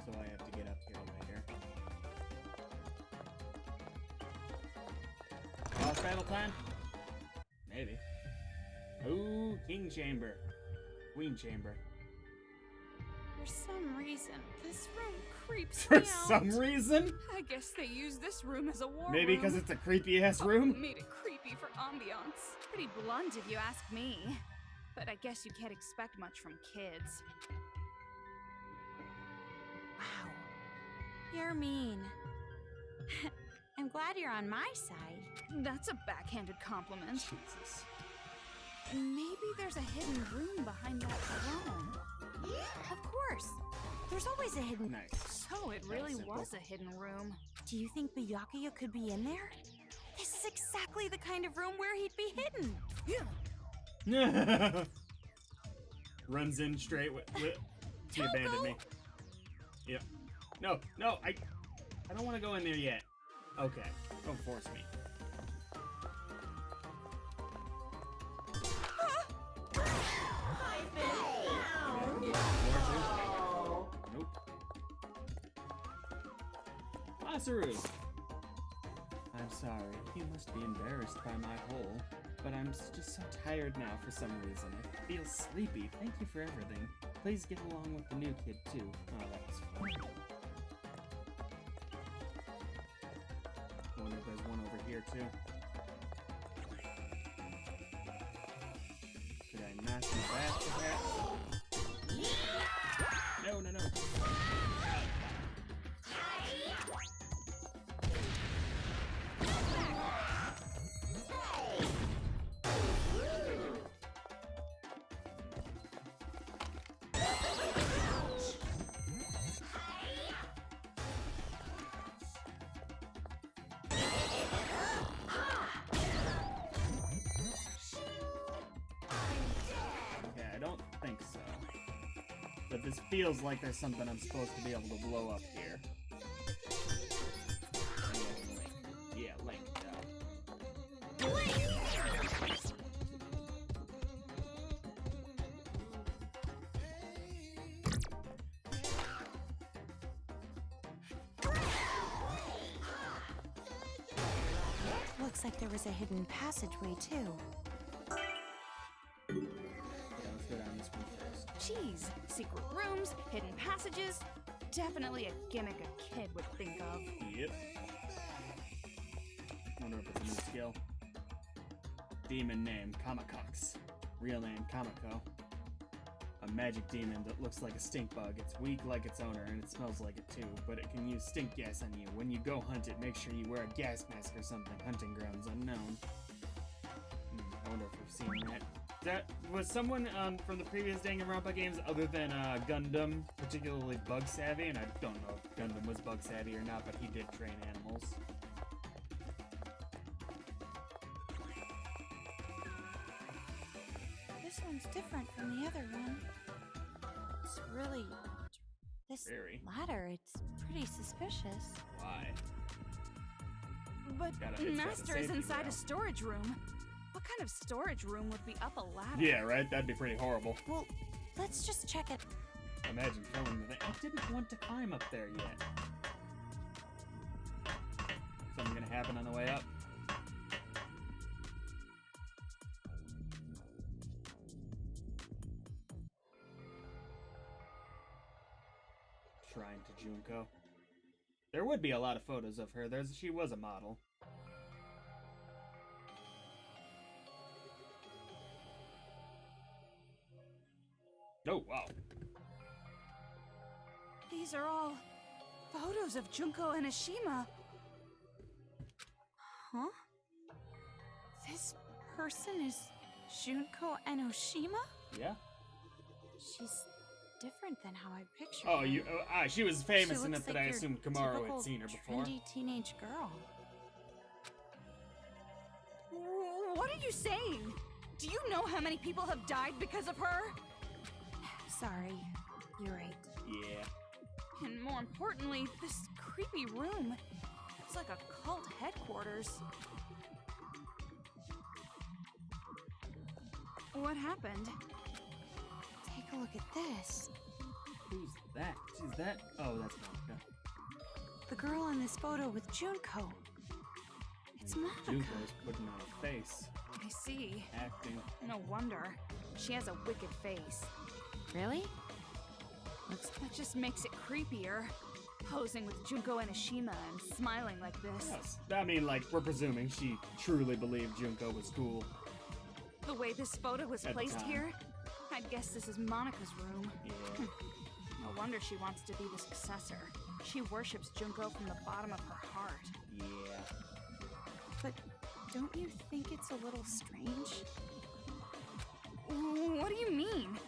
So I have to get up here later. Boss battle time? Maybe. Ooh, King Chamber. Queen Chamber. For some reason, this room creeps For me out. some reason? I guess they use this room as a war Maybe room. because it's a creepy-ass room? Made it creepy for ambiance. Pretty blunt if you ask me. But I guess you can't expect much from kids. Wow. You're mean. I'm glad you're on my side. That's a backhanded compliment. Jesus. Maybe there's a hidden room behind that throne. Of course. There's always a hidden... Nice. So it really simple. was a hidden room. Do you think Byakuya could be in there? This is exactly the kind of room where he'd be hidden. Yeah. Runs in straight with he abandoned me. Yep. No, I don't want to go in there yet. Okay, don't force me. Nope. Masaru! I'm sorry. You must be embarrassed by my hole. But I'm just so tired now for some reason. I feel sleepy. Thank you for everything. Please get along with the new kid, too. Oh, that's fine. I wonder if there's one over here, too. Could I not do that to that? No. But this feels like there's something I'm supposed to be able to blow up here. Yeah, Link. Looks like there was a hidden passageway, too. Let's go down this one first. Jeez, secret rooms, hidden passages. Definitely a gimmick a kid would think of. Yep. Wonder if it's a new skill. Demon name, Kamakox. Real name, Kamako. A magic demon that looks like a stink bug. It's weak like its owner, and it smells like it too, but it can use stink gas on you. When you go hunt it, make sure you wear a gas mask or something. Hunting grounds unknown. I wonder if we've seen that. Was someone from the previous Danganronpa games other than Gundam particularly bug savvy? And I don't know if Gundam was bug savvy or not, but he did train animals. This one's different from the other one. It's really... This ladder, it's pretty suspicious. Why? But It's got a Master is safety inside a valve. storage room. What kind of storage room would be up a ladder? Yeah, right? That'd be pretty horrible. Well, let's just check it. Imagine filming the thing. I didn't want to climb up there yet. Something gonna happen on the way up? Shrine to Junko. There would be a lot of photos of her. She was a model. Oh, wow. These are all photos of Junko and Ashima. Huh? This person is Junko Enoshima? Yeah. She's different than how I pictured Oh, her. she was famous She enough looks that like I your assumed Kamaru typical had seen her before. Trendy teenage girl. What are you saying? Do you know how many people have died because of her? Sorry, you're right. Yeah. And more importantly, this creepy room. It's like a cult headquarters. What happened? Take a look at this. Who's that? Is that? Oh, that's Monica. The girl in this photo with Junko. It's Monica. Junko's putting on a face. I see. Acting. No wonder. She has a wicked face. Really? That just makes it creepier. Posing with Junko Enoshima and smiling like this. Yes. I mean, like, we're presuming she truly believed Junko was cool. The way this photo was At the placed time. here, I'd guess this is Monika's room. Yeah. No wonder she wants to be the successor. She worships Junko from the bottom of her heart. Yeah. But don't you think it's a little strange? What do you mean?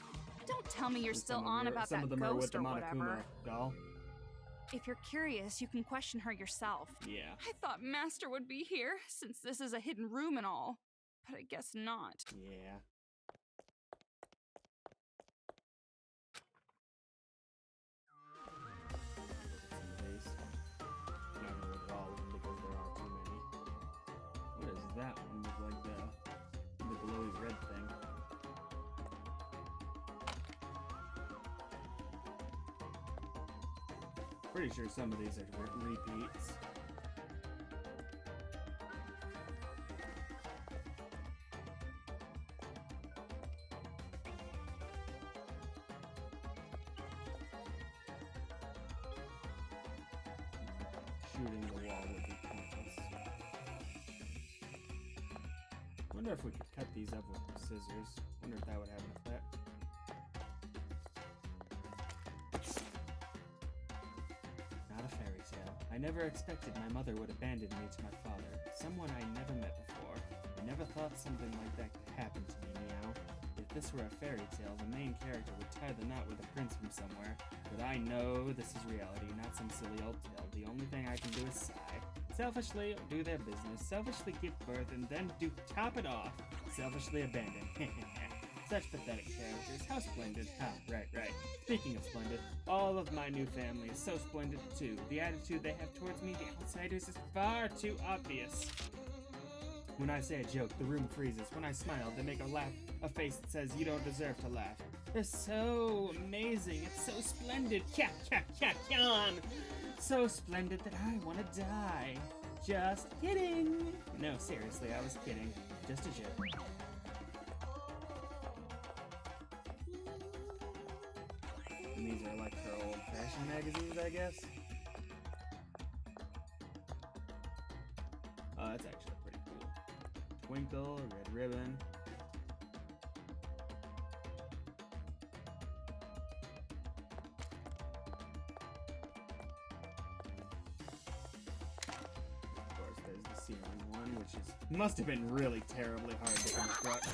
Don't tell me you're still on about some that of them are with ghost the or Monokuma whatever. doll. If you're curious, you can question her yourself. Yeah. I thought Master would be here, since this is a hidden room and all. But I guess not. Yeah. Some of these. I'm not gonna look at all of them because there are too many. What is that one with like the glowy red thing? Pretty sure some of these are repeats. Shooting the wall would be pointless. Wonder if we could cut these up with scissors. Wonder if that would have an effect. Not a fairy tale. I never expected my mother would abandon me to my father, someone I never met before. I never thought something like that could happen to me, Meow. If this were a fairy tale, the main character would tie the knot with a prince from somewhere. But I know this is reality, not some silly old tale. The only thing I can do is sigh. Selfishly do their business, selfishly give birth, and then top it off. Selfishly abandon. Such pathetic characters. How splendid. Right. Speaking of splendid, all of my new family is so splendid too. The attitude they have towards me, the outsiders, is far too obvious. When I say a joke, the room freezes. When I smile, they make a face that says you don't deserve to laugh. They're so amazing. It's so splendid. Cat. So splendid that I want to die. Just kidding. No, seriously, I was kidding. Just a joke. And these are like her old-fashioned magazines, I guess. Oh, that's actually pretty cool. Twinkle, Red Ribbon. Of course, there's the ceiling one, which must have been really terribly hard to construct.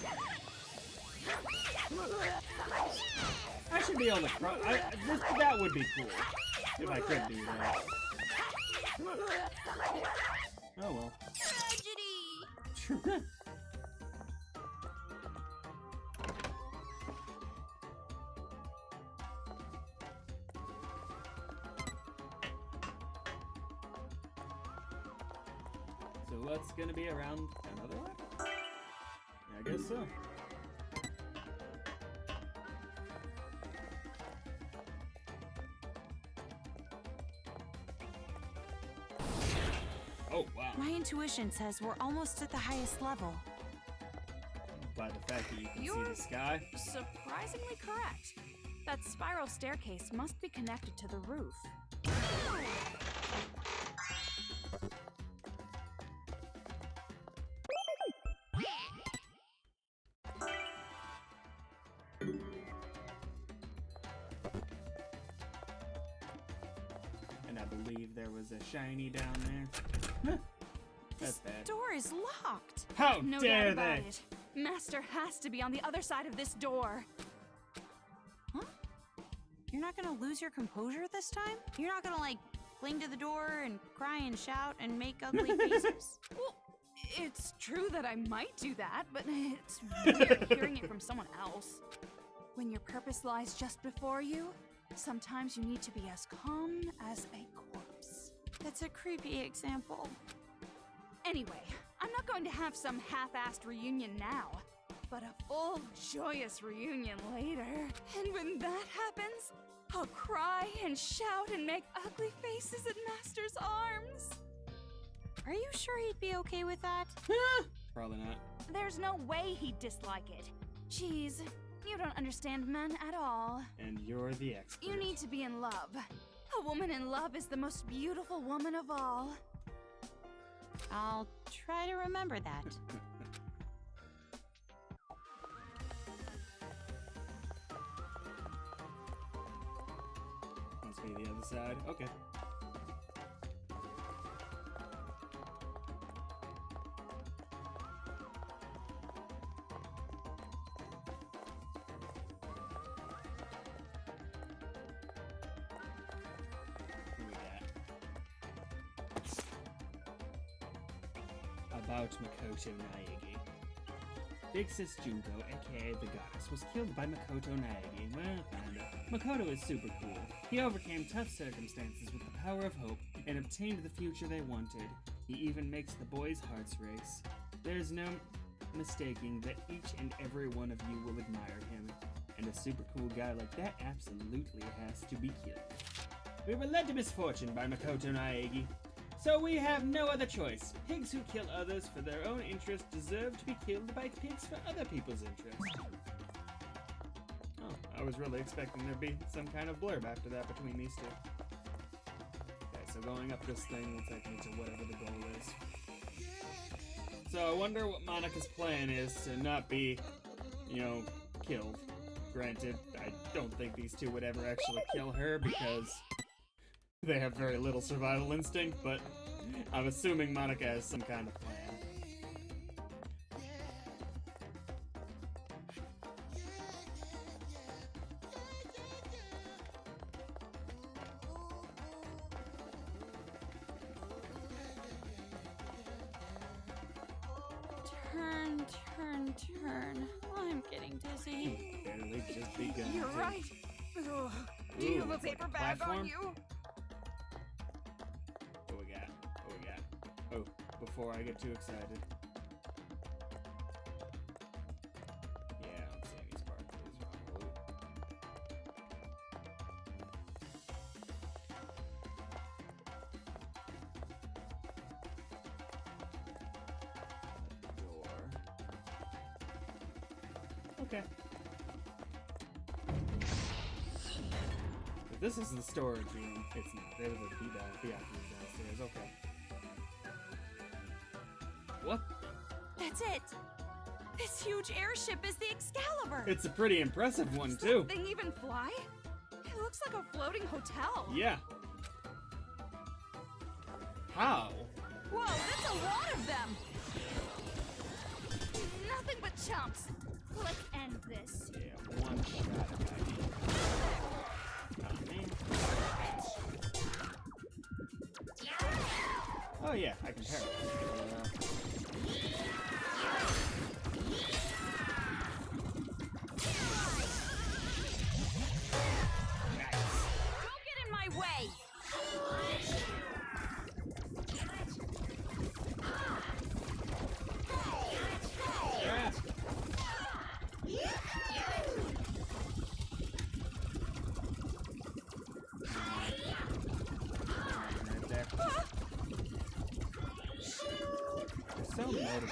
I should be able to that would be cool if I could do that. Oh well. Tragedy! So what's gonna be around another one? I guess so. Oh, wow. My intuition says we're almost at the highest level. By the fact that you can You're see the sky. surprisingly correct. That spiral staircase must be connected to the roof. And I believe there was a shiny down there. That's bad. This door is locked. How No dare doubt about they? it. Master has to be on the other side of this door. Huh? You're not gonna lose your composure this time? You're not gonna, like, cling to the door and cry and shout and make ugly faces? Well, it's true that I might do that, but it's weird hearing it from someone else. When your purpose lies just before you, sometimes you need to be as calm as a corpse. That's a creepy example. Anyway, I'm not going to have some half-assed reunion now, but a full, joyous reunion later. And when that happens, I'll cry and shout and make ugly faces at Master's arms. Are you sure he'd be okay with that? Probably not. There's no way he'd dislike it. Geez, You don't understand men at all. And you're the expert. You need to be in love. A woman in love is the most beautiful woman of all. I'll try to remember that. Must be the other side. Okay. About Makoto Naegi. Big Sis Junko, aka the Goddess, was killed by Makoto Naegi. Well, kinda. Makoto is super cool. He overcame tough circumstances with the power of hope and obtained the future they wanted. He even makes the boys' hearts race. There's no mistaking that each and every one of you will admire him, and a super cool guy like that absolutely has to be killed. We were led to misfortune by Makoto Naegi. So we have no other choice. Pigs who kill others for their own interest deserve to be killed by pigs for other people's interest. Oh, I was really expecting there'd be some kind of blurb after that between these two. Okay, so going up this thing will take me to whatever the goal is. So I wonder what Monika's plan is to not be, you know, killed. Granted, I don't think these two would ever actually kill her because they have very little survival instinct, but I'm assuming Monika has some kind of plan. Turn. I'm getting dizzy. Barely just begun. You're right. Ugh. Do you have a paper bag on you? What we got? Oh, before I get too excited. Yeah, I'm seeing these sparkles wrong. Okay. If this is the storage room, it's not. There's a be downstairs. Okay. What? That's it. This huge airship is the Excalibur. It's a pretty impressive one, too. Does that thing even fly? It looks like a floating hotel. Yeah. How? Whoa, that's a lot of them. Nothing but chumps. Let's end this. Yeah, one shot. Oh yeah, I can parry. Don't get in my way. So motivated.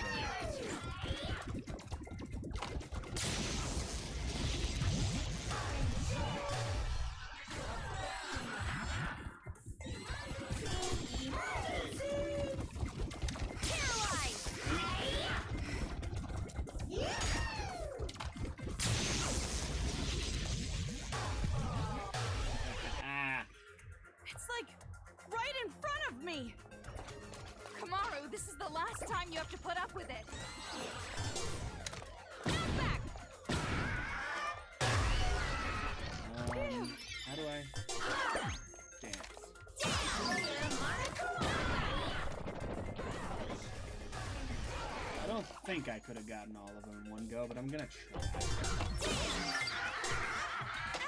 It's like right in front of me. Kamaru, this is the last time you have to put up with it. Back. How do I dance? I don't think I could have gotten all of them in one go, but I'm gonna try.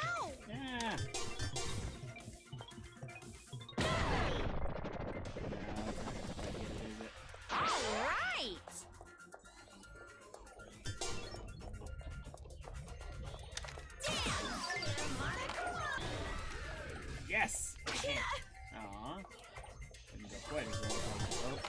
Ow! Yeah. All right. Yes! Aw. Didn't go quite as well as I hoped.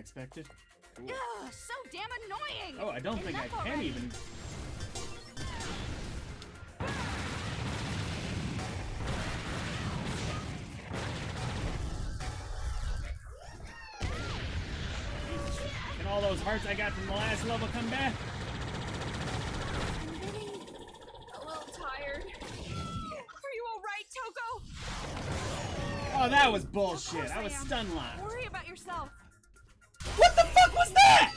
expected. Cool. Ugh, so damn annoying! Oh, I don't think I Enough can already. even. Can all those hearts I got from the last level come back? I'm getting a little tired. Are you alright, Toko? Oh, that was Of bullshit. course I was am. stun locked. Worry about yourself. What the fuck was that?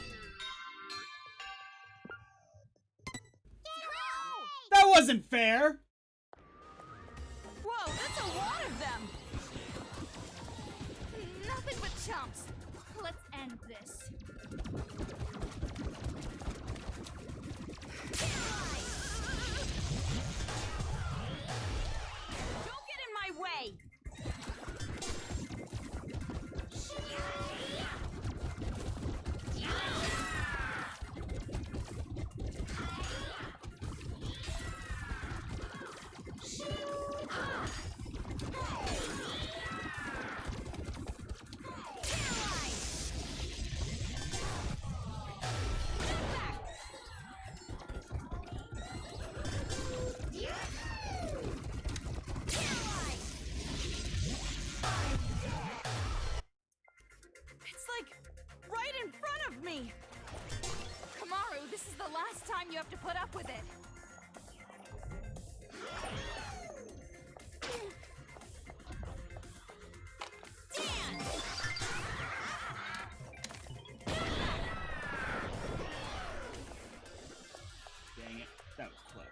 That wasn't fair. Whoa, that's a lot of them! Nothing but chumps. Let's end this. Don't get in my way! It's like right in front of me! Kamaru, this is the last time you have to put up with it. Dang it. That was close.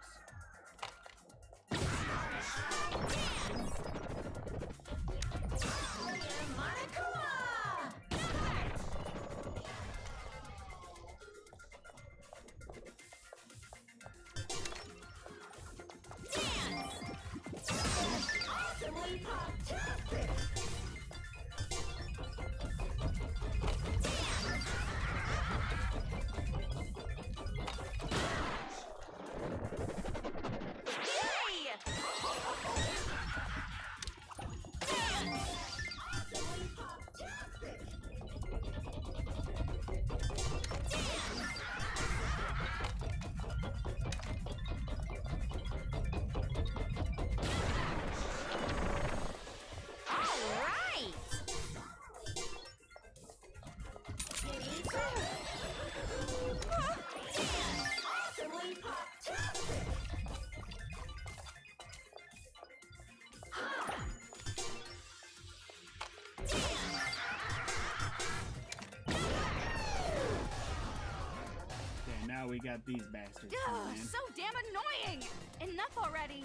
Okay, now we got these bastards Ugh, coming in. so damn annoying! Enough already!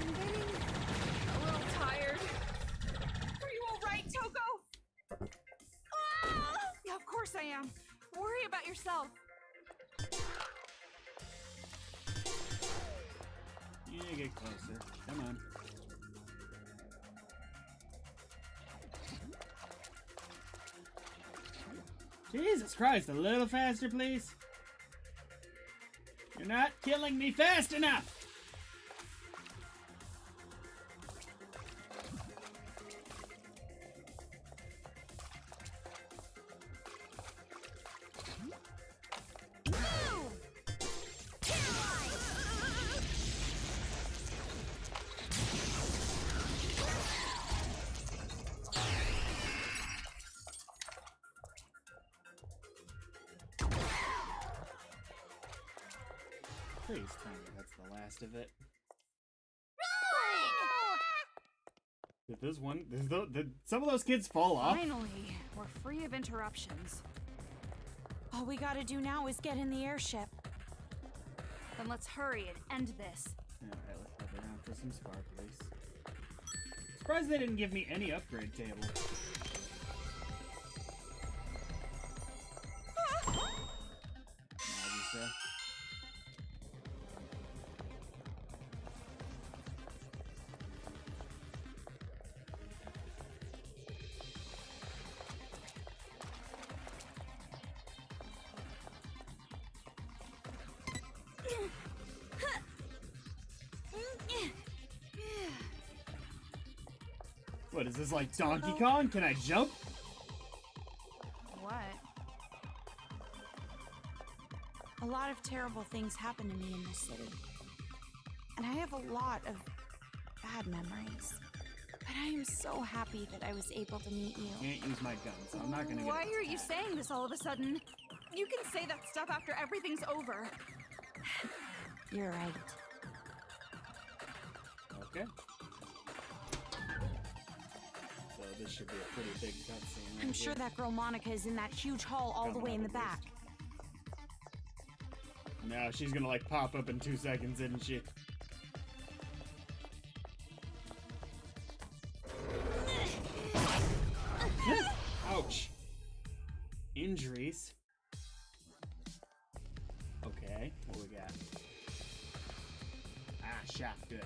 I'm getting a little tired. Are you alright, Toko? Ah! Yeah, of course I am. Worry about yourself. You need to get closer. Come on. Jesus Christ, a little faster, please. You're not killing me fast enough. Please tell me that's the last of it. Did this one? Did some of those kids fall off? Finally, we're free of interruptions. All we gotta do now is get in the airship. Then let's hurry and end this. Alright, let's look around for some sparklies. Surprised they didn't give me any upgrade table. Nagisa. What is this, like Donkey Kong? Can I jump? What? A lot of terrible things happen to me in this city. And I have a lot of bad memories. But I am so happy that I was able to meet you. Can't use my gun, so I'm not gonna Why get are you saying this all of a sudden? You can say that stuff after everything's over. You're right. Okay. So this should be a pretty big cutscene. Right I'm sure here. that girl Monica is in that huge hall all the way in the back. No, she's gonna like pop up in 2 seconds, isn't she? Ouch. Injuries. Okay, what we got? Ah, shot. Good.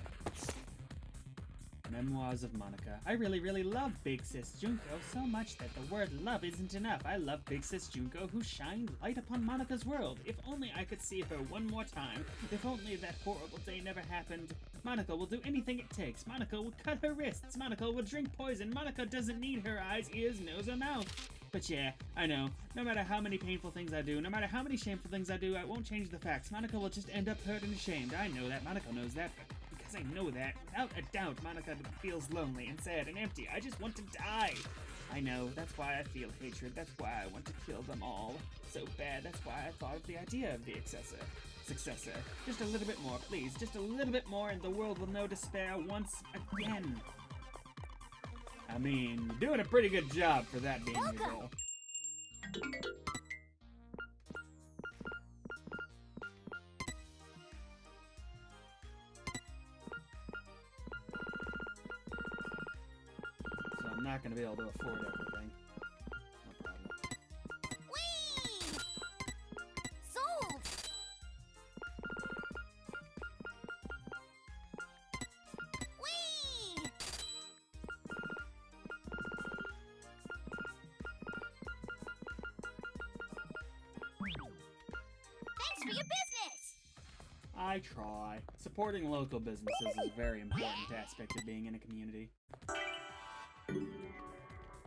Memoirs of Monica. I really love Big Sis Junko so much that the word love isn't enough. I love Big Sis Junko who shined light upon Monica's world. If only I could see her one more time. If only that horrible day never happened. Monica will do anything it takes. Monica will cut her wrists. Monica will drink poison. Monica doesn't need her eyes, ears, nose, or mouth. But yeah, I know. No matter how many painful things I do, no matter how many shameful things I do, I won't change the facts. Monica will just end up hurt and ashamed. I know that. Monica knows that. But because I know that, without a doubt, Monica feels lonely and sad and empty. I just want to die. I know. That's why I feel hatred. That's why I want to kill them all. So bad. That's why I thought of the idea of the successor. Just a little bit more, please. Just a little bit more and the world will know despair once again. I mean, you're doing a pretty good job for that being your goal. So I'm not going to be able to afford everything. No problem. Whee! Sold! Whee! Thanks for your business! I try. Supporting local businesses is a very important aspect of being in a community.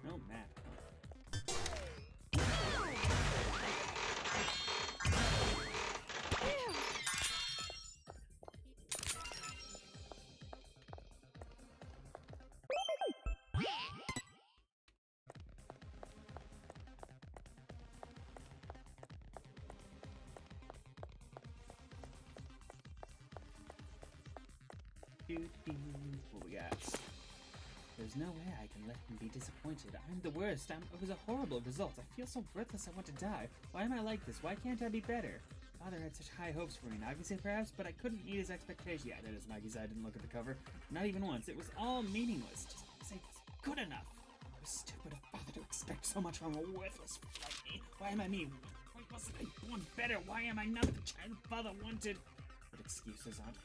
No map. What we got? There's no way I can let him be disappointed. I'm the worst. It was a horrible result. I feel so worthless I want to die. Why am I like this? Why can't I be better? Father had such high hopes for me. Nagisa perhaps, but I couldn't meet his expectations. Yeah, that is Nagisa. I didn't look at the cover. Not even once. It was all meaningless. Just say it's good enough. It was stupid of Father to expect so much from a worthless like me. Why am I me? Why wasn't I born better? Why am I not the child Father wanted? But excuses aren't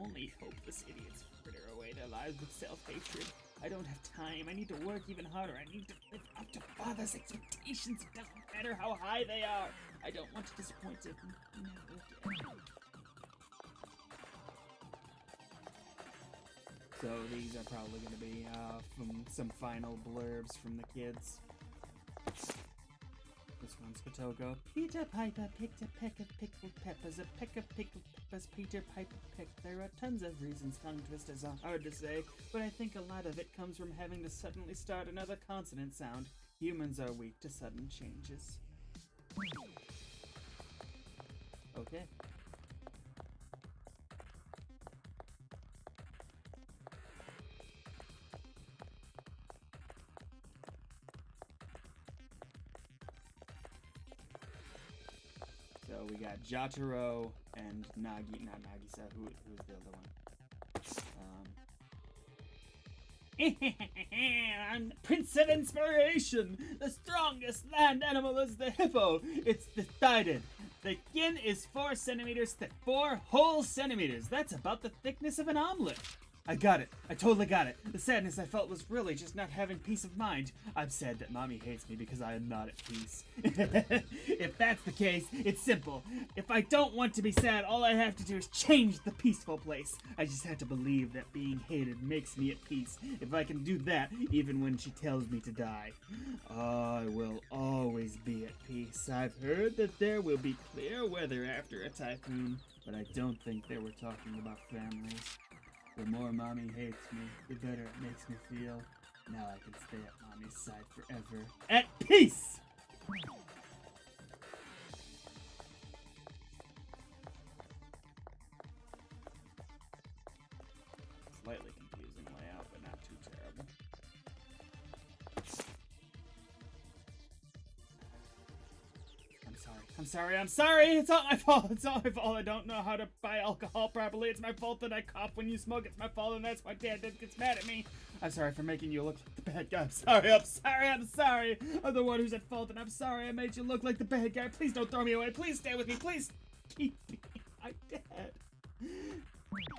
only hopeless idiots fritter away their lives with self-hatred. I don't have time. I need to work even harder. I need to live up to Father's expectations. It doesn't matter how high they are. I don't want to disappoint him. Never again. So these are probably going to be from some final blurbs from the kids. This one's Kotoko. Peter Piper picked a peck of pickled peppers. A peck of pickled peppers Peter Piper picked. There are tons of reasons tongue twisters are hard to say, but I think a lot of it comes from having to suddenly start another consonant sound. Humans are weak to sudden changes. Okay. So we got Jotaro and not Nagisa. Who's the other one? I'm the Prince of Inspiration! The strongest land animal is the hippo! It's decided. The skin is 4 centimeters thick. 4 whole centimeters. That's about the thickness of an omelet. I got it. I totally got it. The sadness I felt was really just not having peace of mind. I'm sad that Mommy hates me because I am not at peace. If that's the case, it's simple. If I don't want to be sad, all I have to do is change the peaceful place. I just have to believe that being hated makes me at peace. If I can do that, even when she tells me to die, I will always be at peace. I've heard that there will be clear weather after a typhoon, but I don't think they were talking about families. The more Mommy hates me, the better it makes me feel. Now I can stay at Mommy's side forever. At peace! Slightly confusing layout, but not too terrible. I'm sorry. It's all my fault. I don't know how to buy alcohol properly. It's my fault that I cough when you smoke. It's my fault, and that's why Dad gets mad at me. I'm sorry for making you look like the bad guy. I'm sorry. I'm the one who's at fault, and I'm sorry I made you look like the bad guy. Please don't throw me away. Please stay with me. Please keep me. I'm dead. There you go.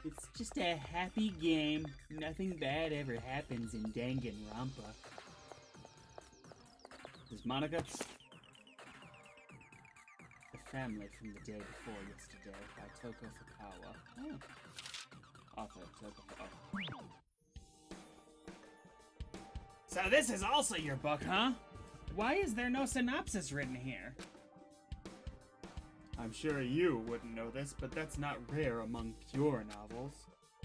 It's just a happy game. Nothing bad ever happens in Danganronpa. Is Monica? The family from the day before yesterday by Toko Fukawa. Oh. Author Toko Fukawa. So this is also your book, huh? Why is there no synopsis written here? I'm sure you wouldn't know this, but that's not rare among pure novels.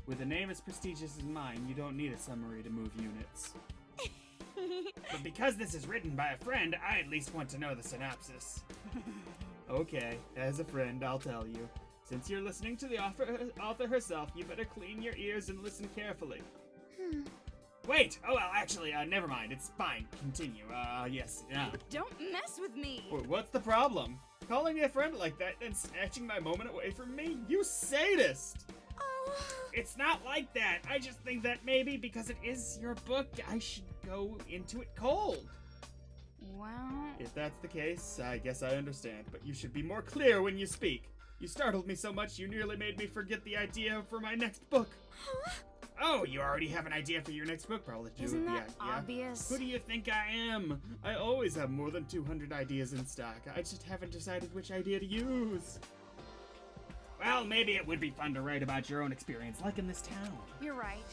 With a name as prestigious as mine, you don't need a summary to move units. But because this is written by a friend, I at least want to know the synopsis. Okay, as a friend, I'll tell you. Since you're listening to the author herself, you better clean your ears and listen carefully. Wait! Oh, well, actually, never mind. It's fine. Continue. Yes. Don't mess with me! What's the problem? Calling me a friend like that and snatching my moment away from me? You sadist! Oh. It's not like that. I just think that maybe because it is your book, I should go into it cold. Well... If that's the case, I guess I understand, but you should be more clear when you speak. You startled me so much you nearly made me forget the idea for my next book. Huh? Oh, you already have an idea for your next book? Probably do. Isn't that yeah. obvious? Who do you think I am? I always have more than 200 ideas in stock. I just haven't decided which idea to use. Well, maybe it would be fun to write about your own experience, like in this town. You're right.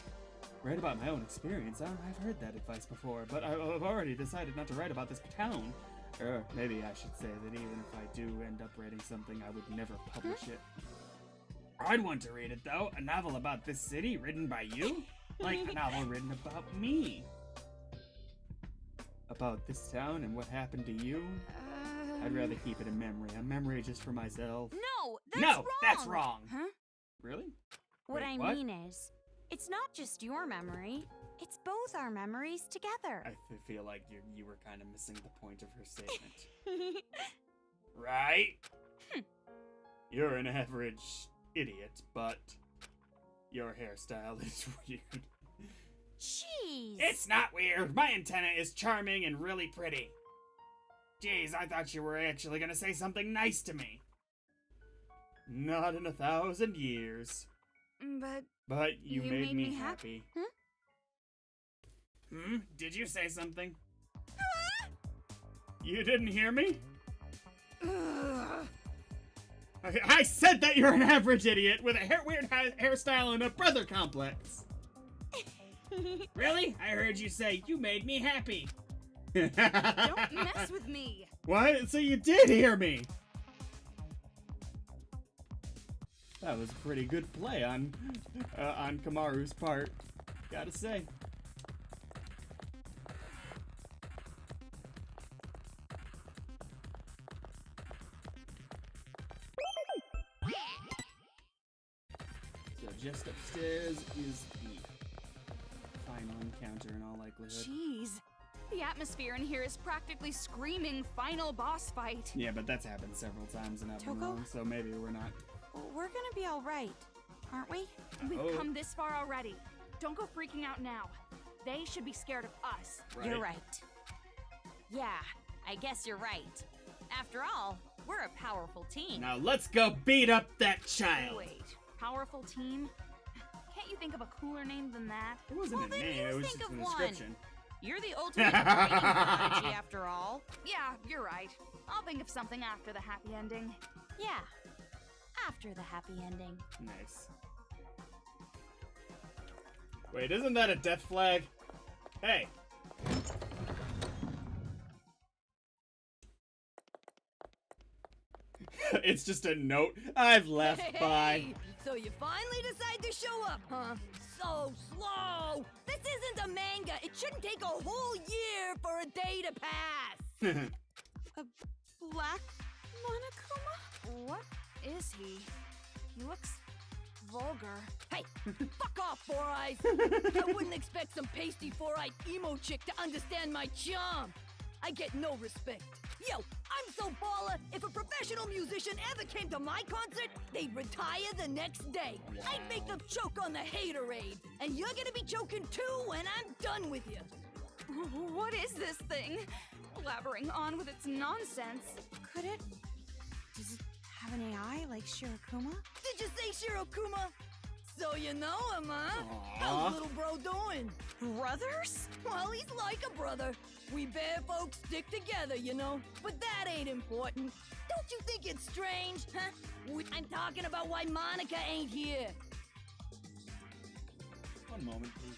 Write about my own experience? I've heard that advice before, but I've already decided not to write about this town. Or maybe I should say that even if I do end up writing something, I would never publish it. I'd want to read it, though. A novel about this city written by you? Like a novel written about me. About this town and what happened to you? I'd rather keep it a memory just for myself. No, that's wrong! That's wrong! Huh? Really? What Wait, I mean is, it's not just your memory, it's both our memories together. I feel like you were kind of missing the point of her statement. Right? You're an average idiot, but your hairstyle is weird. Jeez! It's not weird! My antenna is charming and really pretty. Jeez, I thought you were actually gonna say something nice to me. Not in 1,000 years. But you made me happy. Did you say something? You didn't hear me? I said that you're an average idiot with a weird hairstyle and a brother complex. Really? I heard you say you made me happy. Don't mess with me. What? So you did hear me. That was a pretty good play on Kamaru's part, gotta say. just upstairs is the final encounter in all likelihood. Jeez. The atmosphere in here is practically screaming final boss fight. Yeah, but that's happened several times and I've been Toko? wrong, so maybe we're not. We're gonna be all right, aren't we? We've come this far already. Don't go freaking out now. They should be scared of us. You're right. Yeah, I guess you're right. After all, we're a powerful team. Now let's go beat up that child. Wait, powerful team? Can't you think of a cooler name than that? It wasn't a name, it was just think a of one. description. You're the ultimate training prodigy, after all. Yeah, you're right. I'll think of something after the happy ending. Yeah, after the happy ending. Nice. Wait, isn't that a death flag? Hey! It's just a note. I've left. Bye. So you finally decide to show up, huh? So slow! This isn't a manga! It shouldn't take a whole year for a day to pass! A black Monokuma? What is he? He looks vulgar. Hey, fuck off, Four Eyes! I wouldn't expect some pasty four-eyed emo chick to understand my charm! I get no respect. Yo, I'm so baller, if a professional musician ever came to my concert, they'd retire the next day. I'd make them choke on the haterade. And you're gonna be choking too when I'm done with you. What is this thing? Blabbering on with its nonsense. Does it have an AI like Shirokuma? Did you say Shirokuma? So you know him, huh? Aww. How's little bro doing? Brothers? Well, he's like a brother. We bear folks stick together, you know. But that ain't important. Don't you think it's strange, huh? I'm talking about why Monica ain't here. One moment, please.